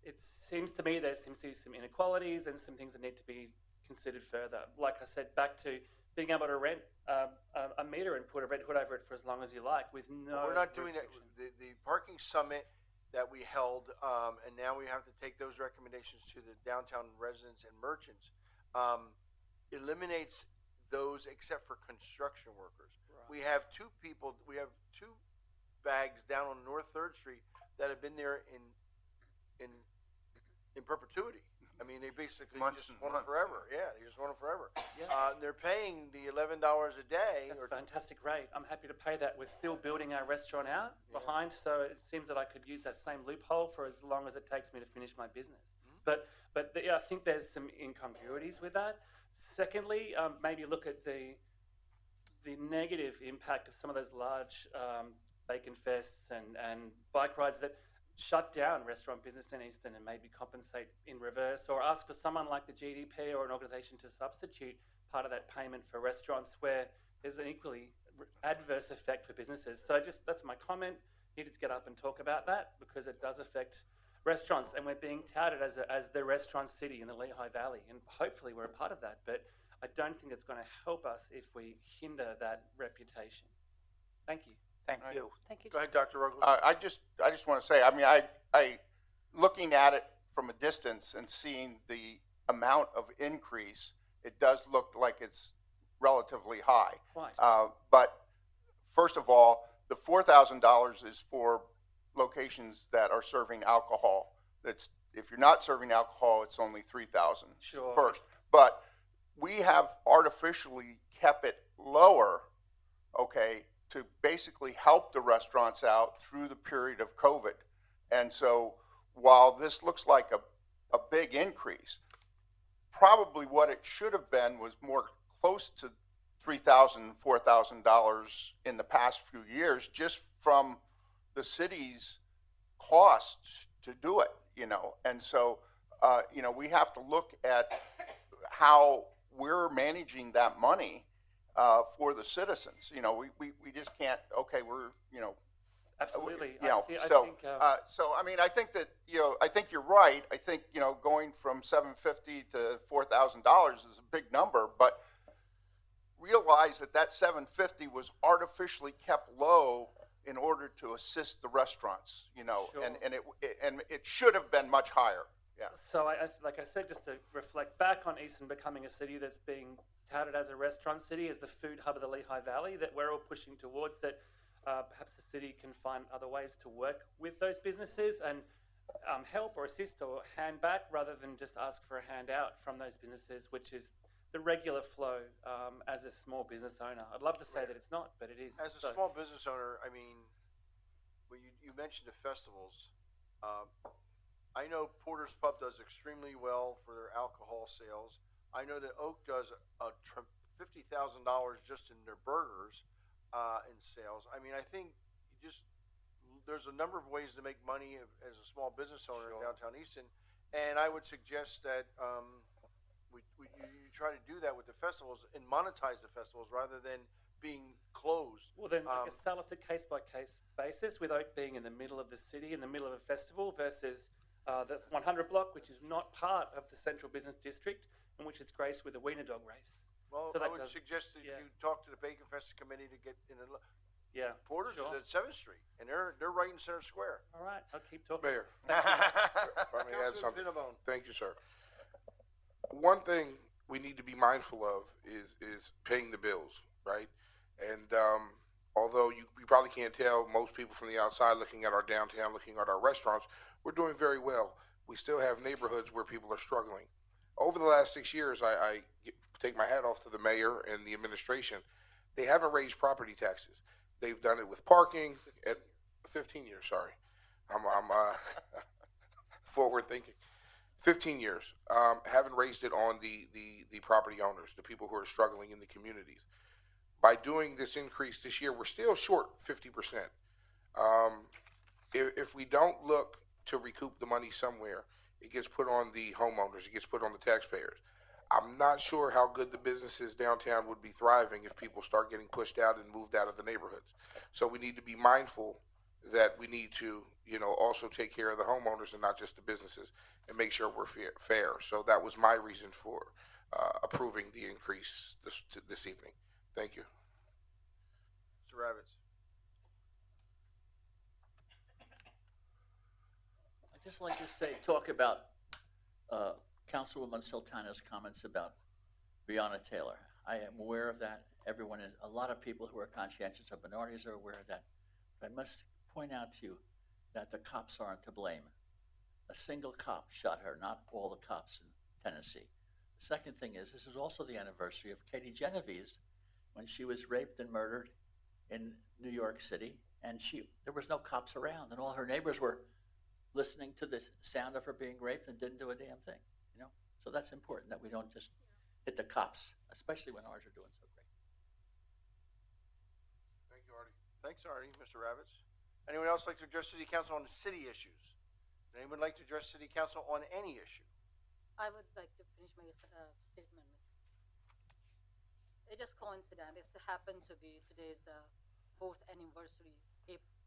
it seems to me there seems to be some inequalities and some things that need to be considered further. Like I said, back to being able to rent a meter and put a red hood over it for as long as you like with no.
We're not doing that. The parking summit that we held, and now we have to take those recommendations to the downtown residents and merchants, eliminates those except for construction workers. Right. We have two bags down on North 3rd Street that have been there in perpetuity. I mean, they basically just want them forever. Yeah, they just want them forever. Yeah. They're paying the $11 a day.
That's a fantastic rate. I'm happy to pay that. We're still building our restaurant out behind, so it seems that I could use that same loophole for as long as it takes me to finish my business. Mm-hmm. But I think there's some incongruities with that. Secondly, maybe look at the negative impact of some of those large bacon fests and bike rides that shut down restaurant business in Easton, and maybe compensate in reverse, or ask for someone like the GDP or an organisation to substitute part of that payment for restaurants where there's an equally adverse effect for businesses. So that's my comment. Needed to get up and talk about that because it does affect restaurants, and we're being touted as the restaurant city in the Lehigh Valley, and hopefully we're a part of that, but I don't think it's going to help us if we hinder that reputation. Thank you.
Thank you.
Thank you.
Go ahead, Dr. Ruggles.
I just want to say, I mean, I looking at it from a distance and seeing the amount of increase, it does look like it's relatively high.
Right.
But first of all, the $4,000 is for locations that are serving alcohol. That's, if you're not serving alcohol, it's only $3,000
Sure.
first. But we have artificially kept it lower, okay, to basically help the restaurants out through the period of COVID. And so while this looks like a big increase, probably what it should have been was more close to $3,000, $4,000 in the past few years, just from the city's costs to do it, you know. And so, you know, we have to look at how we're managing that money for the citizens. You know, we just can't, okay, we're, you know.
Absolutely.
You know, so I mean, I think that, you know, I think you're right. I think, you know, going from $750 to $4,000 is a big number, but realize that that $750 was artificially kept low in order to assist the restaurants, you know,
Sure.
and it should have been much higher. Yeah.
So like I said, just to reflect back on Easton becoming a city that's being touted as a restaurant city, as the food hub of the Lehigh Valley, that we're all pushing towards, that perhaps the city can find other ways to work with those businesses and help or assist or hand back rather than just ask for a handout from those businesses, which is the regular flow as a small business owner. I'd love to say that it's not, but it is.
As a small business owner, I mean, when you mentioned the festivals, I know Porter's Pub does extremely well for their alcohol sales. I know that Oak does $50,000 just in their burgers in sales. I mean, I think there's a number of ways to make money as a small business owner in downtown Easton, and I would suggest that you try to do that with the festivals and monetize the festivals rather than being closed.
Well, then I guess sell it a case-by-case basis, with Oak being in the middle of the city, in the middle of a festival, versus the 100 block, which is not part of the central business district, and which is graced with a wiener dog race.
Well,
So
I
that
would
does-
suggest that
yeah.
you talk to the Bacon Fest committee to get in. Porter's
sure.
is at 7th Street, and they're right in Center Square.
All right, I'll keep talking.
Mayor,
Thank you.
if I may add
Councilman
something.
Pinnabone.
Thank you, sir. One thing we need to be mindful of is paying the bills, right? And although you probably can't tell most people from the outside looking at our downtown, looking at our restaurants, we're doing very well. We still have neighborhoods where people are struggling. Over the last 6 years, I take my hat off to the mayor and the administration. They haven't raised property taxes. They've done it with parking at 15 years. Sorry, I'm forward thinking. 15 years. Haven't raised it on the property owners, the people who are struggling in the communities. By doing this increase this year, we're still short 50%. If we don't look to recoup the money somewhere, it gets put on the homeowners, it gets put on the taxpayers. I'm not sure how good the businesses downtown would be thriving if people start getting pushed out and moved out of the neighborhoods. So we need to be mindful that we need to, also take care of the homeowners and not just the businesses and make sure we're fair. So that was my reason for approving the increase this evening. Thank you.
Mr. Ravitz.
I'd just like to talk about Councilwoman Sultana's comments about Breonna Taylor. I am aware of that. Everyone, a lot of people who are conscientious of minorities are aware of that. But I must point out to you that the cops aren't to blame. A single cop shot her, not all the cops in Tennessee. The second thing is, this is also the anniversary of Katie Genovese when she was raped and murdered in New York City, and there was no cops around, and all her neighbors were listening to the sound of her being raped and didn't do a damn thing. So that's important that we don't just hit the cops, especially when ours are doing so great.
Thank you, Artie.
Thanks, Artie. Mr. Ravitz. Anyone else like to address City Council on the city issues? Anyone like to address City Council on any issue?
I would like to finish my statement. It just coincident. It happened to be today is the 4th anniversary,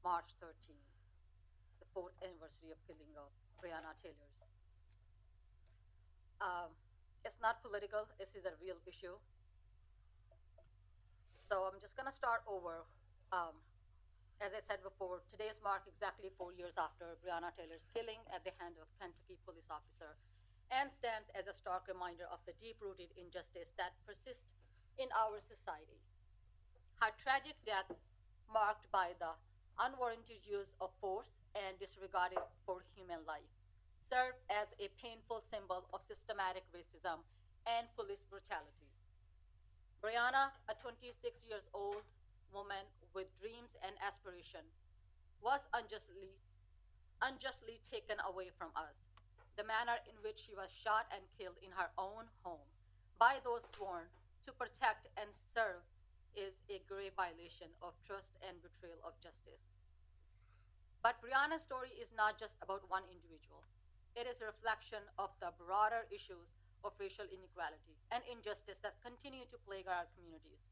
March 13th, the 4th anniversary of killing of Breonna Taylor's. It's not political. This is a real issue. So I'm just gonna start over. As I said before, today's mark exactly 4 years after Breonna Taylor's killing at the hand of Kentucky police officer, and stands as a stark reminder of the deep-rooted injustice that persists in our society. Her tragic death, marked by the unwarranted use of force and disregarded for human life, served as a painful symbol of systematic racism and police brutality. Breonna, a 26-year-old woman with dreams and aspiration, was unjustly taken away from us. The manner in which she was shot and killed in her own home by those sworn to protect and serve is a grave violation of trust and betrayal of justice. But Breonna's story is not just about one individual. It is a reflection of the broader issues of racial inequality and injustice that continue to plague our communities.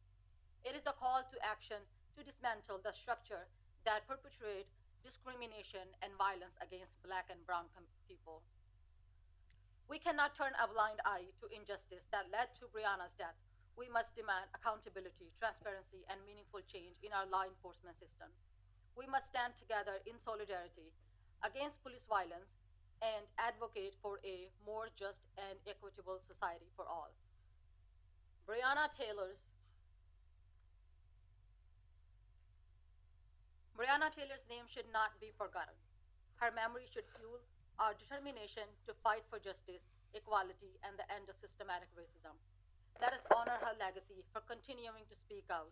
It is a call to action to dismantle the structure that perpetuate discrimination and violence against Black and brown people. We cannot turn a blind eye to injustice that led to Breonna's death. We must demand accountability, transparency, and meaningful change in our law enforcement system. We must stand together in solidarity against police violence and advocate for a more just and equitable society for all. Breonna Taylor's name should not be forgotten. Her memory should fuel our determination to fight for justice, equality, and the end of systematic racism. Let us honor her legacy for continuing to speak out,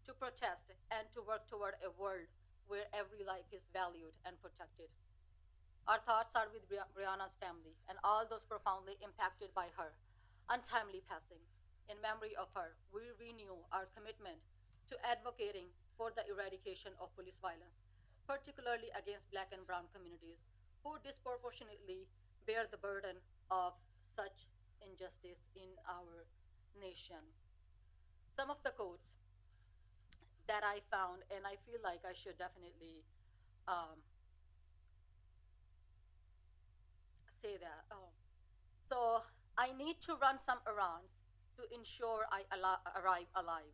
to protest, and to work toward a world where every life is valued and protected. Our thoughts are with Breonna's family and all those profoundly impacted by her untimely passing. In memory of her, we renew our commitment to advocating for the eradication of police violence, particularly against Black and brown communities who disproportionately bear the burden of such injustice in our nation. Some of the quotes that I found, and I feel like I should definitely say that. So I need to run some errands to ensure I arrive alive.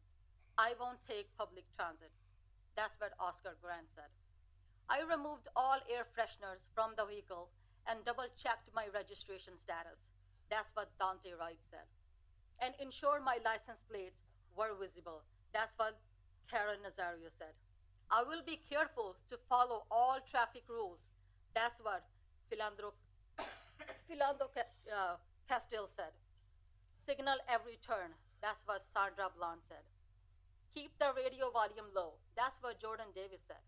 I won't take public transit. That's what Oscar Grant said. I removed all air fresheners from the vehicle and double-checked my registration status. That's what Dante Wright said. And ensured my license plates were visible. That's what Karen Nazario said. I will be careful to follow all traffic rules. That's what Philando Castile said. Signal every turn. That's what Sandra Bland said. Keep the radio volume low. That's what Jordan Davis said.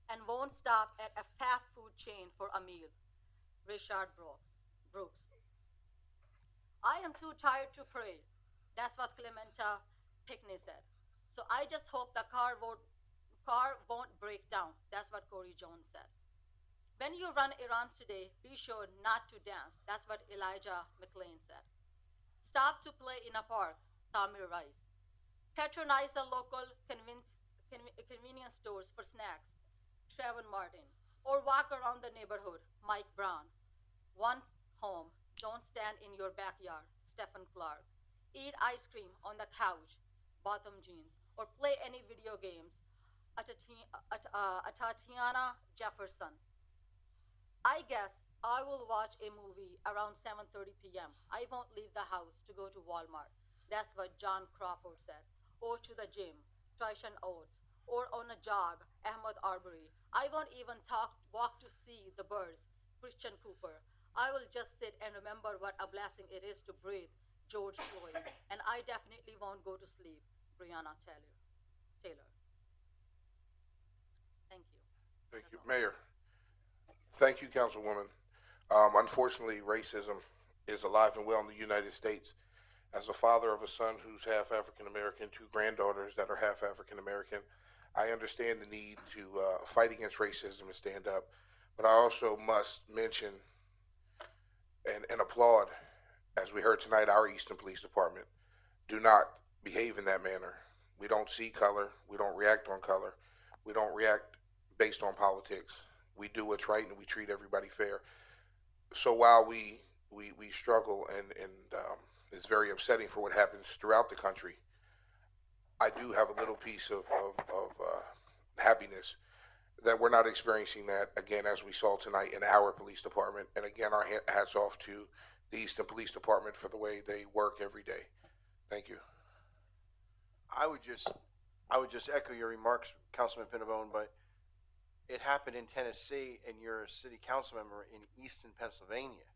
And won't stop at a fast food chain for a meal. Richard Brooks. I am too tired to pray. That's what Clementa Pickney said. So I just hope the car won't break down. That's what Corey Jones said. When you run errands today, be sure not to dance. That's what Elijah McLean said. Stop to play in a park. Tommy Rice. Patronize the local convenience stores for snacks. Trevor Martin. Or walk around the neighborhood. Mike Brown. Once home, don't stand in your backyard. Stephen Clark. Eat ice cream on the couch. Bottom jeans. Or play any video games. Tatiana Jefferson. I guess I will watch a movie around 7:30 p.m. I won't leave the house to go to Walmart. That's what John Crawford said. Or to the gym, Tyshawn Oates. Or on a jog, Ahmed Arbery. I won't even walk to see the birds, Christian Cooper. I will just sit and remember what a blessing it is to breathe, George Floyd. And I definitely won't go to sleep, Breonna Taylor. Thank you.
Thank you. Mayor. Thank you, Councilwoman. Unfortunately, racism is alive and well in the United States. As a father of a son who's half African American, 2 granddaughters that are half African American, I understand the need to fight against racism and stand up. But I also must mention and applaud, as we heard tonight, our Easton Police Department. Do not behave in that manner. We don't see color. We don't react on color. We don't react based on politics. We do what's right and we treat everybody fair. So while we struggle and it's very upsetting for what happens throughout the country, I do have a little piece of happiness that we're not experiencing that again, as we saw tonight in our police department. And again, our hats off to the Easton Police Department for the way they work every day. Thank you.
I would just echo your remarks, Councilman Pinnabone, but it happened in Tennessee, and you're a city council member in Easton, Pennsylvania.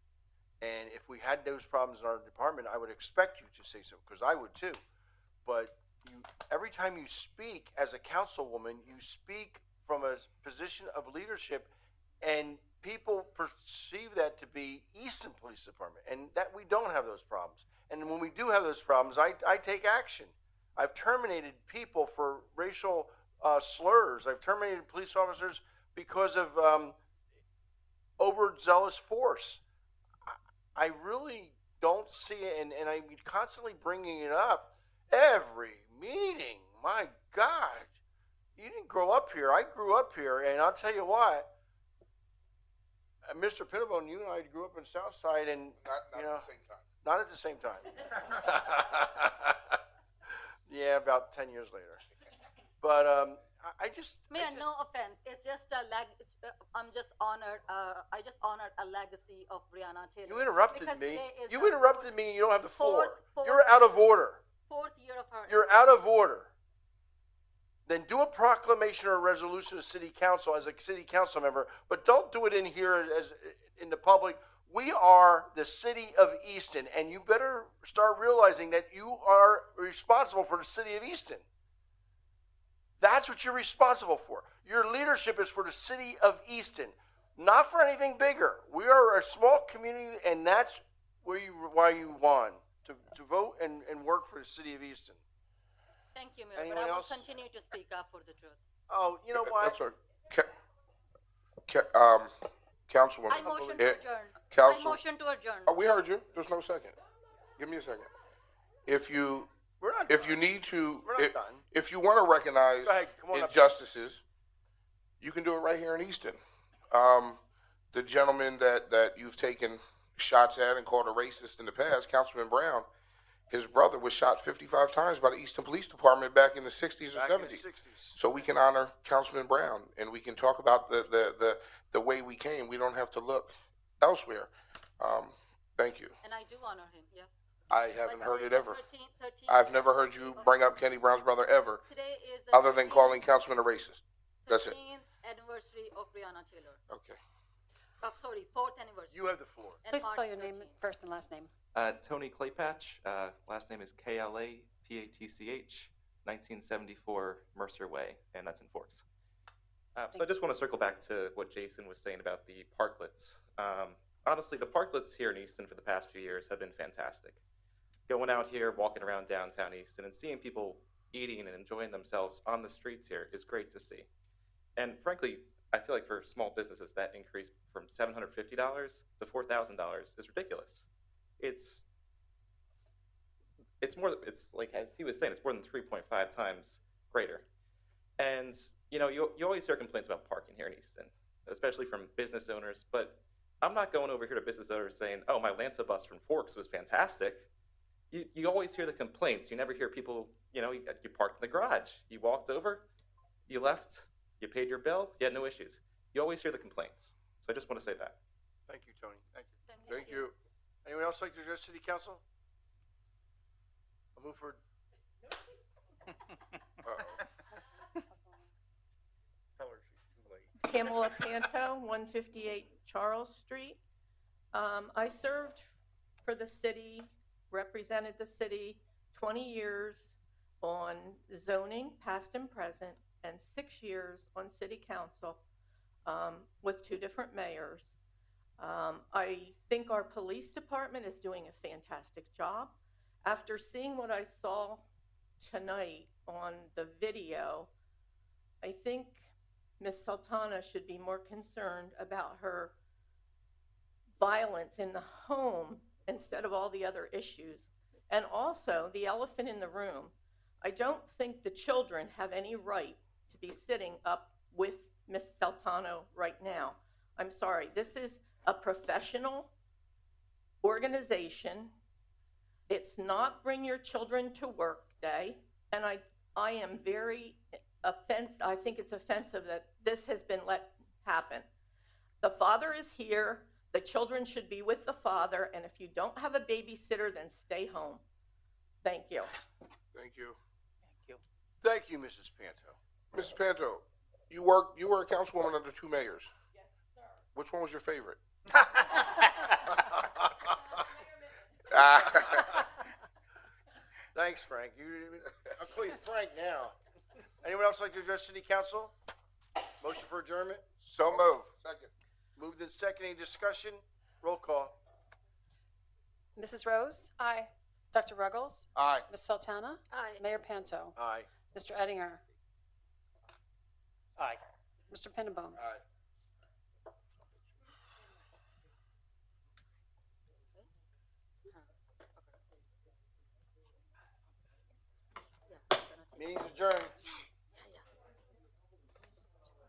And if we had those problems in our department, I would expect you to say so, because I would too. But every time you speak as a councilwoman, you speak from a position of leadership, and people perceive that to be Easton Police Department, and that we don't have those problems. And when we do have those problems, I take action. I've terminated people for racial slurs. I've terminated police officers because of overzealous force. I really don't see it, and I'm constantly bringing it up every meeting. My God, you didn't grow up here. I grew up here, and I'll tell you what, Mr. Pinnabone, you and I grew up in Southside, and
Not at the same time.
Not at the same time. Yeah, about 10 years later. But I just
Mayor, no offense. It's just I'm just honored. I just honored a legacy of Breonna Taylor.
You interrupted
Because
me.
today is
You
the
interrupted me. And you don't have the floor.
fourth-
You're out of order.
4th year of her.
You're out of order. Then do a proclamation or a resolution to city council as a city council member, but don't do it in here as in the public. We are the city of Easton, and you better start realizing that you are responsible for the city of Easton. That's what you're responsible for. Your leadership is for the city of Easton, not for anything bigger. We are a small community, and that's why you won, to vote and work for the city of Easton.
Thank you, Mayor.
Anyone
But I will
else?
continue to speak up for the truth.
Oh, you know what?
That's right. Councilwoman.
I motion to adjourn.
Council.
I motion to adjourn.
Oh, we heard you. There's no second. Give me a second. If you need to, if you want to recognize
Go ahead, come on up.
injustices, you can do it right here in Easton. The gentleman that you've taken shots at and called a racist in the past, Councilman Brown, his brother was shot 55 times by the Easton Police Department back in the 60s or 70s. So we can honor Councilman Brown, and we can talk about the way we came. We don't have to look elsewhere. Thank you.
And I do honor him, yeah.
I haven't heard it ever.
13
I've never heard you bring up Kenny Brown's brother ever,
Today is the
other than calling Councilman a racist. That's it.
13th anniversary of Breonna Taylor.
Okay.
sorry, 4th anniversary.
You have the floor.
And
Please spell
March
your name
13th.
first and last name.
Tony Claypatch, last name is KLAPATCH, 1974 Mercer Way, and that's in Forks. So I just want to circle back to what Jason was saying about the parklets. Honestly, the parklets here in Easton for the past few years have been fantastic. Going out here, walking around downtown Easton, and seeing people eating and enjoying themselves on the streets here is great to see. And frankly, I feel like for small businesses, that increase from $750 to $4,000 is ridiculous. It's more, it's like, as he was saying, it's more than 3.5 times greater. And, you know, you always hear complaints about parking here in Easton, especially from business owners, but I'm not going over here to business owners saying, oh, my Lanta bus from Forks was fantastic. You always hear the complaints. You never hear people, you know, you parked in the garage. You walked over, you left, you paid your bill, you had no issues. You always hear the complaints. So I just want to say that.
Thank you, Tony. Thank you.
Thank you.
Anyone else like to address City Council? I'll move for.
Tell her she's too late.
Pamela Panto, 158 Charles Street. I served for the city, represented the city 20 years on zoning, past and present, and 6 years on city council with 2 different mayors. I think our police department is doing a fantastic job. After seeing what I saw tonight on the video, I think Ms. Sultana should be more concerned about her violence in the home instead of all the other issues. And also, the elephant in the room, I don't think the children have any right to be sitting up with Ms. Sultana right now. I'm sorry, this is a professional organization. It's not bring your children to work day. And I am very offensive. I think it's offensive that this has been let happen. The father is here. The children should be with the father. And if you don't have a babysitter, then stay home. Thank you.
Thank you.
Thank you, Mrs. Panto.
Mrs. Panto, you were a councilwoman under 2 mayors. Yes, sir. Which one was your favorite?
Thanks, Frank. I'll call you Frank now. Anyone else like to address City Council? Motion for adjournment?
So moved. Second.
Moved in second. Any discussion? Roll call.
Mrs. Rose?
Aye.
Dr. Ruggles?
Aye.
Ms. Sultana?
Aye.
Mayor Panto?
Aye.
Mr. Ettinger?
Aye.
Mr. Pinnabone?
Aye.
Meeting's adjourned.